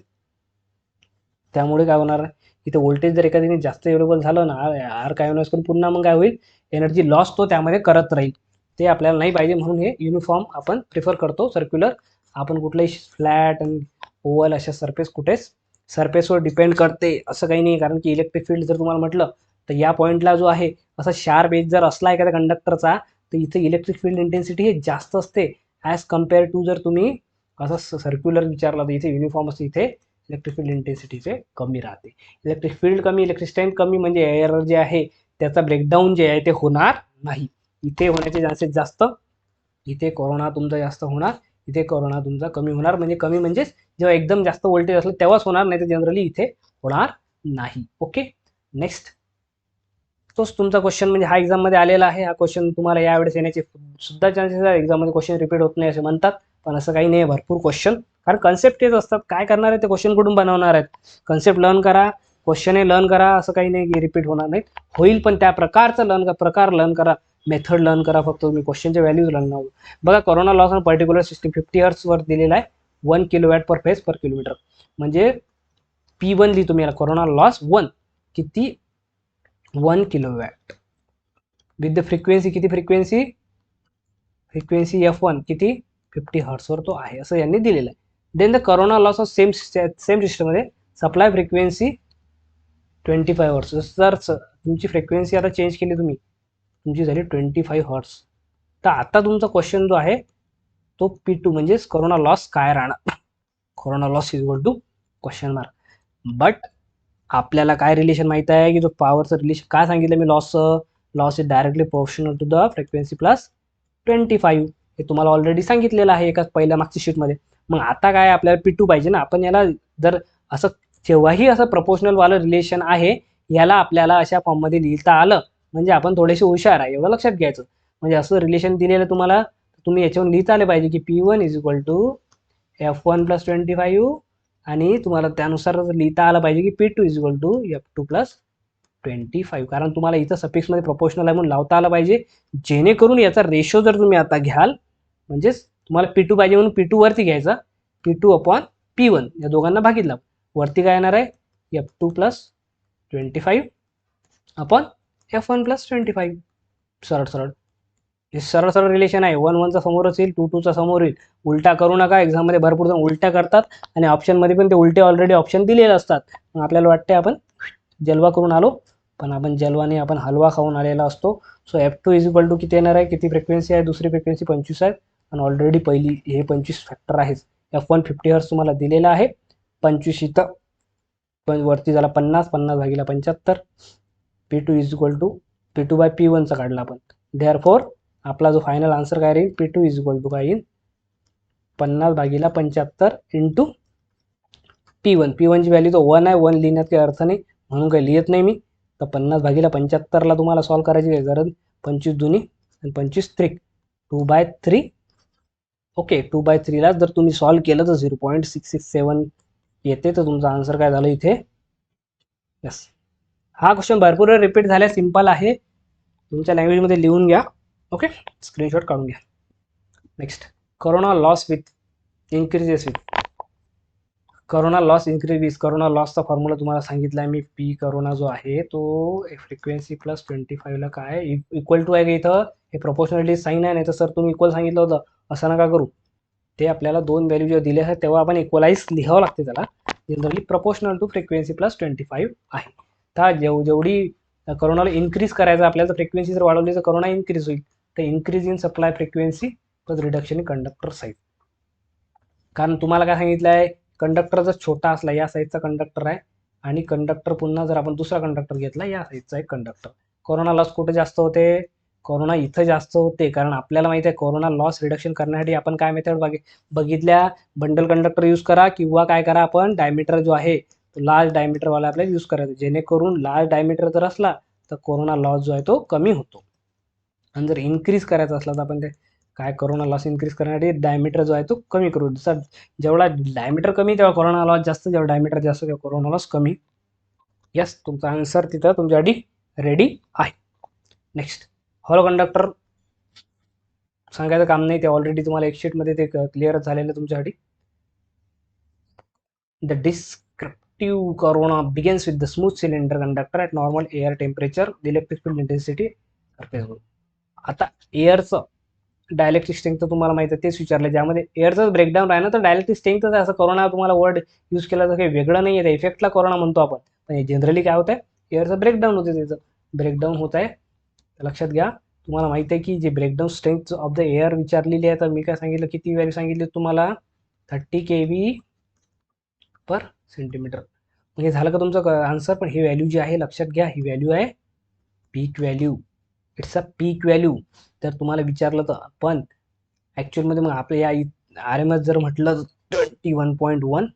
त्यामुळे काय होणार आहे, इथे व्होल्टेज जर एखाद्याने जास्त अवेलेबल झालं ना आर काय होणार, पुन्हा मग काय होईल, एनर्जी लॉस तो त्यामध्ये करत राहील. ते आपल्याला नाही पाहिजे, म्हणून हे युनिफॉर्म आपण प्रिफर करतो सर्क्युलर. आपण कुठलाही फ्लॅट आणि ओव्हल अशा सरफेस कुठेच सरफेसवर डिपेंड करते असं काही नाही. कारण की इलेक्ट्रिक फील्ड जर तुम्हाला म्हटलं तर या पॉईंटला जो आहे असा शार्प एज जर असला एखाद्या कंडक्टरचा तर इथे इलेक्ट्रिक फील्ड इंटेन्सिटी हे जास्त असते ॲज कम्पेअर टू जर तुम्ही असं सर्क्युलर विचारला तर इथे युनिफॉर्म असते, इथे इलेक्ट्रिक फील्ड इंटेन्सिटीचे कमी राहते. इलेक्ट्रिक फील्ड कमी, इलेक्ट्रिक स्ट्रेंथ कमी, म्हणजे एअर जे आहे त्याचा ब्रेकडाऊन जे आहे ते होणार नाही. इथे होण्याचे चान्सेस जास्त, इथे कोरोना तुमचा जास्त होणार, इथे कोरोना तुमचा कमी होणार. म्हणजे कमी म्हणजेच जेव्हा एकदम जास्त व्होल्टेज असलं तेव्हाच होणार, नाही तर जनरली इथे होणार नाही. Okay, next. तोच तुमचा क्वेश्चन म्हणजे हा एक्झाममध्ये आलेला आहे. हा क्वेश्चन तुम्हाला यावेळेस येण्याचे सुद्धा चान्सेस आहे. एक्झाममध्ये क्वेश्चन रिपीट होत नाही असे म्हणतात, पण असं काही नाही, भरपूर क्वेश्चन. कारण कन्सेप्ट तेच असतात, काय करणार आहे ते क्वेश्चन कुठून बनवणार आहेत. कन्सेप्ट लर्न करा, क्वेश्चन लर्न करा, असं काही नाही की रिपीट होणार नाही, होईल पण त्या प्रकारचं प्रकार लर्न करा, मेथड लर्न करा. फक्त तुम्ही क्वेश्चनचे व्हॅल्यूज लर्न करा. बघा, corona loss on particular system 50 हर्ट्जवर दिलेला आहे, 1 किलोवॅट पर फेज पर किलोमीटर. म्हणजे P1 लिहितो मी, कोरोना लॉस 1 किती, 1 किलोवॅट विथ द फ्रिक्वेन्सी, किती फ्रिक्वेन्सी, फ्रिक्वेन्सी F1 किती 50 हर्ट्सवर तो आहे असं यांनी दिलेलं आहे. Then the corona loss of same सिस्टममध्ये सप्लाय फ्रिक्वेन्सी 25 हर्ट्स. जर तुमची फ्रिक्वेन्सी आता चेंज केली तुम्ही, तुमची झाली 25 हर्ट्स, तर आता तुमचा क्वेश्चन जो आहे तो P2 म्हणजेच कोरोना लॉस काय राहणार. Corona loss is equal to question mark. But आपल्याला काय रिलेशन माहित आहे की जो पॉवरचं रिलेशन काय सांगितलं मी, loss is directly proportional to the frequency plus 25. हे तुम्हाला ऑलरेडी सांगितलेलं आहे एका पहिल्या मागच्या शीटमध्ये. मग आता काय आपल्याला P2 पाहिजे ना, आपण याला जर असं जेव्हाही असं प्रपोर्शनलवालं रिलेशन आहे याला आपल्याला अशा फॉर्ममध्ये लिहिता आलं म्हणजे आपण थोडेसे हुशार आहे, एवढं लक्षात घ्यायचं. म्हणजे असं रिलेशन दिलेलं तुम्हाला, तुम्ही याच्यावर लिहिता आले पाहिजे की P1 is equal to F1 plus 25, आणि तुम्हाला त्यानुसार लिहिता आलं पाहिजे की P2 is equal to F2 plus 25. कारण तुम्हाला इथं सफिक्समध्ये प्रपोर्शनल आहे म्हणून लावता आलं पाहिजे, जेणेकरून याचा रेशो जर तुम्ही आता घ्याल, म्हणजेच तुम्हाला P2 पाहिजे म्हणून P2 वरती घ्यायचा, P2 अपॉन P1 या दोघांना भागितला, वरती काय येणार आहे F2 plus 25 upon F1 plus 25. सरळ सरळ हे सरळ सरळ रिलेशन आहे. 1 1चा समोरच येईल, 2 2चा समोर येईल. उलटा करू नका, एक्झाममध्ये भरपूर जण उलट्या करतात आणि ऑप्शनमध्ये पण ते उलटे ऑलरेडी ऑप्शन दिलेले असतात. मग आपल्याला वाटते आपण जलवा करून आलो, पण आपण जलवाने आपण हलवा खाऊन आलेला असतो. So F2 is equal to किती येणार आहे, किती फ्रिक्वेन्सी आहे, दुसरी फ्रिक्वेन्सी 25 आहे आणि ऑलरेडी पहिली हे 25 फॅक्टर आहेच. F1 50 हर्ट्स तुम्हाला दिलेला आहे, 25 इथं पण वरती झाला 50, 50 भागिला 75. P2 इज इक्वल टू P2/P1चा काढला आपण. देअरफॉर आपला जो फायनल आन्सर काय राहील, P2 इज इक्वल टू काय येईल, 50/75 इंटू P1. P1ची व्हॅल्यू तर 1 आहे, 1 लिहिण्यात काही अर्थ नाही म्हणून काही लिहित नाही मी. तर 50/75ला तुम्हाला सॉल्व्ह करायची काय गरज, 25 दुनी आणि 25 त्रिक 2/3. ओके, 2/3ला जर तुम्ही सॉल्व्ह केलं तर 0.667 येते. तर तुमचा आन्सर काय झालं इथे, यस. हा क्वेश्चन भरपूर रिपीट झाला, सिंपल आहे, तुमच्या लँग्वेजमध्ये लिहून घ्या. ओके, स्क्रीनशॉट काढून घ्या. Next, corona loss with increases with. Corona loss increase, corona लॉसचा फॉर्म्युला तुम्हाला सांगितला आहे मी. पी कोरोना जो आहे तो फ्रिक्वेन्सी प्लस 25ला काय इक्वल टू आहे का इथं, हे प्रोपोर्शनॅलिटी साईन आहे, नाही तर सर तुम्ही इक्वल सांगितलं होतं, असं नका करू. ते आपल्याला दोन व्हॅल्यू जेव्हा दिले आहेत तेव्हा आपण इक्वलाइज लिहावं लागते त्याला. Generally proportional to frequency plus 25 आहे. तर जेवढी कोरोनाला इन्क्रीज करायचं आपल्याला, तर फ्रिक्वेन्सी जर वाढवली तर कोरोना इन्क्रीज होईल. तर increase in supply frequency plus reduction in conductor size. कारण तुम्हाला काय सांगितलं आहे, कंडक्टर जर छोटा असला, या साईजचा कंडक्टर आहे, आणि कंडक्टर पुन्हा जर आपण दुसरा कंडक्टर घेतला या साईजचा एक कंडक्टर, कोरोना लॉस कुठे जास्त होते, कोरोना इथं जास्त होते. कारण आपल्याला माहिती आहे कोरोना लॉस रिडक्शन करण्यासाठी आपण काय मेथड बघितल्या, बंडल कंडक्टर यूज करा, किंवा काय करा आपण डायमीटर जो आहे तो लार्ज डायमीटरवाला आपल्याला यूज करायचा, जेणेकरून लार्ज डायमीटर जर असला तर कोरोना लॉस जो आहे तो कमी होतो. आणि जर इन्क्रीज करायचा असला तर आपण ते काय, कोरोना लॉस इन्क्रीज करण्यासाठी डायमीटर जो आहे तो कमी करू. जसं जेवढा डायमीटर कमी तेव्हा कोरोना लॉस जास्त, जेव्हा डायमीटर जास्त तेव्हा कोरोना लॉस कमी. यस, तुमचा आन्सर तिथं तुमच्यासाठी रेडी आहे. नेक्स्ट, हॉलो कंडक्टर सांगायचं काम नाही, ते ऑलरेडी तुम्हाला एक शीटमध्ये ते क्लिअर झालेलं तुमच्यासाठी. The descriptive corona begins with the smooth cylinder conductor at normal air temperature, electric field intensity. आता एअरचं डायलेक्ट्रिक स्ट्रेंथ तर तुम्हाला माहिती आहे, तेच विचारलं, ज्यामध्ये एअरचं ब्रेकडाऊन आहे ना, तर डायलेक्ट्रिक स्ट्रेंथ आहे. असं कोरोना तुम्हाला वर्ड यूज केला तर काही वेगळं नाही आहे, इफेक्टला कोरोना म्हणतो आपण, पण जनरली काय होतं, एअरचं ब्रेकडाऊन होते, त्याचं ब्रेकडाऊन होत आहे. लक्षात घ्या, तुम्हाला माहिती आहे की जे breakdown strength of the air विचारलेली आहे, तर मी काय सांगितलं, किती व्हॅल्यू सांगितली तुम्हाला, 30 kV/cm. हे झालं का तुमचं आन्सर. पण ही व्हॅल्यू जी आहे लक्षात घ्या, ही व्हॅल्यू आहे peak value, it's a peak value. तर तुम्हाला विचारलं तर पण ॲक्च्युअलमध्ये मग आपलं या RMS जर म्हटलं 21.1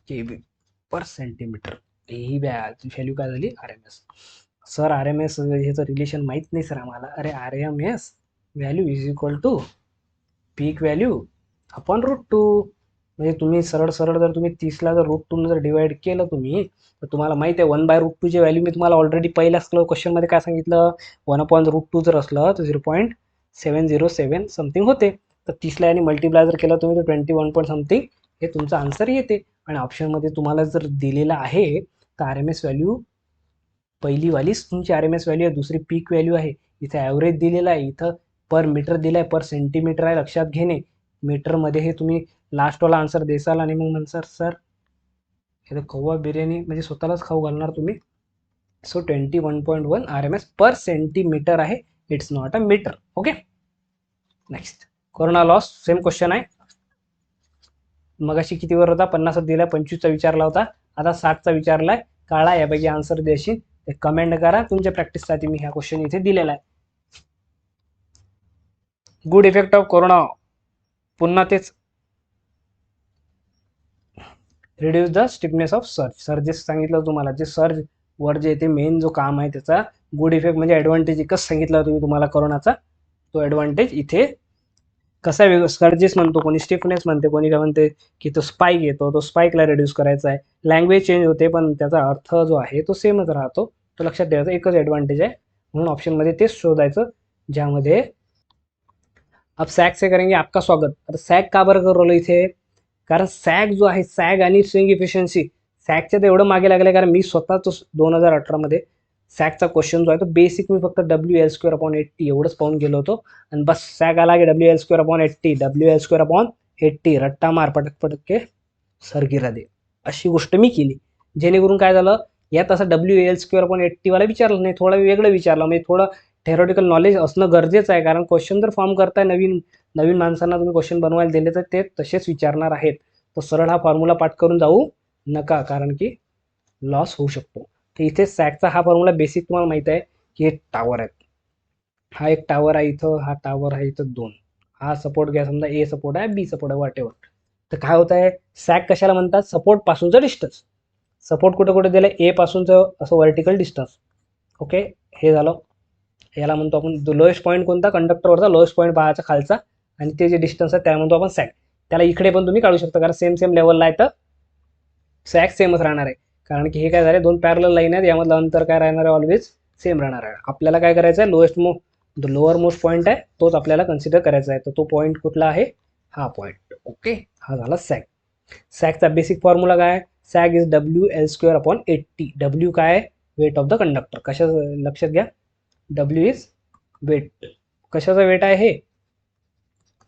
kV/cm, ही व्हॅल्यू काय झाली RMS. सर RMS ह्याचं रिलेशन माहीत नाही सर आम्हाला. अरे RMS value is equal to peak value upon √2. म्हणजे तुम्ही सरळ सरळ जर तुम्ही 30ला जर √2 जर डिवाइड केलं तुम्ही, तर तुम्हाला माहिती आहे 1/√2 ची व्हॅल्यू मी तुम्हाला ऑलरेडी पहिल्याच क्वेश्चनमध्ये काय सांगितलं, 1/√2 जर असलं तर 0.707 समथिंग होते. तर 30ला आणि मल्टिप्लाय जर केलं तुम्ही तर 21 समथिंग हे तुमचा आन्सर येते. आणि ऑप्शनमध्ये तुम्हाला जर दिलेलं आहे तर RMS व्हॅल्यू पहिलीवालीच तुमची RMS व्हॅल्यू आहे, दुसरी पीक व्हॅल्यू आहे. इथे ॲव्हरेज दिलेला आहे, इथं पर मीटर दिलं आहे, पर सेंटीमीटर आहे. लक्षात घेणे, मीटरमध्ये हे तुम्ही लास्टवाला आन्सर देसाल आणि मग म्हणसाल सर हे तर कव्वा बिर्याणी म्हणजे स्वतःलाच खाऊ घालणार तुम्ही. सो 21.1 RMS पर सेंटीमीटर आहे, it's not a metre. Okay, next, corona loss same question आहे. मगाशी कितीवर होता, 50 दिला, 25चा विचारला होता, आता 60चा विचारलाय. काळा यापैकी आन्सर द्यायची ते कमेंट करा, तुमच्या प्रॅक्टिससाठी मी हा क्वेश्चन इथे दिलेला आहे. गुड इफेक्ट ऑफ कोरोना, पुन्हा तेच, reduce the stiffness of surge. Surges सांगितलं तुम्हाला, जे सर्ज वर जे ते मेन जो काम आहे त्याचा गुड इफेक्ट म्हणजे ॲडव्हान्टेज एकच सांगितलं तुम्ही तुम्हाला कोरोनाचा. तो ॲडव्हान्टेज इथे कसा वेगळं, सर्जेस म्हणतो, कोणी स्टिफनेस म्हणते, कोणी काय म्हणते की तो स्पाइक येतो, तो स्पाइकला रिड्यूस करायचा आहे. लँग्वेज चेंज होते पण त्याचा अर्थ जो आहे तो सेमच राहतो. तो लक्षात ठेवायचा, एकच ॲडव्हान्टेज आहे. म्हणून ऑप्शनमध्ये तेच शोधायचं ज्यामध्ये अब सॅग से करेंगे आपका स्वागत. आता सॅग का बरं करवलं इथे, कारण सॅग जो आहे, सॅग आणि स्विंग इफिशियन्सी, सॅगच्या तर एवढं मागे लागलं कारण मी स्वतःच 2018मध्ये सॅगचा क्वेश्चन जो आहे तो बेसिक मी फक्त WL²/80 एवढंच पाहून गेलो होतो. आणि बस सॅग आला की WL²/80, WL²/80 रट्टा मार, पटक पटके सरगिरा दे, अशी गोष्ट मी केली. जेणेकरून काय झालं, यात असं WL²/80 वाला विचारलं नाही, थोडं वेगळं विचारलं. म्हणजे थोडं थेरोटिकल नॉलेज असणं गरजेचं आहे, कारण क्वेश्चन जर फॉर्म करताय नवीन नवीन माणसांना तुम्ही क्वेश्चन बनवायला दिले तर ते तसेच विचारणार आहेत. तर सरळ हा फॉर्म्युला पाठ करून जाऊ नका, कारण की लॉस होऊ शकतो. तर इथे सॅगचा हा फॉर्म्युला बेसिक तुम्हाला माहिती आहे की एक टावर आहे, हा एक टावर आहे इथं, हा टावर आहे इथं दोन, हा सपोर्ट घ्या, समजा ए सपोर्ट आहे, बी सपोर्ट आहे, वॉटेवर. तर काय होत आहे, सॅग कशाला म्हणतात, सपोर्ट पासूनचं डिस्टन्स. सपोर्ट कुठे कुठे दिलं, ए पासूनचं असं व्हर्टिकल डिस्टन्स. ओके, हे झालं. याला म्हणतो आपण लोएस्ट पॉईंट कोणता, कंडक्टरवरचा लोएस्ट पॉईंट पाहायचा खालचा, आणि ते जे डिस्टन्स आहे त्याला म्हणतो आपण सॅग. त्याला इकडे पण तुम्ही काढू शकता, कारण सेम सेम लेवलला आहे तर सॅग सेमच राहणार आहे. कारण की हे काय झाले, दोन पॅरलल लाईन आहेत, यामधलं अंतर काय राहणार आहे, ऑलवेज सेम राहणार आहे. आपल्याला काय करायचं आहे, लोअर मोस्ट पॉईंट आहे तोच आपल्याला कन्सिडर करायचा आहे. तर तो पॉईंट कुठला आहे, हा पॉईंट. ओके, हा झाला सॅग. सॅगचा बेसिक फॉर्म्युला काय आहे, sag is W L² / 8T. W काय आहे, वेट ऑफ द कंडक्टर. कशा लक्षात घ्या, डब्ल्यू इज वेट. कशाचा वेट आहे,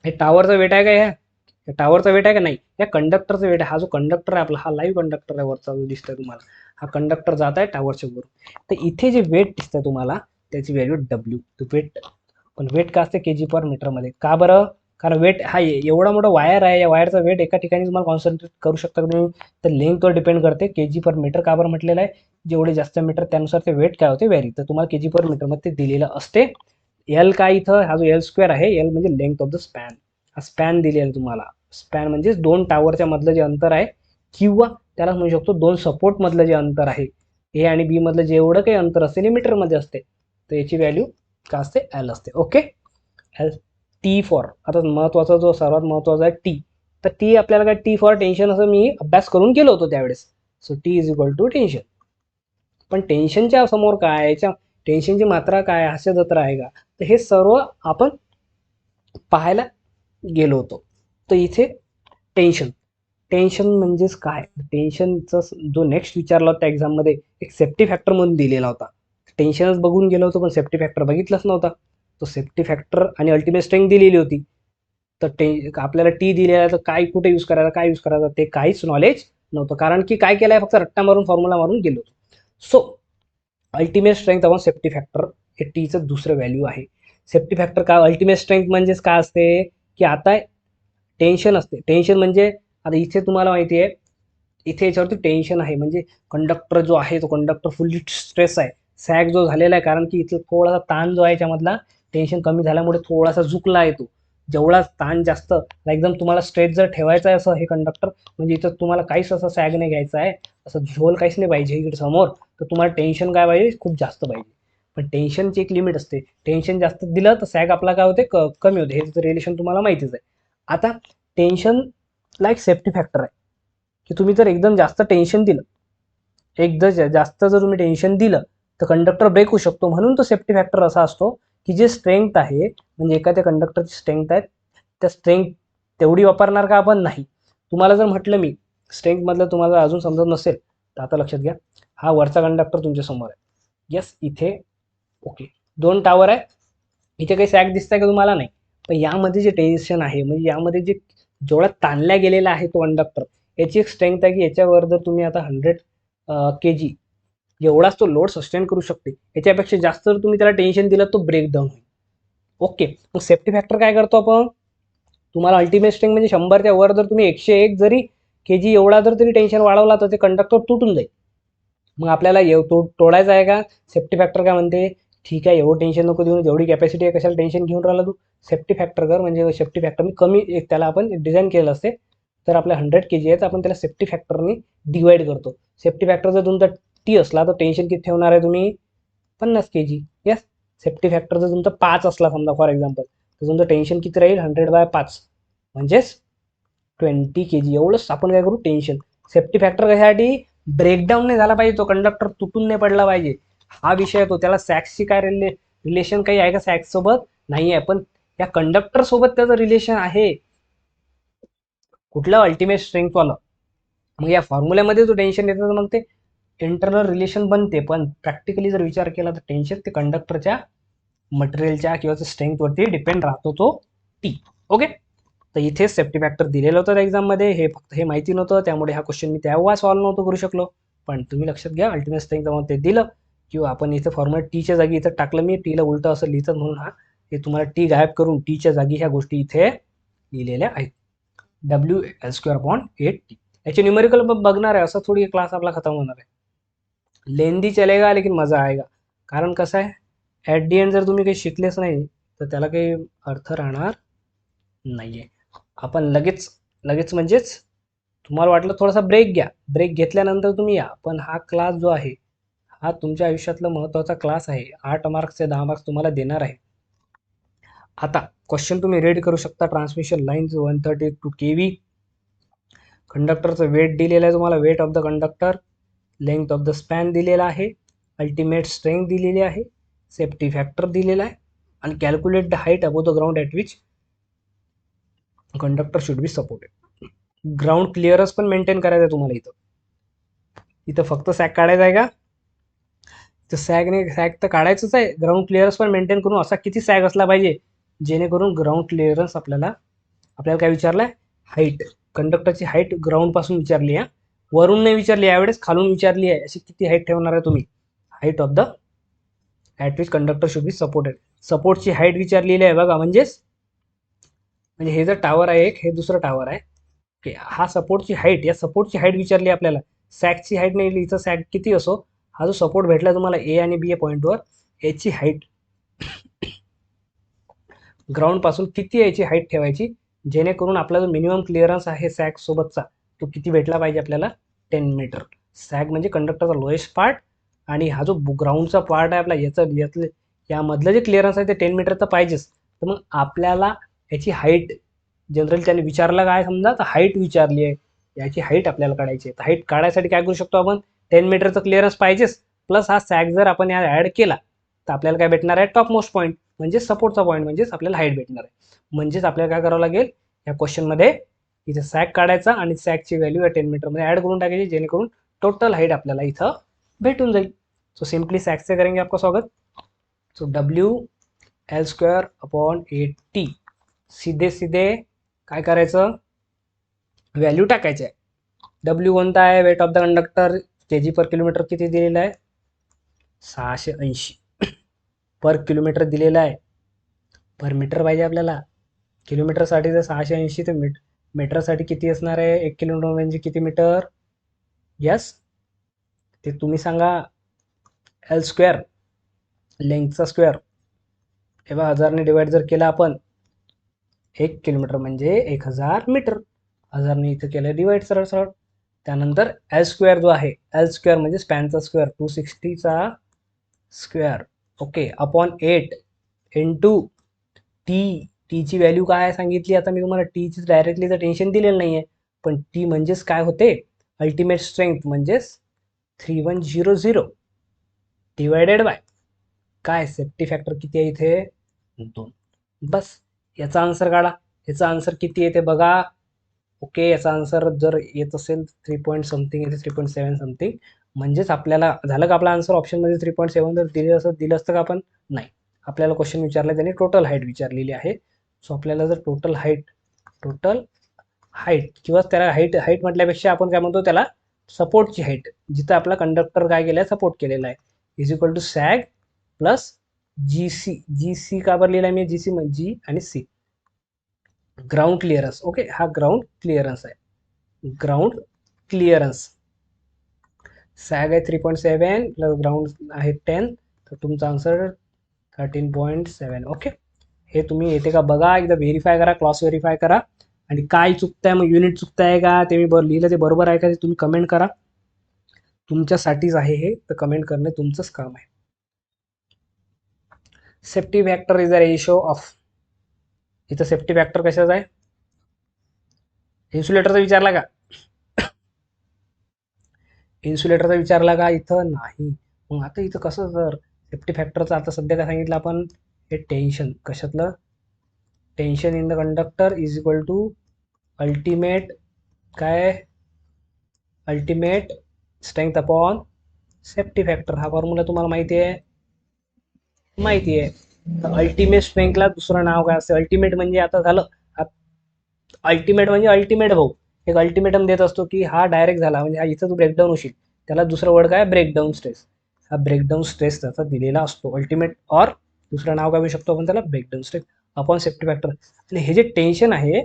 हे टावरचा वेट आहे का, ह्या टावरचा वेट आहे का, नाही, या कंडक्टरचा वेट आहे. हा जो कंडक्टर आहे आपला, हा लाईव्ह कंडक्टर आहे, वरचा जो दिसतोय तुम्हाला, हा कंडक्टर जात आहे टावरच्या वर. तर इथे जे वेट दिसतंय तुम्हाला, त्याची व्हॅल्यू डब्ल्यू, वेट. पण वेट का असते kg/m मध्ये, का बरं, कारण वेट हा एवढा मोठा वायर आहे, या वायरचा वेट एका ठिकाणी तुम्हाला कॉन्सन्ट्रेट करू शकता तुम्ही, तर लेंथवर डिपेंड करते. kg/m का बरं म्हटलेलं आहे, जेवढे जास्त मीटर त्यानुसार ते वेट काय होते, व्हॅरी. तर तुम्हाला kg/m मध्ये दिलेलं असते. एल काय इथं, हा जो L² आहे, एल म्हणजे लेंथ ऑफ द स्पॅन, हा स्पॅन दिलेला तुम्हाला. स्पॅन म्हणजे दोन टावरच्या मधलं जे अंतर आहे, किंवा त्याला म्हणू शकतो दोन सपोर्ट मधलं जे अंतर आहे, ए आणि बी मधलं जेवढं काही अंतर असते मीटरमध्ये असते, तर याची व्हॅल्यू का असते, एल असते. Okay, L. टी फॉर, आता महत्वाचा जो सर्वात महत्वाचा आहे टी. तर टी आपल्याला काय, टी फॉर टेन्शन, असं मी अभ्यास करून गेलो होतो त्यावेळेस. So T is equal to tension. पण टेन्शनच्या समोर काय, याच्या टेन्शनची मात्रा काय, हास्य जत्रा आहे का, तर हे सर्व आपण पाहायला गेलो होतो. तर इथे टेन्शन, टेन्शन म्हणजेच काय, टेन्शनचा जो नेक्स्ट विचारला होता एक्झाममध्ये, एक सेफ्टी फॅक्टर म्हणून दिलेला होता. टेन्शनच बघून गेलो होतो, पण सेफ्टी फॅक्टर बघितलाच नव्हता. तो सेफ्टी फॅक्टर आणि अल्टिमेट स्ट्रेंथ दिलेली होती. तर आपल्याला टी दिलेला, तर काय कुठे यूज करायचा, काय यूज करायचा, ते काहीच नॉलेज नव्हतं. कारण की काय केलंय, फक्त रट्टा मारून फॉर्म्युला मारून गेलो. So ultimate strength upon safety factor हे टीचं दुसरं व्हॅल्यू आहे. सेफ्टी फॅक्टर का, अल्टिमेट स्ट्रेंथ म्हणजेच काय असते, की आता टेन्शन असते. टेन्शन म्हणजे आता इथे तुम्हाला माहिती आहे, इथे याच्यावरती टेन्शन आहे, म्हणजे कंडक्टर जो आहे तो कंडक्टर फुल्ली स्ट्रेस आहे, सॅग जो झालेला आहे, कारण की इथं थोडासा ताण जो आहे याच्यामधला, टेन्शन कमी झाल्यामुळे थोडासा झुकला आहे तो. जेवढा ताण जास्त, एकदम तुम्हाला स्ट्रेट जर ठेवायचं आहे असं हे कंडक्टर, म्हणजे इथं तुम्हाला काहीच असं सॅग नाही घ्यायचा आहे, असं झोल काहीच नाही पाहिजे इकडे समोर, तर तुम्हाला टेन्शन काय पाहिजे, खूप जास्त पाहिजे. पण टेन्शनची एक लिमिट असते, टेन्शन जास्त दिलं तर सॅग आपला काय होते, कमी होते. हे रिलेशन तुम्हाला माहितीच आहे. आता टेन्शन लाईक सेफ्टी फॅक्टर आहे, की तुम्ही जर एकदम जास्त टेन्शन दिलं, एकदा जास्त जर तुम्ही टेन्शन दिलं, तर कंडक्टर ब्रेक होऊ शकतो. म्हणून तो सेफ्टी फॅक्टर असा असतो, की जे स्ट्रेंथ आहे, म्हणजे एखाद्या कंडक्टरची स्ट्रेंथ आहे, त्या स्ट्रेंथ तेवढी वापरणार का आपण, नाही. तुम्हाला जर म्हटलं मी स्ट्रेंथ मधलं तुम्हाला अजून समजत नसेल, तर आता लक्षात घ्या, हा वरचा कंडक्टर तुमच्या समोर आहे, यस, इथे ओके, दोन टावर आहे, इथे काही सॅग दिसतंय का तुम्हाला, नाही. पण यामध्ये जे टेन्शन आहे, म्हणजे यामध्ये जे जेवढा ताणल्या गेलेला आहे तो कंडक्टर, याची एक स्ट्रेंथ आहे, की याच्यावर जर तुम्ही आता 100 kg एवढाच तो लोड सस्टेन करू शकते. याच्यापेक्षा जास्त जर तुम्ही त्याला टेन्शन दिलं, तो ब्रेकडाऊन होईल. ओके, मग सेफ्टी फॅक्टर काय करतो आपण, तुम्हाला अल्टिमेट स्ट्रेंथ म्हणजे 100च्या वर जर तुम्ही 101 जरी kg एवढा जर तरी टेन्शन वाढवला, तर ते कंडक्टर तुटून जाईल. मग आपल्याला तोडायचं आहे का, सेफ्टी फॅक्टर काय म्हणते, ठीक आहे, एवढं टेन्शन नको देऊन, जेवढी कॅपॅसिटी आहे कशाला टेन्शन घेऊन राहिला तू, सेफ्टी फॅक्टर कर. म्हणजे सेफ्टी फॅक्टर मी कमी, त्याला आपण डिझाईन केलं असते, तर आपल्या 100 kg आहे, तर आपण त्याला सेफ्टी फॅक्टरनी डिवाइड करतो. सेफ्टी फॅक्टर जर तुमचा टी असला, तर टेन्शन किती ठेवणार आहे तुम्ही, 50 kg. यस, सेफ्टी फॅक्टर जर तुमचा 5 असला समजा फॉर एक्झाम्पल, तर तुमचं टेन्शन किती राहील, 100/5, म्हणजेच 20 kg. एवढंच आपण काय करू, टेन्शन. सेफ्टी फॅक्टर कशासाठी, ब्रेकडाऊन नाही झाला पाहिजे, तो कंडक्टर तुटून नाही पडला पाहिजे, हा विषय येतो. त्याला सॅक्सची काय रिलेशन काही आहे का, सॅक्स सोबत नाही आहे, पण या कंडक्टर सोबत त्याचं रिलेशन आहे. कुठलं, अल्टिमेट स्ट्रेंथ वाला. मग या फॉर्म्युल्यामध्ये जो टेन्शन येतं, तर मग ते इंटरनल रिलेशन बनते. पण प्रॅक्टिकली जर विचार केला, तर टेन्शन ते कंडक्टरच्या मटेरियलच्या किंवा स्ट्रेंथवरती डिपेंड राहतो तो टी. ओके, तर इथे सेफ्टी फॅक्टर दिलेलं होतं एक्झाममध्ये, हे फक्त हे माहिती नव्हतं, त्यामुळे हा क्वेश्चन मी तेव्हा सॉल्व्ह नव्हतं करू शकलो. पण तुम्ही लक्षात घ्या, अल्टिमेट स्ट्रेंथ ते दिलं, किंवा आपण इथे फॉर्म्युला टीच्या जागी इथं टाकलं, मी टीला उलटं असं लिहितं म्हणून हा, हे तुम्हाला टी गायब करून टीच्या जागी ह्या गोष्टी इथे लिहिलेल्या आहेत. W L² / 8T. याचे न्यूमेरिकल बघणार आहे, असं थोडी क्लास आपला खतम होणार आहे. लेंदी चलेगा लेकिन मजा आएगा. कारण कसं आहे, ॲट दी एंड जर तुम्ही काही शिकलेच नाही तर त्याला काही अर्थ राहणार नाही आहे. आपण लगेच लगेच म्हणजेच तुम्हाला वाटलं थोडासा ब्रेक घ्या, ब्रेक घेतल्यानंतर तुम्ही या, पण हा क्लास जो आहे हा तुमच्या आयुष्यातला महत्त्वाचा क्लास आहे. 8 मार्क्सचे 10 मार्क्स तुम्हाला देणार आहे. आता क्वेश्चन तुम्ही रीड करू शकता. Transmission lines 132 kV. कंडक्टरचं वेट दिलेलं आहे तुम्हाला, weight of the conductor. Length of the span दिलेला आहे. अल्टिमेट स्ट्रेंथ दिलेली आहे. सेफ्टी फॅक्टर दिलेला आहे. आणि calculate the height above the ground at which conductor should be supported. Ground clearance पण मेंटेन करायचं आहे तुम्हाला. इथं फक्त सॅग काढायचा आहे का? तर सॅग तर काढायचंच आहे. ग्राउंड क्लिअरन्स पण मेंटेन करून असा किती सॅग असला पाहिजे जेणेकरून ग्राउंड क्लिअरन्स आपल्याला काय विचारलं आहे? हाईट. कंडक्टरची हाईट ग्राउंडपासून विचारली आहे, वरून नाही विचारली, यावेळेस खालून विचारली आहे. अशी किती हाईट ठेवणार आहे तुम्ही? Height of the at which conductor should be supported. सपोर्टची हाईट विचारलेली आहे बघा. म्हणजे हे जर टावर आहे एक, हे दुसरं टावर आहे. ओके, हा सपोर्टची हाईट, या सपोर्टची हाईट विचारली आपल्याला. सॅगची हाईट नाही, इथं सॅग किती असो, हा जो सपोर्ट भेटला तुम्हाला ए आणि बी या पॉईंटवर, याची हाईट ग्राउंडपासून किती याची हाईट ठेवायची जेणेकरून आपला जो मिनिमम क्लिअरन्स आहे सॅग सोबतचा तो किती भेटला पाहिजे आपल्याला? 10 मीटर. सॅग म्हणजे कंडक्टरचा लोएस्ट पार्ट, आणि हा जो ग्राउंडचा पार्ट आहे आपला यातलं यामधलं जे क्लिअरन्स आहे ते 10 मीटर तर पाहिजेच. तर मग आपल्याला याची हाईट जनरली त्याने विचारलं काय, समजा तर हाईट विचारली आहे, याची हाईट आपल्याला काढायची आहे. तर हाईट काढायसाठी काय करू शकतो आपण? 10 मीटरचं क्लिअरन्स पाहिजेच, प्लस हा सॅग जर आपण या ॲड केला तर आपल्याला काय भेटणार आहे? टॉप मोस्ट पॉईंट म्हणजे सपोर्टचा पॉईंट, म्हणजेच आपल्याला हाईट भेटणार आहे. म्हणजेच आपल्याला काय करावं लागेल या क्वेश्चनमध्ये? इथे सॅग काढायचा आणि सॅगची व्हॅल्यू या 10 मीटरमध्ये ॲड करून टाकायची जेणेकरून टोटल हाईट आपल्याला इथं भेटून जाईल. सो सिंपली सॅग से करेंगे आपका स्वागत. So WL² upon 8T. सीधे सीधे काय करायचं? व्हॅल्यू टाकायची आहे. डब्ल्यू कोणता आहे? Weight of the conductor. kg per kilometre किती दिलेला आहे? 680 पर किलोमीटर दिलेला आहे. पर मीटर पाहिजे आपल्याला. किलोमीटरसाठी जर 680 तर मीटरसाठी किती असणार आहे? 1 किलोमीटर म्हणजे किती मीटर? यस, ते तुम्ही सांगा. L², लेंथचा square. हे बघा, 1000ने डिवाइड जर केला आपण, 1 किलोमीटर म्हणजे 1000 मीटर. 1000ने इथं केलं डिवाइड सरळ सरळ. त्यानंतर L² जो आहे, L² म्हणजे स्पॅनचा स्क्वेअर, 260चा square. Okay, upon 8 into T. टीची व्हॅल्यू काय सांगितली? आता मी तुम्हाला टीची डायरेक्टली तर टेन्शन दिलेलं नाही आहे, पण टी म्हणजेच काय होते? अल्टिमेट स्ट्रेंथ म्हणजेच 3100 डिवायडेड बाय काय? सेफ्टी फॅक्टर किती आहे इथे? 2. बस, याचा आन्सर काढा. याचा आन्सर किती येते बघा. ओके, याचा आन्सर जर येत असेल 3 पॉईंट समथिंग येते, 3.7 समथिंग. म्हणजेच आपल्याला झालं का आपला आन्सर? ऑप्शनमध्ये 3.7 जर दिलं असतं का आपण? नाही. आपल्याला क्वेश्चन विचारला त्याने टोटल हाईट विचारलेली आहे. सो आपल्याला जर टोटल हाईट किंवा त्याला हाईट म्हटल्यापेक्षा आपण काय म्हणतो त्याला? सपोर्टची हाईट, जिथं आपला कंडक्टर काय केलं आहे? सपोर्ट केलेला आहे, is equal to sag plus G C का बरं लिहिला मी? जी म्हणजे G आणि C, ग्राउंड क्लिअरन्स. ओके, हा ग्राउंड क्लिअरन्स आहे. ग्राउंड क्लिअरन्स सॅग आहे 3.7 प्लस ग्राउंड आहे 10, तर तुमचा आन्सर 13.7. ओके, हे तुम्ही येते का बघा, एकदा व्हेरीफाय करा, क्रॉस व्हेरीफाय करा. आणि काय चुकतंय, मग युनिट चुकतंय का ते मी लिहिलं ते बरोबर आहे का ते तुम्ही कमेंट करा. तुमच्यासाठीच आहे हे, तर कमेंट करणे तुमचंच काम आहे. Safety factor is the ratio of. इथं सेफ्टी फॅक्टर कशाचा आहे? इन्सुलेटरचा विचारला का? इन्सुलेटरचा विचारला का? इथं नाही. मग आता इथं कसं? जर सेफ्टी फॅक्टरचं आता सध्या काय सांगितलं आपण? हे टेन्शन. कशातलं? Tension in the conductor is equal to ultimate काय? Ultimate strength upon safety factor. हा फॉर्म्युला तुम्हाला माहिती आहे? माहिती आहे. तर अल्टिमेट स्ट्रेंथला दुसरं नाव काय असतं? अल्टिमेट म्हणजे आता झालं, अल्टिमेट म्हणजे अल्टिमेट भाऊ. एक अल्टिमेटम देत असतो की हा डायरेक्ट झाला म्हणजे हा इथं तू ब्रेकडाऊन होशील, त्याला दुसरं वर्ड काय? Breakdown stress. हा ब्रेकडाऊन स्ट्रेस त्याचा दिलेला असतो अल्टिमेट, और दुसरं नाव काय देऊ शकतो आपण त्याला? Breakdown stress upon safety factor. आणि हे जे टेन्शन आहे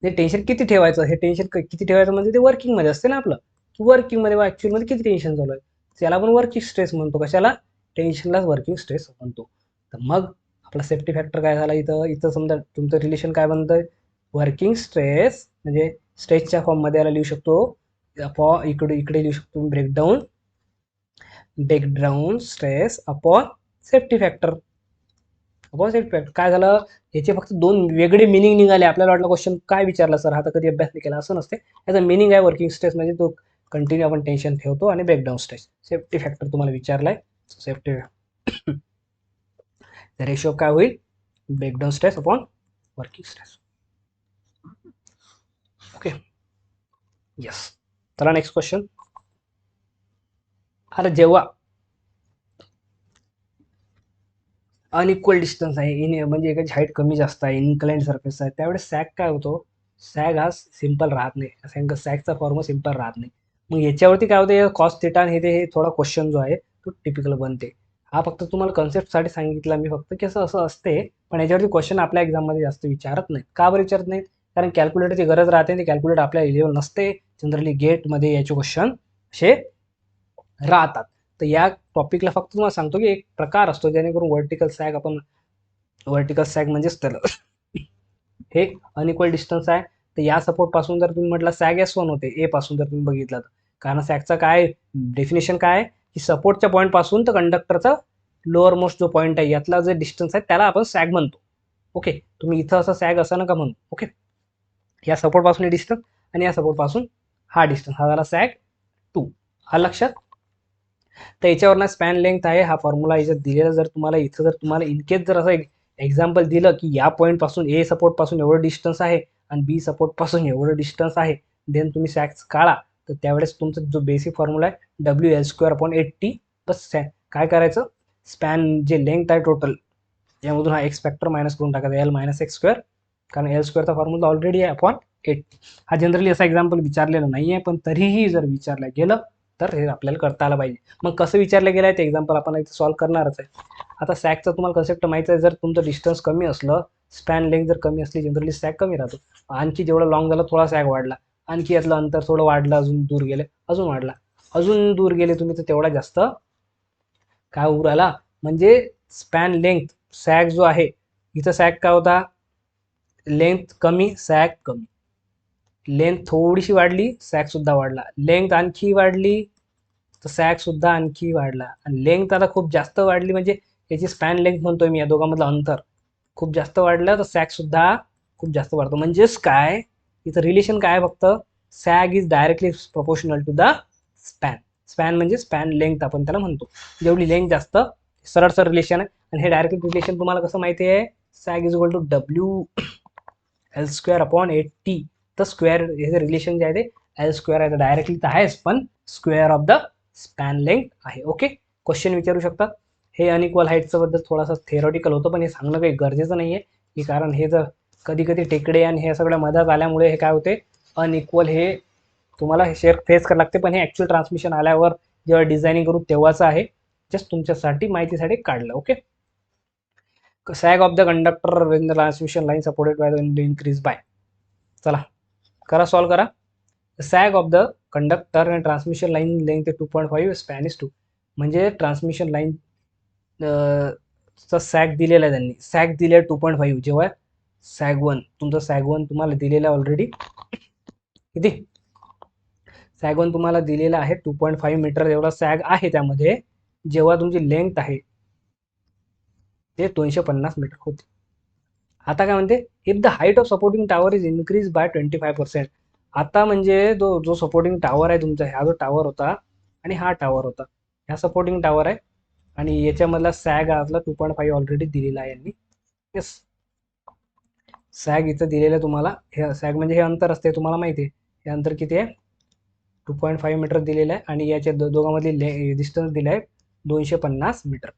ते टेन्शन किती ठेवायचं? हे टेन्शन किती ठेवायचं म्हणजे ते वर्किंगमध्ये असते ना आपलं, की वर्किंगमध्ये वा ॲक्च्युअलमध्ये किती टेन्शन चालू आहे, त्याला आपण वर्किंग स्ट्रेस म्हणतो. कशाला? टेन्शनलाच वर्किंग स्ट्रेस म्हणतो. तर मग आपला सेफ्टी फॅक्टर काय झाला इथं समजा तुमचं रिलेशन काय बनतं, वर्किंग स्ट्रेस म्हणजे स्ट्रेसच्या फॉर्ममध्ये याला लिहू शकतो इकडे लिहू शकतो breakdown stress upon safety factor. काय झालं, याचे फक्त दोन वेगळे मिनिंग निघाले. आपल्याला वाटलं क्वेश्चन काय विचारला सर, आता कधी अभ्यास नाही केला, असं नसते. याचा मिनिंग आहे वर्किंग स्ट्रेस म्हणजे तो कंटिन्यू आपण टेन्शन ठेवतो, आणि ब्रेकडाऊन स्ट्रेस सेफ्टी फॅक्टर तुम्हाला विचारलाय. सेफ्टी रेशो काय होईल, breakdown stress upon working stress. Okay, yes. चला नेक्स्ट क्वेश्चन. आता जेव्हा अनइक्वल डिस्टन्स आहे, म्हणजे एकाची हाईट कमी जास्त आहे, इन्क्लाइंड सरफेस आहे, त्यावेळेस सॅग काय होतो, सॅग हा सिंपल राहत नाही, सॅगचा फॉर्म सिंपल राहत नाही. मग याच्यावरती काय होते, कॉस थिटा आणि हे थोडा क्वेश्चन जो आहे तो टिपिकल बनते. हा फक्त तुम्हाला कन्सेप्टसाठी सांगितला मी फक्त की असं असते, पण याच्यावरती क्वेश्चन आपल्या एक्झाममध्ये जास्त विचारत नाहीत. का बरं विचारत नाहीत, कारण कॅल्क्युलेटरची गरज राहते, ते कॅल्क्युलेटर आपल्या इलेव्हन नसते. जनरली गेटमध्ये याचे क्वेश्चन असे राहतात. तर या टॉपिकला फक्त तुम्हाला सांगतो की एक प्रकार असतो जेणेकरून वर्टिकल सॅग म्हणजेच त्याला हे अनइक्वल डिस्टन्स आहे. तर या सपोर्ट पासून जर तुम्ही म्हटलं सॅग S1 होते, ए पासून जर तुम्ही बघितलं तर, कारण सॅगचा काय डेफिनेशन काय आहे की सपोर्टच्या पॉईंट पासून तर कंडक्टरचा लोअर मोस्ट जो पॉईंट आहे यातला जे डिस्टन्स आहे त्याला आपण सॅग म्हणतो. ओके, तुम्ही इथं असं सॅग असं नका म्हणू. ओके, या सपोर्ट पासून हे डिस्टन्स आणि या सपोर्ट पासून हा डिस्टन्स, हा झाला सॅग 2. हा लक्षात. तर याच्यावर स्पॅन लेंथ आहे, हा फॉर्म्युला याच्यात दिलेला. जर तुम्हाला इनकेस जर असं एक्झाम्पल दिलं की या पॉईंट पासून ए सपोर्ट पासून एवढं डिस्टन्स आहे आणि बी सपोर्ट पासून एवढं डिस्टन्स आहे, देन तुम्ही सॅग काढा, तर त्यावेळेस तुमचा जो बेसिक फॉर्म्युला आहे WL² बस काय करायचं, स्पॅन जे लेंथ आहे टोटल यामधून हा एक्स फॅक्टर मायनस करून टाकायचा, L-x², कारण L² फॉर्म्युला ऑलरेडी आहे अपॉन 80. हा जनरली असा एक्झाम्पल विचारलेला नाही आहे, पण तरीही जर विचारलं गेलं तर हे आपल्याला करता आलं पाहिजे. मग कसं विचारलं गेलं आहे ते एक्झाम्पल आपण इथे सॉल्व्ह करणारच आहे. आता सॅगचा तुम्हाला कन्सेप्ट माहिती आहे, जर तुमचं डिस्टन्स कमी असलं, स्पॅन लेंथ जर कमी असली, जनरली सॅग कमी राहतो. आणखी जेवढा लॉंग झाला थोडा सॅग वाढला, आणखी यातलं अंतर थोडं वाढलं, अजून दूर गेले अजून वाढला, अजून दूर गेले तुम्ही तर तेवढा जास्त काय उराला, म्हणजे स्पॅन लेंथ सॅग जो आहे इथं सॅग काय होता, लेंथ कमी सॅग कमी, लेंथ थोडीशी वाढली सॅग सुद्धा वाढला, लेंथ आणखी वाढली तर सॅग सुद्धा आणखी वाढला, आणि लेंथ आता खूप जास्त वाढली म्हणजे याची स्पॅन लेंथ म्हणतोय मी, या दोघांमधलं अंतर खूप जास्त वाढलं तर सॅग सुद्धा खूप जास्त वाढतो. म्हणजेच काय, इथं रिलेशन काय, फक्त sag is directly proportional to the span. Span म्हणजे स्पॅन लेंथ आपण त्याला म्हणतो, जेवढी लेंथ जास्त सरळ रिलेशन आहे. आणि हे डायरेक्टली रिलेशन तुम्हाला कसं माहिती आहे, sag is equal to WL²/80. तर स्क्वेअर हे जे रिलेशन जे आहे ते L² आहे, डायरेक्टली तर आहेच, पण square of the span length आहे. ओके, क्वेश्चन विचारू शकतात. हे अनइक्वल हाईटचं बद्दल थोडासा थेरॉटिकल होतं, पण हे सांगणं काही गरजेचं नाही आहे, की कारण हे जर कधी कधी टेकडे आणि हे सगळ्या मधात आल्यामुळे हे काय होते, अनइक्वल हे तुम्हाला हे शेअर फेस करावं लागते. पण हे ॲक्च्युअल ट्रान्समिशन आल्यावर जेव्हा डिझायनिंग करू तेव्हाच आहे, जस्ट तुमच्यासाठी माहितीसाठी काढलं. Okay, sag of the conductor when the transmission line supported by the increase by. चला करा, सॉल्व करा. सॅग ऑफ द कंडक्टर आणि transmission line length 2.5, span is 2. म्हणजे ट्रान्समिशन लाईन चा सॅग दिलेला आहे त्यांनी, सॅग दिले 2.5, जेव्हा सॅग 1 तुमचा सॅग 1 तुम्हाला दिलेला ऑलरेडी किती, सॅग 1 तुम्हाला दिलेला आहे 2.5 मीटर एवढा सॅग आहे त्यामध्ये, जेव्हा तुमची लेंथ आहे ते 250 मीटर होते. आता काय म्हणते, if the height of supporting tower is increase by 25%. आता म्हणजे जो सपोर्टिंग टावर आहे तुमचा, हा जो टावर होता आणि हा टावर होता, ह्या सपोर्टिंग टावर आहे आणि याच्यामधला सॅग आपला 2.5 ऑलरेडी दिलेला आहे यांनी. येस, सॅग इथं दिलेलं तुम्हाला, हे सॅग म्हणजे हे अंतर असते तुम्हाला माहिती आहे, हे अंतर किती आहे 2.5 मीटर दिलेलं आहे, आणि याच्या दोघांमधली डिस्टन्स दिला आहे 250 मीटर.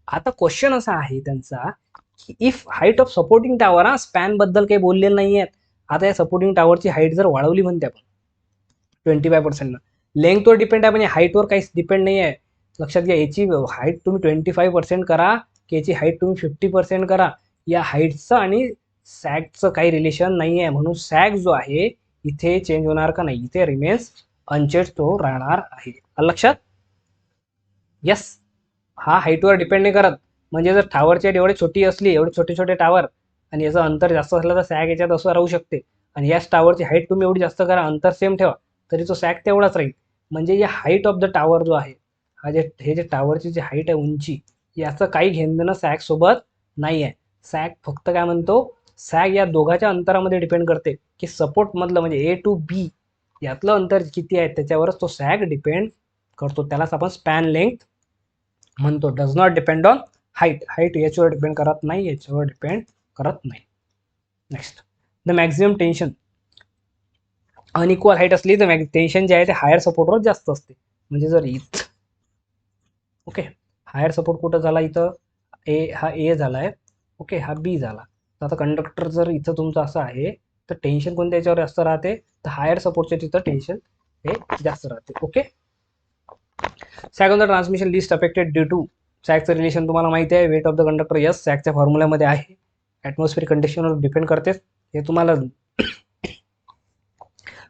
आता क्वेश्चन असा आहे त्यांचा की if height of supporting tower, हा स्पॅन बद्दल काही बोललेलं नाही आहे. आता या सपोर्टिंग टावरची हाईट जर वाढवली म्हणते आपण 25%, लेंथवर डिपेंड आहे, म्हणजे हाईटवर काहीच डिपेंड नाही आहे. लक्षात घ्या, याची हाईट तुम्ही 25% करा की याची हाईट तुम्ही 50% करा, या हाईटचं आणि सॅगचं काही रिलेशन नाही आहे. म्हणून सॅग जो आहे इथे चेंज होणार का नाही, इथे रिमेन्स अनचेंज तो राहणार आहे. लक्षात, यस. हा हाईटवर डिपेंड नाही करत. म्हणजे जर टावरची हाईट एवढी छोटी असली, एवढे छोटे छोटे टावर, आणि याचं अंतर जास्त असलं तर सॅग याच्यात असं राहू शकते. आणि याच टावरची हाईट तुम्ही एवढी जास्त करा, अंतर सेम ठेवा, तरी तो सॅग तेवढाच राहील. म्हणजे या हाईट ऑफ द टावर जो आहे, हे जे टावरची जी हाईट आहे, उंची, याचं काही घेणं देणं सॅग सोबत नाही आहे. सॅग फक्त काय म्हणतो, सॅग या दोघांच्या अंतरामध्ये डिपेंड करते, की सपोर्ट मधलं म्हणजे ए टू बी यातलं अंतर किती आहे त्याच्यावरच तो सॅग डिपेंड करतो. त्यालाच आपण स्पॅन लेंथ म्हणतो. Does not depend on height. Height याच्यावर डिपेंड करत नाही, याच्यावर डिपेंड करत नाही. Next, the maximum tension. Unequal height असली तर टेन्शन जे आहे ते हायर सपोर्टवर जास्त असते. म्हणजे जर इथं, ओके, हायर सपोर्ट कुठं झाला, इथं हा ए झाला आहे, ओके, हा बी झाला. तर आता कंडक्टर जर इथं तुमचं असं आहे, तर टेन्शन कोणत्या याच्यावर जास्त राहते, तर हायर सपोर्टच्या तिथं टेन्शन हे जास्त राहते. Okay. Sag on the transmission list affected due to. सॅगचं रिलेशन तुम्हाला माहिती आहे, weight of the conductor. Yes, सॅगच्या फॉर्म्युल्यामध्ये आहे. ॲटमॉस्फिअरिक कंडिशनवर डिपेंड करते, हे तुम्हाला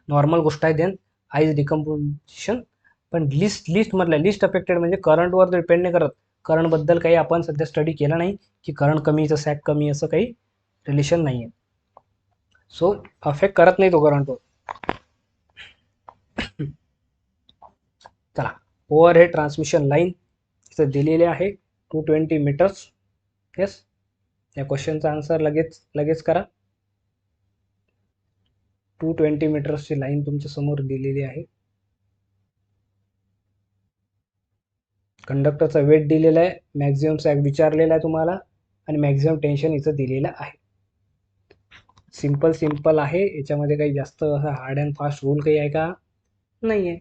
नॉर्मल गोष्ट आहे. Then ice decomposition. पण लिस्ट मधल्या लिस्ट अफेक्टेड म्हणजे करंटवर डिपेंड नाही करत. करंटबद्दल काही आपण सध्या स्टडी केला नाही, की करंट कमी तर सॅग कमी, असं काही रिलेशन नाही आहे. सो अफेक्ट करत नाही तो करंटवर. चला, ओव्हर हेड ट्रान्समिशन लाईन इथं दिलेले आहे 220 मीटर्स. येस, या क्वेश्चनचा आन्सर लगेच करा. 220 मीटर्सची लाईन तुमच्या समोर दिलेली आहे. कंडक्टरचा वेट दिलेला आहे, मॅक्झिमम सॅग विचारलेला आहे तुम्हाला, आणि मॅक्झिमम टेन्शन इथं दिलेलं आहे. सिंपल आहे, याच्यामध्ये काही जास्त हार्ड अँड फास्ट रूल काही आहे का, नाही आहे.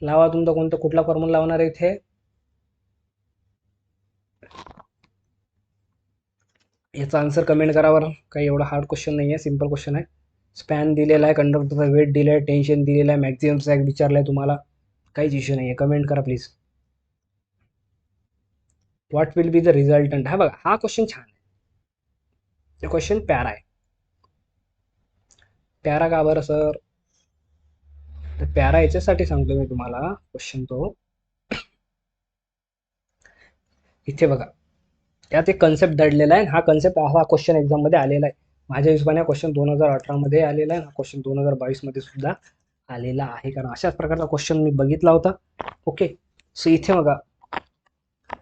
लावा तुमचा कुठला फॉर्म्युला लावणार आहे इथे. याचा आन्सर कमेंट करावर. काही एवढा हार्ड क्वेश्चन नाही आहे, सिंपल क्वेश्चन आहे. स्पॅन दिलेला आहे, कंडक्टरचा वेट दिला आहे, टेन्शन दिलेलं आहे, मॅक्झिमम सॅग विचारलाय तुम्हाला. काहीच इश्यू नाही आहे, कमेंट करा please. What will be the resultant. हा बघा, हा क्वेश्चन छान आहे. क्वेश्चन प्यारा आहे. प्यारा का बरं सर, तर प्यारा याच्यासाठी सांगतो मी तुम्हाला. क्वेश्चन तो इथे बघा, त्यात एक कन्सेप्ट दडलेला आहे. हा कन्सेप्ट, हा क्वेश्चन एक्झाम मध्ये आलेला आहे. माझ्या हिशोबाने क्वेश्चन 2018 मध्ये आलेला आहे, हा क्वेश्चन 2022 मध्ये सुद्धा आलेला आहे, कारण अशाच प्रकारचा क्वेश्चन मी बघितला होता. ओके. सो इथे बघा,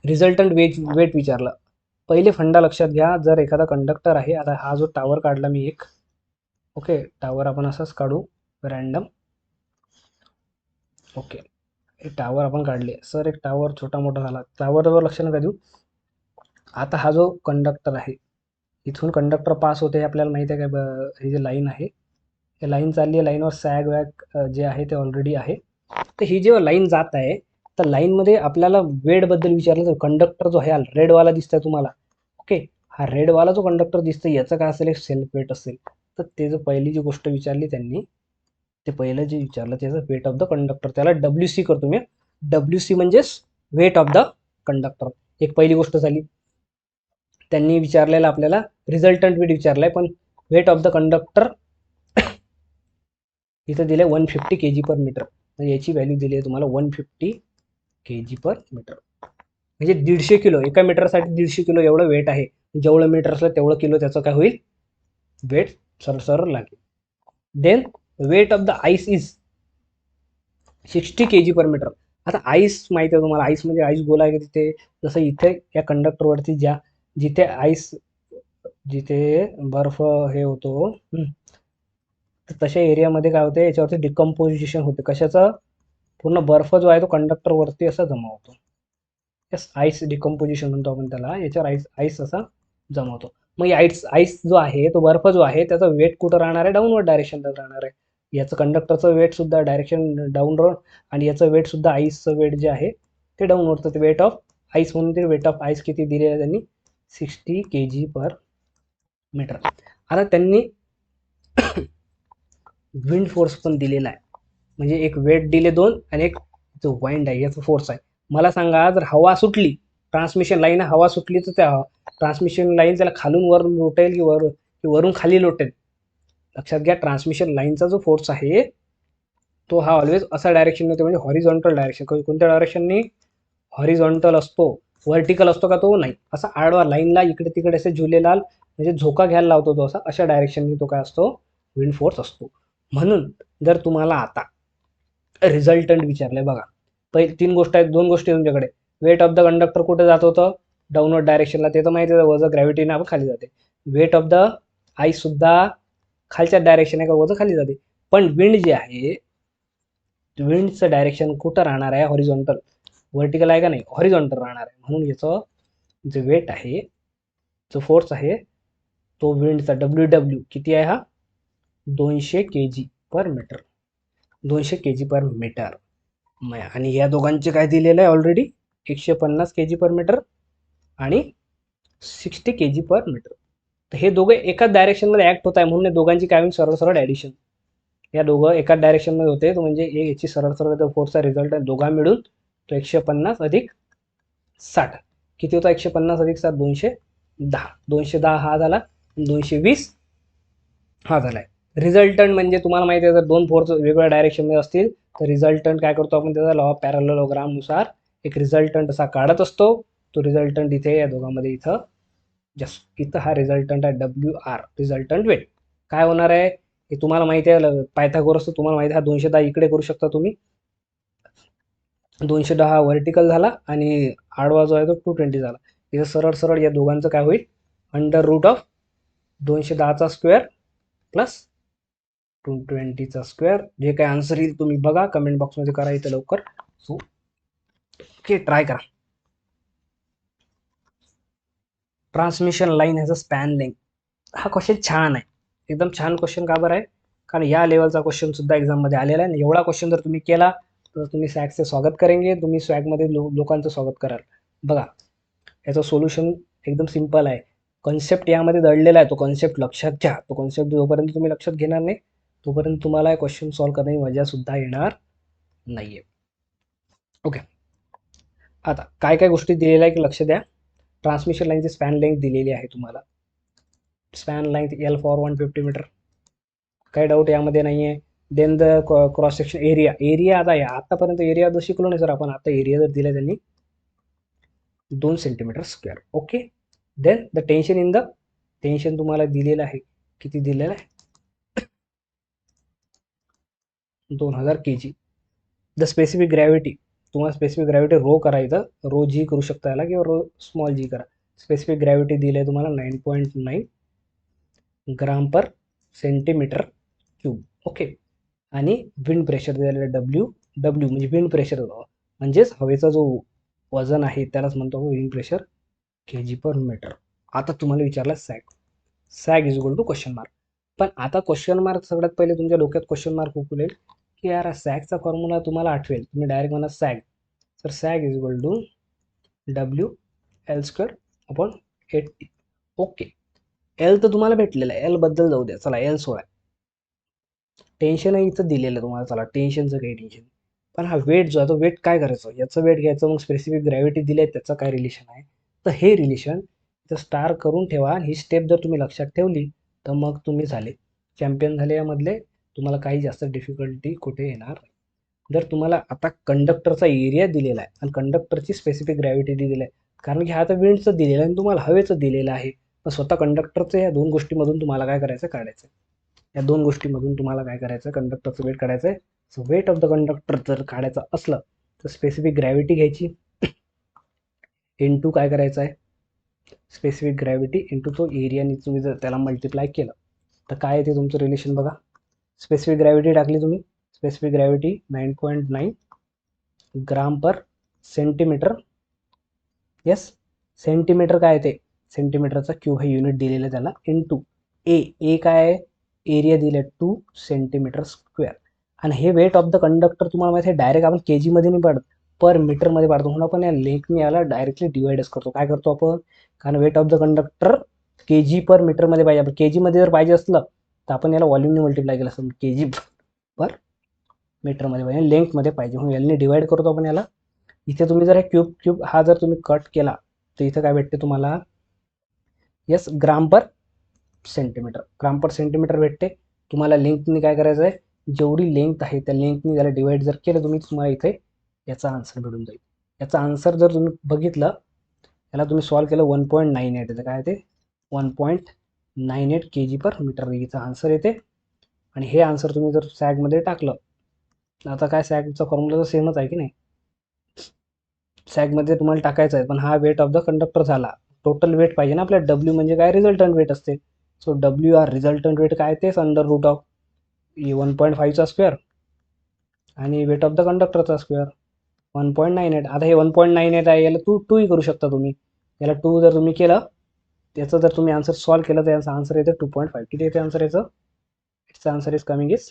रिझल्टंट वेट विचारलं. पहिले फंडा लक्षात घ्या. जर एखादा कंडक्टर आहे, आता हा जो टावर काढला मी एक, ओके, टावर आपण असाच काढू रॅन्डम. ओके, हे टावर आपण काढले. सर एक टावर छोटा मोठा झाला, टावरवर लक्ष नका देऊ. आता हा जो कंडक्टर आहे, इथून कंडक्टर पास होते, आपल्याला माहिती आहे काय, हे जे लाईन आहे, हे लाईन चालली आहे, लाईनवर सॅग वॅग जे आहे ते ऑलरेडी आहे. तर ही जेव्हा लाईन जात आहे, तर लाईनमध्ये आपल्याला वेटबद्दल विचारलं तर कंडक्टर जो आहे रेडवाला दिसतंय तुम्हाला, ओके, हा रेडवाला जो कंडक्टर दिसतोय याचं काय असेल, एक सेल्फ वेट असेल. तर ते जो पहिली जी गोष्ट विचारली त्यांनी, ते पहिलं जे विचारलं त्याचं वेट ऑफ द कंडक्टर, त्याला WC करतो मी. WC म्हणजेच वेट ऑफ द कंडक्टर. एक पहिली गोष्ट झाली. त्यांनी विचारलेलं आपल्याला रिझल्टंट वेट विचारलाय, पण वेट ऑफ द कंडक्टर इथं दिले 150 kg पर मीटर. म्हणजे याची व्हॅल्यू दिली आहे तुम्हाला 150 kg पर मीटर. म्हणजे 150 किलो, एका मीटरसाठी 150 किलो एवढं वेट आहे. जेवढं मीटर असलं तेवढं किलो त्याचं काय होईल, वेट सर लागेल. Then weight of the ice is 60 kg per metre. आता आईस माहिती आहे तुम्हाला, आईस म्हणजे आईस गोला आहे तिथे, जसं इथे या कंडक्टरवरती जिथे आईस, जिथे बर्फ हे होतो, तर तशा एरियामध्ये काय होते, याच्यावरती डिकम्पोजिशन होते. कशाचं, पूर्ण बर्फ जो आहे तो कंडक्टरवरती असा जमा होतो. यस, आईस डिकम्पोजिशन म्हणतो आपण त्याला. याच्यावर आईस असा जमा होतो. मग आईस जो आहे, तो बर्फ जो आहे, त्याचा वेट कुठं राहणार आहे, डाऊनवर्ड डायरेक्शनला राहणार आहे. याचं कंडक्टरचं वेट सुद्धा डायरेक्शन डाऊनवर्ड, आणि याचं वेट सुद्धा, आईसचं वेट जे आहे ते डाऊनवर्ड. तर वेट ऑफ आईस म्हणून ते वेट ऑफ आईस किती दिले आहे त्यांनी, 60 kg पर मीटर. आता त्यांनी विंड फोर्स पण दिलेला आहे. म्हणजे एक वेट दिले दोन, आणि एक जो वाइंड आहे याचा फोर्स आहे. मला सांगा, जर हवा सुटली, ट्रान्समिशन लाईन हवा सुटली, तर त्या ट्रान्समिशन लाईन त्याला खालून वर लोटेल की वरून खाली लोटेल. लक्षात घ्या, ट्रान्समिशन लाईनचा जो फोर्स आहे तो हा ऑलवेज असा डायरेक्शन होते, म्हणजे हॉरिझॉन्टल डायरेक्शन. कोणत्या डायरेक्शननी, हॉरिझॉन्टल असतो. व्हर्टिकल असतो का तो? नाही. असा आडवा लाईनला इकडे तिकडे असे झुलेलाल म्हणजे झोका घ्यायला लावतो तो, अशा डायरेक्शननी तो काय असतो? विंड फोर्स असतो. म्हणून जर तुम्हाला आता रिझल्टंट विचारलंय बघा, पहिले 3 गोष्ट आहेत, 2 गोष्टी तुमच्याकडे. वेट ऑफ द कंडक्टर कुठे जात होतं? डाऊनवर्ड डायरेक्शनला, ते तर माहिती आहे, वजन ग्रॅव्हिटीने आपण खाली जाते. वेट ऑफ द आईस सुद्धा खालच्या डायरेक्शन आहे का, वजन खाली जाते. पण विंड जे आहे, विंडचं डायरेक्शन कुठं राहणार आहे? हॉरिझॉन्टल. व्हर्टिकल आहे का नाही? हॉरिझॉन्टल राहणार आहे. म्हणून याचं जे वेट आहे, जो फोर्स आहे, तो विंडचा डब्ल्यू किती आहे? हा 200 kg per metre. 200 kg per metre. आणि या दोघांचे काय दिलेलं आहे ऑलरेडी? 150 kg पर मीटर आणि 60 kg पर मीटर. तर हे दोघे एकाच डायरेक्शनमध्ये ऍक्ट होत आहे, म्हणून दोघांची काय होईल? सरळ सरळ ॲडिशन. या दोघं एकाच डायरेक्शनमध्ये होते, तो म्हणजे याची सरळ सरळ फोर्सचा रिझल्ट आहे. दोघा मिळून तो 150 अधिक 60 किती होता? 150 अधिक 60 210. 210 हा झाला, 220 हा झालाय. रिझल्टंट म्हणजे तुम्हाला माहिती आहे, जर दोन फोर्स वेगवेगळ्या डायरेक्शनमध्ये असतील तर रिझल्टंट काय करतो आपण? त्याचा लॉ ऑफ पॅरलेलोग्राम नुसार एक रिझल्टंट असा काढत असतो. तो रिझल्टंट इथे या दोघांमध्ये इथं जस्ट इथं हा रिझल्टंट आहे WR, रिझल्टंट वेट. काय होणार आहे हे तुम्हाला माहिती आहे, पायथागोरस तुम्हाला माहिती आहे. 210 इकडे करू शकता तुम्ही. 210 व्हर्टिकल झाला आणि आडवा जो आहे तो 220 झाला. इथं सरळ सरळ या दोघांचं काय होईल? अंडर रूट ऑफ 210चा स्क्वेअर प्लस 220चा स्क्वेअर. जे काय आन्सर येईल तुम्ही बघा, कमेंट बॉक्समध्ये करा इथं लवकर. सो ओके, ट्राय करा. Transmission line has a span length. हा क्वेश्चन छान आहे, एकदम छान क्वेश्चन. का बरं आहे? कारण या लेवलचा क्वेश्चन सुद्धा एक्झाममध्ये आलेला आहे. एवढा क्वेश्चन जर तुम्ही केला तर तुम्ही स्वॅगचे स्वागत करेंगे, तुम्ही स्वॅगमध्ये लोकांचं स्वागत कराल. बघा, याचं सोल्युशन एकदम सिम्पल आहे. कॉन्सेप्ट यामध्ये दडलेला आहे, तो कॉन्सेप्ट लक्षात घ्या. तो कॉन्सेप्ट जोपर्यंत तुम्ही लक्षात घेणार नाही तोपर्यंत तुम्हाला क्वेश्चन सॉल्व्ह करण्याची मजा सुद्धा येणार नाहीये. ओके, आता काय काय गोष्टी दिलेल्या आहे की लक्ष द्या. ट्रान्समिशन लाईनची स्पॅन लेंथ दिलेली आहे तुम्हाला. Span length L for 150 metre, काही डाऊट यामध्ये नाही आहे. Then the cross section area. Area आता आतापर्यंत एरिया जर शिकलो नाही सर आपण, आता एरिया जर दिला त्यांनी 2 centimetre square. Okay, then the tension in the, tension तुम्हाला दिलेलं आहे, किती दिलेलं आहे? 2000 kg. द स्पेसिफिक ग्रॅव्हिटी, तुम्हाला स्पेसिफिक ग्रॅव्हिटी रो करायचं, रो जी करू शकता याला किंवा रो स्मॉल जी करा. स्पेसिफिक ग्रॅव्हिटी दिली आहे तुम्हाला 9.9 ग्राम पर सेंटीमीटर क्यूब. ओके, आणि विंड प्रेशर दिलेलं आहे डब्ल्यू म्हणजे विंड प्रेशर, म्हणजेच हवेचा जो वजन आहे त्यालाच म्हणतो wind pressure kg per metre. आता तुम्हाला विचारला sag is equal to question mark. पण आता क्वेश्चन मार्क सगळ्यात पहिले तुमच्या डोक्यात क्वेश्चन मार्क उकलेल की यार सॅगचा फॉर्म्युला तुम्हाला आठवेल, तुम्ही डायरेक्ट म्हणा सॅग. तर sag is equal to WL² upon 80. Okay, L तर तुम्हाला भेटलेलं आहे, एल बद्दल जाऊ द्या, चला एल सोडा. टेन्शन आहे इथं दिलेलं तुम्हाला, चला टेन्शनचं काही टेन्शन. पण हा वेट जो आहे तो वेट काय करायचं? याचं वेट घ्यायचं, मग स्पेसिफिक ग्रॅव्हिटी दिली आहे त्याचं काय रिलेशन आहे? तर हे रिलेशन इथं स्टार करून ठेवा. ही स्टेप जर तुम्ही लक्षात ठेवली तर मग तुम्ही झाले चॅम्पियन झाले यामधले. तुम्हाला काही जास्त डिफिकल्टी कुठे येणार नाही. जर तुम्हाला आता कंडक्टरचा एरिया दिलेला आहे आणि कंडक्टरची स्पेसिफिक ग्रॅव्हिटी दिलेली आहे, कारण की हा आता विंडचं दिलेलं आहे आणि तुम्हाला हवेचं दिलेलं आहे, पण स्वतः कंडक्टरचं या दोन गोष्टीमधून तुम्हाला काय करायचं? काढायचं. या दोन गोष्टीमधून तुम्हाला काय करायचं? कंडक्टरचं वेट काढायचं आहे. So weight of the conductor जर काढायचं असलं तर स्पेसिफिक ग्रॅव्हिटी घ्यायची, इंटू काय करायचं आहे? स्पेसिफिक ग्रॅव्हिटी इंटू तो एरियाने तुम्ही जर त्याला मल्टिप्लाय केलं तर काय येते तुमचं रिलेशन बघा. स्पेसिफिक ग्रॅव्हिटी टाकली तुम्ही, स्पेसिफिक ग्रॅव्हिटी 9.9 ग्राम पर सेंटीमीटर. येस, सेंटीमीटर काय येते? सेंटीमीटरचा क्यूब हे युनिट दिलेलं आहे त्याला, इंटू ए काय आहे? एरिया दिले 2 सेंटीमीटर स्क्वेअर. आणि हे वेट ऑफ द कंडक्टर तुम्हाला माहिती आहे डायरेक्ट आपण kg मध्ये नाही पाडत, पर मीटरमध्ये पाडतो. म्हणून आपण या लेंथने याला डायरेक्टली डिवाइडच करतो. काय करतो आपण? कारण weight of the conductor kg per मीटरमध्ये पाहिजे. आपण kg मध्ये जर पाहिजे असलं तर आपण याला व्हॉल्यूमने मल्टिप्लाय केलं असतं, kg पर मीटरमध्ये पाहिजे, लेंथमध्ये पाहिजे, म्हणून याने डिवाइड करतो आपण याला. इथे तुम्ही जर क्यूब हा जर तुम्ही कट केला तर इथं काय भेटते तुम्हाला? यस, ग्राम पर सेंटीमीटर भेटते. तुम्हाला लेंथनी काय करायचं आहे? जेवढी लेंथ आहे त्या लेंथनी त्याला डिवाइड जर केलं तुम्ही, तुम्हाला इथे याचा आन्सर भेटून जाईल. याचा आन्सर जर तुम्ही बघितलं याला तुम्ही सॉल्व केलं 1.98 येतं, काय ते 1.98 kg/m याचा आन्सर येते. आणि हे आन्सर तुम्ही जर सॅगमध्ये टाकलं, आता काय सॅगचा फॉर्म्युला तर सेमच आहे की नाही, सॅगमध्ये तुम्हाला टाकायचं आहे, पण हा वेट ऑफ द कंडक्टर झाला. टोटल वेट पाहिजे ना आपल्याला, डब्ल्यू म्हणजे काय रिझल्टंट वेट असते. So W R resultant weight काय तेच अंडर रूट ऑफ 1.5चा स्क्वेअर आणि वेट ऑफ द कंडक्टरचा स्क्वेअर 1.98. आता हे 1.98 आहे, याला टूही करू शकता तुम्ही. याला 2 जर तुम्ही केलं, त्याचं जर तुम्ही आन्सर सॉल्व केलं तर याचा आन्सर येते 2.5. किती येते आन्सर याचं? It's answer is coming is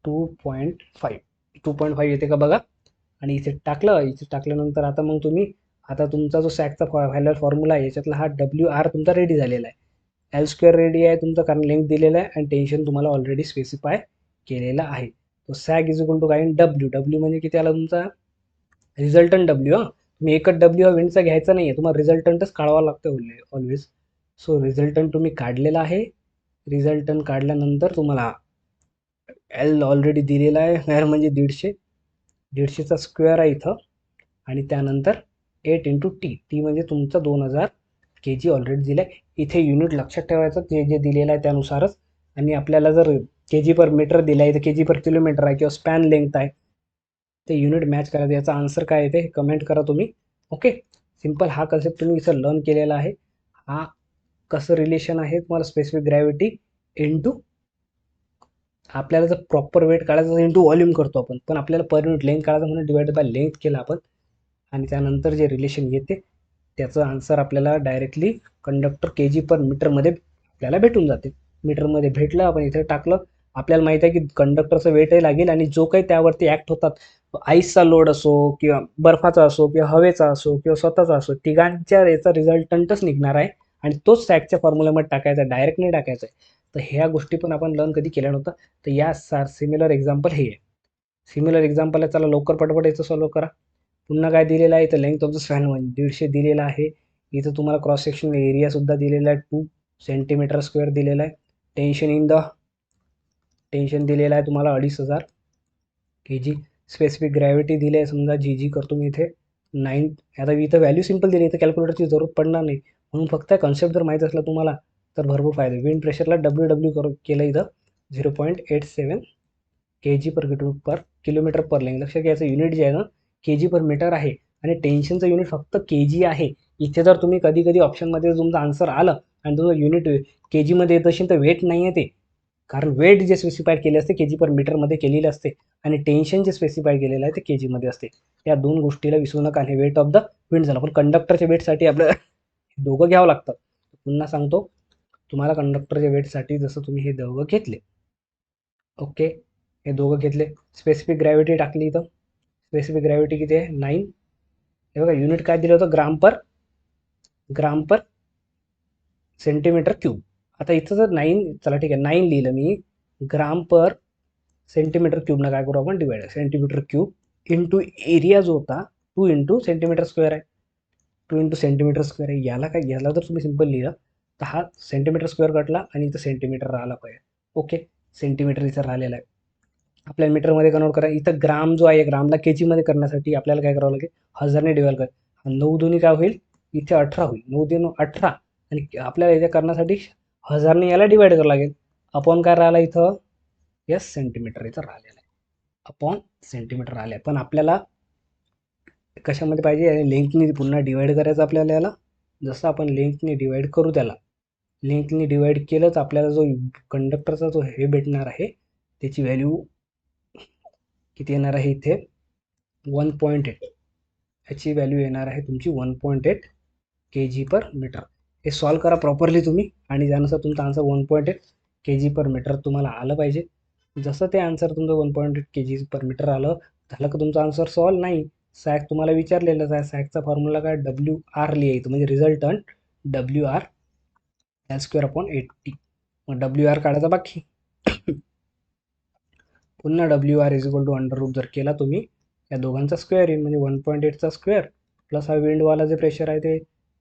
2.5. 2.5 येते का बघा. आणि इथे टाकल्यानंतर आता मग तुम्ही, आता तुमचा जो सॅकचा व्हॅल्यू फॉर्म्युला आहे याच्यातला हा डब्ल्यू आर तुमचा रेडी झालेला आहे. एल स्क्वेअर रेडी आहे तुमचा, कारण लेंथ दिलेला आहे आणि टेन्शन तुम्हाला ऑलरेडी स्पेसिफाय केलेला आहे. तो सॅक इज इक्वल टू काय, डब्ल्यू म्हणजे किती आला तुमचा रिझल्टंट डब्ल्यू. तुम्ही एकच डब्ल्यू हा विंडचा घ्यायचा नाही आहे, तुम्हाला रिझल्टंटच काढावा लागतं ऑलवेज. सो रिझल्टंट तुम्ही काढलेला आहे. रिझल्टंट काढल्यानंतर तुम्हाला एल ऑलरेडी दिलेला आहे, म्हणजे 150चा स्क्वेअर आहे इथं. आणि त्यानंतर 8 इंटू टी म्हणजे तुमचं 2000 kg ऑलरेडी दिलं आहे. इथे युनिट लक्षात ठेवायचं, ते जे दिलेलं आहे त्यानुसारच. आणि आपल्याला जर kg/m दिलं आहे तर kg/km आहे किंवा स्पॅन लेंथ आहे, ते युनिट मॅच करायचं. याचा आन्सर काय येते हे कमेंट करा तुम्ही. ओके, सिम्पल हा कन्सेप्ट तुम्ही इथं लर्न केलेला आहे. हा कसं रिलेशन आहे तुम्हाला स्पेसिफिक ग्रॅव्हिटी इंटू, आपल्याला जर प्रॉपर वेट काढायचं इंटू व्हॉल्यूम करतो आपण, पण आपल्याला पर युनिट लेंथ काढायचं म्हणून डिवाइड बाय लेंथ केला आपण. आणि त्यानंतर जे रिलेशन येते त्याचं आन्सर आपल्याला डायरेक्टली कंडक्टर kg/m आपल्याला भेटून जाते. मीटरमध्ये भेटलं, आपण इथे टाकलं. आपल्याला माहिती आहे की कंडक्टरचं वेटही लागेल आणि जो काही त्यावरती ॲक्ट होतात, आईसचा लोड असो किंवा बर्फाचा असो किंवा हवेचा असो किंवा स्वतःचा असो, तिघांच्या याचा रिझल्टंटच निघणार आहे. आणि तोच सॅकच्या फॉर्म्युल्यामध्ये टाकायचा, डायरेक्ट नाही टाकायचा आहे. तर ह्या गोष्टी पण आपण लर्न कधी केल्या नव्हत्या. तर या सिमिलर एक्झाम्पल हे आहे. सिमिलर एक्झाम्पल आहे, चला लवकर पटपट याचं सॉल्व्ह करा. पुन्हा काय दिलेलं आहे, इथं लेंथ ऑफ द स्पॅन 150 दिलेला आहे. इथं तुम्हाला क्रॉस सेक्शन एरिया सुद्धा दिलेला आहे 2 cm² दिलेला आहे. टेन्शन दिलेला आहे तुम्हाला 2500 kg. स्पेसिफिक ग्रॅव्हिटी दिली आहे, समजा जी करतो मी इथे 9. आता इथं व्हॅल्यू सिम्पल दिली, इथं कॅल्क्युलेटरची जरूरत पडणार नाही. म्हणून फक्त कन्सेप्ट जर माहीत असला तुम्हाला तर भरपूर फायदा. विंड प्रेशरला डब्ल्यू केलं इथं 0.87 kg/km/लेंथ. लक्षात घ्यायचं युनिट जे आहे ना kg/m आहे आणि टेन्शनचं युनिट फक्त kg आहे. इथे जर तुम्ही कधी कधी ऑप्शनमध्ये तुमचं आन्सर आलं आणि तुमचं युनिट kgमध्ये येत असेल तर वेट नाही आहे ते, कारण वेट जे स्पेसिफाय केले असते kg/m केलेले असते आणि टेन्शन जे स्पेसिफाय केलेलं आहे ते kgमध्ये असते. या दोन गोष्टीला विसरू नका. आणि वेट ऑफ द विंड झाला, पण कंडक्टरच्या वेटसाठी आपल्याला दोघं घ्यावं लागतं. पुन्हा सांगतो तुम्हाला, कंडक्टरच्या वेटसाठी जसं तुम्ही हे दोघं घेतले, ओके, हे दोघं घेतले, स्पेसिफिक ग्रॅव्हिटी टाकली इथं. स्पेसिफिक ग्रॅव्हिटी किती आहे 9. हे बघा युनिट काय दिलं होतं ग्राम पर सेंटीमीटर क्यूब. आता इथं जर 9, चला ठीक आहे 9 लिहिलं मी, ग्राम/सेंटीमीटर क्यूब ना काय करू आपण divide, centimetre cube into area जो होता 2 इंटू सेंटीमीटर स्क्वेअर आहे. 2 इंटू सेंटीमीटर स्क्वेअर आहे. याला जर तुम्ही सिम्पल लिहिलं तर हा सेंटीमीटर स्क्वेअर कटला आणि इथं सेंटीमीटर राहिला पाहिजे. ओके, सेंटीमीटर इथं राहिलेला आहे. आपल्याला मीटरमध्ये कन्वर्ट करा. इथं ग्राम जो आहे, ग्रामला kgमध्ये करण्यासाठी आपल्याला काय करावं लागेल, 1000ने डिवाइड करा. 9 दुनी काय होईल, इथे 18 होईल. 9 दुनी 18 आणि आपल्याला इथे करण्यासाठी 1000ने याला डिवाइड करावं लागेल. अपॉन काय राहिला इथं, यस सेंटीमीटर इथं राहिलेलं आहे, अपॉन सेंटीमीटर राहिले. पण आपल्याला कशामध्ये पाहिजे, लेंथनी पुन्हा डिवाइड करायचं आपल्याला याला. जसं आपण लेंथनी डिवाइड करू त्याला, लेंथनी डिवाइड केलंच आपल्याला जो कंडक्टरचा जो हे भेटणार आहे त्याची व्हॅल्यू किती येणार आहे इथे 1.8. ह्याची व्हॅल्यू येणार आहे तुमची 1.8 kg/m. हे सॉल्व करा प्रॉपरली तुम्ही आणि त्यानुसार तुमचा आन्सर 1.8 kg/m तुम्हाला आलं पाहिजे. जसं ते आन्सर तुमचं 1.8 kg/m आलं, झालं का तुमचा आन्सर सॉल्व. नाही, सॅक तुम्हाला विचारलेलंच आहे. सॅकचा फॉर्म्युला काय, WR लिहायचं, म्हणजे रिझल्टंट WR L²/8T. मग WR काढायचा बाकी. पुन्हा WR is equal to under root जर केला तुम्ही, या दोघांचा स्क्वेअर येईल, म्हणजे 1.8चा स्क्वेअर प्लस हा विंडवाला जे प्रेशर आहे ते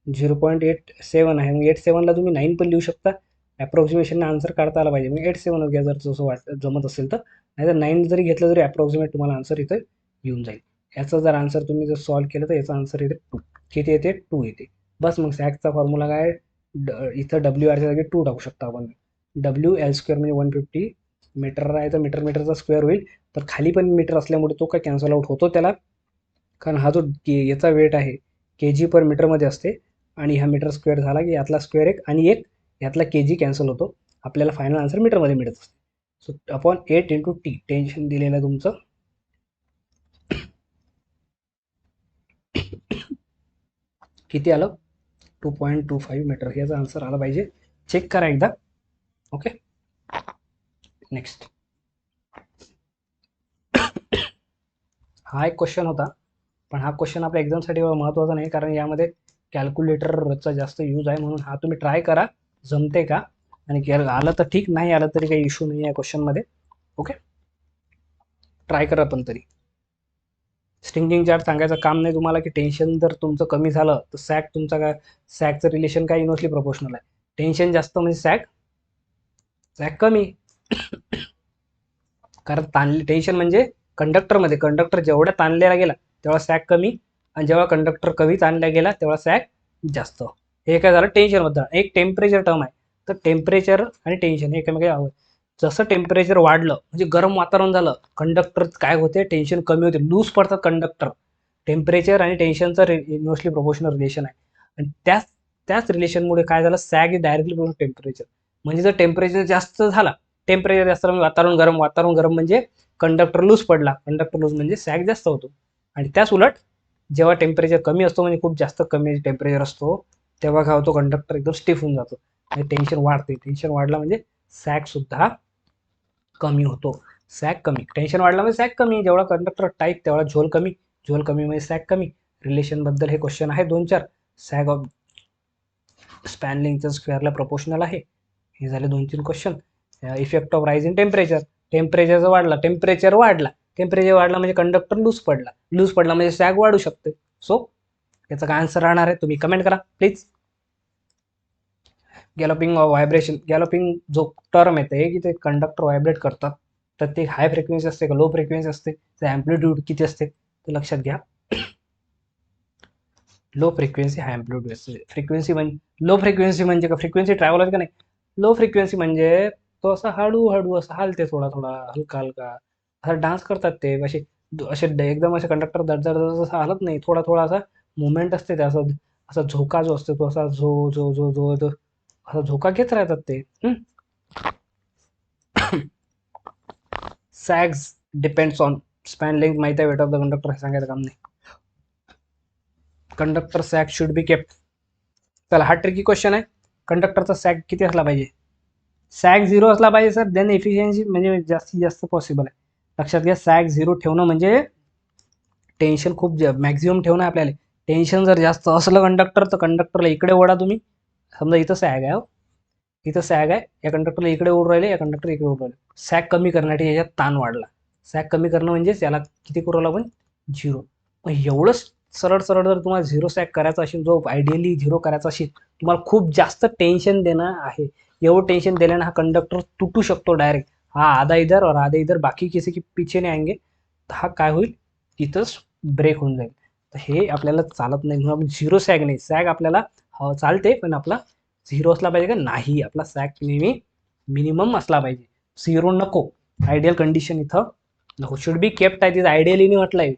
0.87 आहे. मग 87ला तुम्ही 9 पण लिहू शकता. ॲप्रॉक्सिमेशनने आन्सर काढता आला पाहिजे, मग 87 घ्या जर जसं जमत असेल तर. नाहीतर 9 जरी घेतलं तरी ॲप्रॉक्सिमेट तुम्हाला आन्सर इथं येऊन जाईल. याचा जर आन्सर तुम्ही जर सॉल्व केलं तर याचा आन्सर इथे 2. किती येते 2 येते. बस मग सॅगचा फॉर्म्युला काय इथं डब्ल्यू आरच्या जागी 2 टाकू शकतो आपण. डब्ल्यू एल स्क्वेअर म्हणजे 150 मीटर आहे तर मीटर मीटरचा स्क्वेअर होईल. तर खाली पण मीटर असल्यामुळे तो काय कॅन्सल आउट होतो त्याला, कारण हा जो याचा वेट आहे के जी पर मीटरमध्ये असते आणि हा मीटर स्क्वेअर झाला की यातला स्क्वेअर एक आणि एक यातला के जी कॅन्सल होतो. आपल्याला फायनल आन्सर मीटरमध्ये मिळत असते. So upon 8 into T tension दिलेलं आहे तुमचं. किती आलं 2.25 मीटर याचा आन्सर आला पाहिजे. चेक करा एकदा. Okay next. हा एक क्वेश्चन होता, पण हा क्वेश्चन आपल्या एक्झामसाठी महत्त्वाचा नाही, कारण यामध्ये कॅल्क्युलेटरचा जास्त यूज आहे. म्हणून हा तुम्ही ट्राय करा जमते का, आणि आलं तर ठीक, नाही आलं तरी काही इश्यू नाही आहे क्वेश्चनमध्ये. ओके ट्राय करा. पण तरी स्ट्रिंगिंग चार्ट सांगायचं काम नाही तुम्हाला, की टेन्शन जर तुमचं कमी झालं तर सॅग तुमचा काय, सॅगचं रिलेशन काय इन्व्हर्सली प्रोपोर्शनल आहे. टेन्शन जास्त म्हणजे सॅग कमी. कारण टेन्शन म्हणजे कंडक्टरमध्ये कंडक्टर जेवढ्या ताणलेला गेला तेव्हा सॅग कमी, आणि जेव्हा कंडक्टर कमी ताणला गेला तेव्हा सॅग जास्त. हे काय झालं टेन्शनबद्दल. एक टेम्परेचर टर्म आहे, तर टेम्परेचर आणि टेन्शन हे एकमेकांना जसं टेम्परेचर वाढलं म्हणजे गरम वातावरण झालं, कंडक्टर काय होते टेन्शन कमी होते, लूज पडतात कंडक्टर. टेम्परेचर आणि टेन्शनचं इन्व्हर्सली प्रोपोर्शनल रिलेशन आहे. आणि त्याच रिलेशनमुळे काय झालं, सॅग इज डायरेक्टली टेम्परेचर. म्हणजे जर टेम्परेचर जास्त झाला, टेम्परेचर जास्त म्हणजे वातावरण गरम म्हणजे कंडक्टर लूज पडला, कंडक्टर लूज म्हणजे सॅग जास्त होतो. आणि त्याच उलट जेव्हा टेम्परेचर कमी असतो म्हणजे खूप जास्त कमी टेम्परेचर असतो, तेव्हा काय होतो कंडक्टर एकदम स्टिफ होऊन जातो आणि टेन्शन वाढते. टेन्शन वाढला म्हणजे सॅग सुद्धा कमी होतो. सॅग कमी, टेन्शन वाढला म्हणजे सॅग कमी. जेवढा कंडक्टर टाईट तेवढा झोल कमी, झोल कमी म्हणजे सॅग कमी. रिलेशन बद्दल हे क्वेश्चन आहे 2-4. सॅग ऑफ स्पॅन लेंथच्या स्क्वेअरला प्रोपोर्शनल आहे. हे झाले 2-3 question. Effect of rise in temperature, temperature वाढला, टेम्परेचर वाढला म्हणजे कंडक्टर लूज पडला म्हणजे सॅग वाढू शकते. सो याचा काय आन्सर राहणार आहे तुम्ही कमेंट करा प्लीज. गॅलोपिंग व्हायब्रेशन, गॅलोपिंग जो टर्म येते की ते कंडक्टर व्हायब्रेट करतात, तर ते हाय फ्रिक्वेन्सी असते का लो फ्रिक्वेन्सी असते, ते अँप्लिट्यूड किती असते ते लक्षात घ्या. लो फ्रिक्वेन्सी हाय अँप्लिट्यूड असते. फ्रिक्वेन्सी म्हणजे लो फ्रिक्वेन्सी म्हणजे का फ्रिक्वेन्सी ट्रॅव्हल का नाही. लो फ्रिक्वेन्सी म्हणजे तो असा हळूहळू असा हालते, थोडा थोडा हलका हलका असा डान्स करतात ते. असे असे एकदम असे कंडक्टर दरदर असा हालत नाही, थोडा थोडा असा मुवमेंट असते ते. असं असा झोका जो असतो तो असा झो झो झो झो झो असा झोका घेत राहतात ते. सॅग्स डिपेंड्स ऑन स्पॅन लेंथ माहिती आहे, वेट ऑफ द कंडक्टर हे सांगायचं काम नाही. Conductor sag should be kept. चला हा ट्रिकी क्वेश्चन आहे. कंडक्टरचा सॅग किती असला पाहिजे, सॅग 0 असला पाहिजे सर, देन एफिशियन्सी म्हणजे जास्तीत जास्त पॉसिबल आहे. लक्षात घ्या सॅग 0 ठेवणं म्हणजे टेन्शन खूप मॅक्झिमम ठेवणं आपल्याला. टेन्शन जर जास्त असलं कंडक्टर तर कंडक्टरला इकडे ओढा तुम्ही. समजा इथं सॅग आहे, इथं सॅग आहे, या कंडक्टरला इकडे ओढ राहिले, या कंडक्टर इकडे ओढ राहिले. सॅग कमी करण्यासाठी याच्यात ताण वाढला. सॅग कमी करणं म्हणजेच याला किती करू आपण 0. मग एवढंच सरळ सरळ जर तुम्हाला 0 सॅग करायचा असेल, जो आयडियली 0 करायचा असेल, तुम्हाला खूप जास्त टेन्शन देणं आहे. एवढं टेन्शन दिल्यानं हा कंडक्टर तुटू शकतो डायरेक्ट. हा आधा इधर और आधा इधर, बाकी किसी के पीछे नाही आएंगे. तर हा काय होईल तिथंच ब्रेक होऊन जाईल. तर हे आपल्याला चालत नाही. म्हणून आपण 0 सॅग नाही, सॅग आपल्याला चालते पण आपला 0 असला पाहिजे का नाही, आपला सॅग नेहमी मिनिमम असला पाहिजे. 0 नको, आयडियल कंडिशन इथं नको. शुड बी केप्ट आहे तिथं आयडियली नाही म्हटलंय,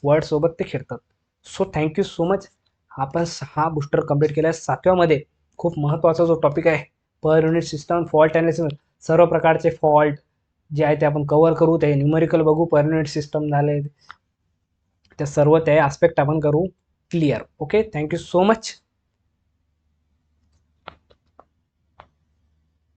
वर्ड सोबत ते खेळतात. So thank you so much. आपण 6 बुस्टर कंप्लीट केल्या. 7व्या मध्ये खूप महत्त्वाचा जो टॉपिक आहे per unit system fault analysis, सर्व प्रकारचे फॉल्ट जे आहे ते आपण कव्हर करू. ते न्यूमेरिकल बघू, पर युनिट सिस्टम झाले ते सर्व, ते आस्पेक्ट आपण करू clear. Okay thank you so much.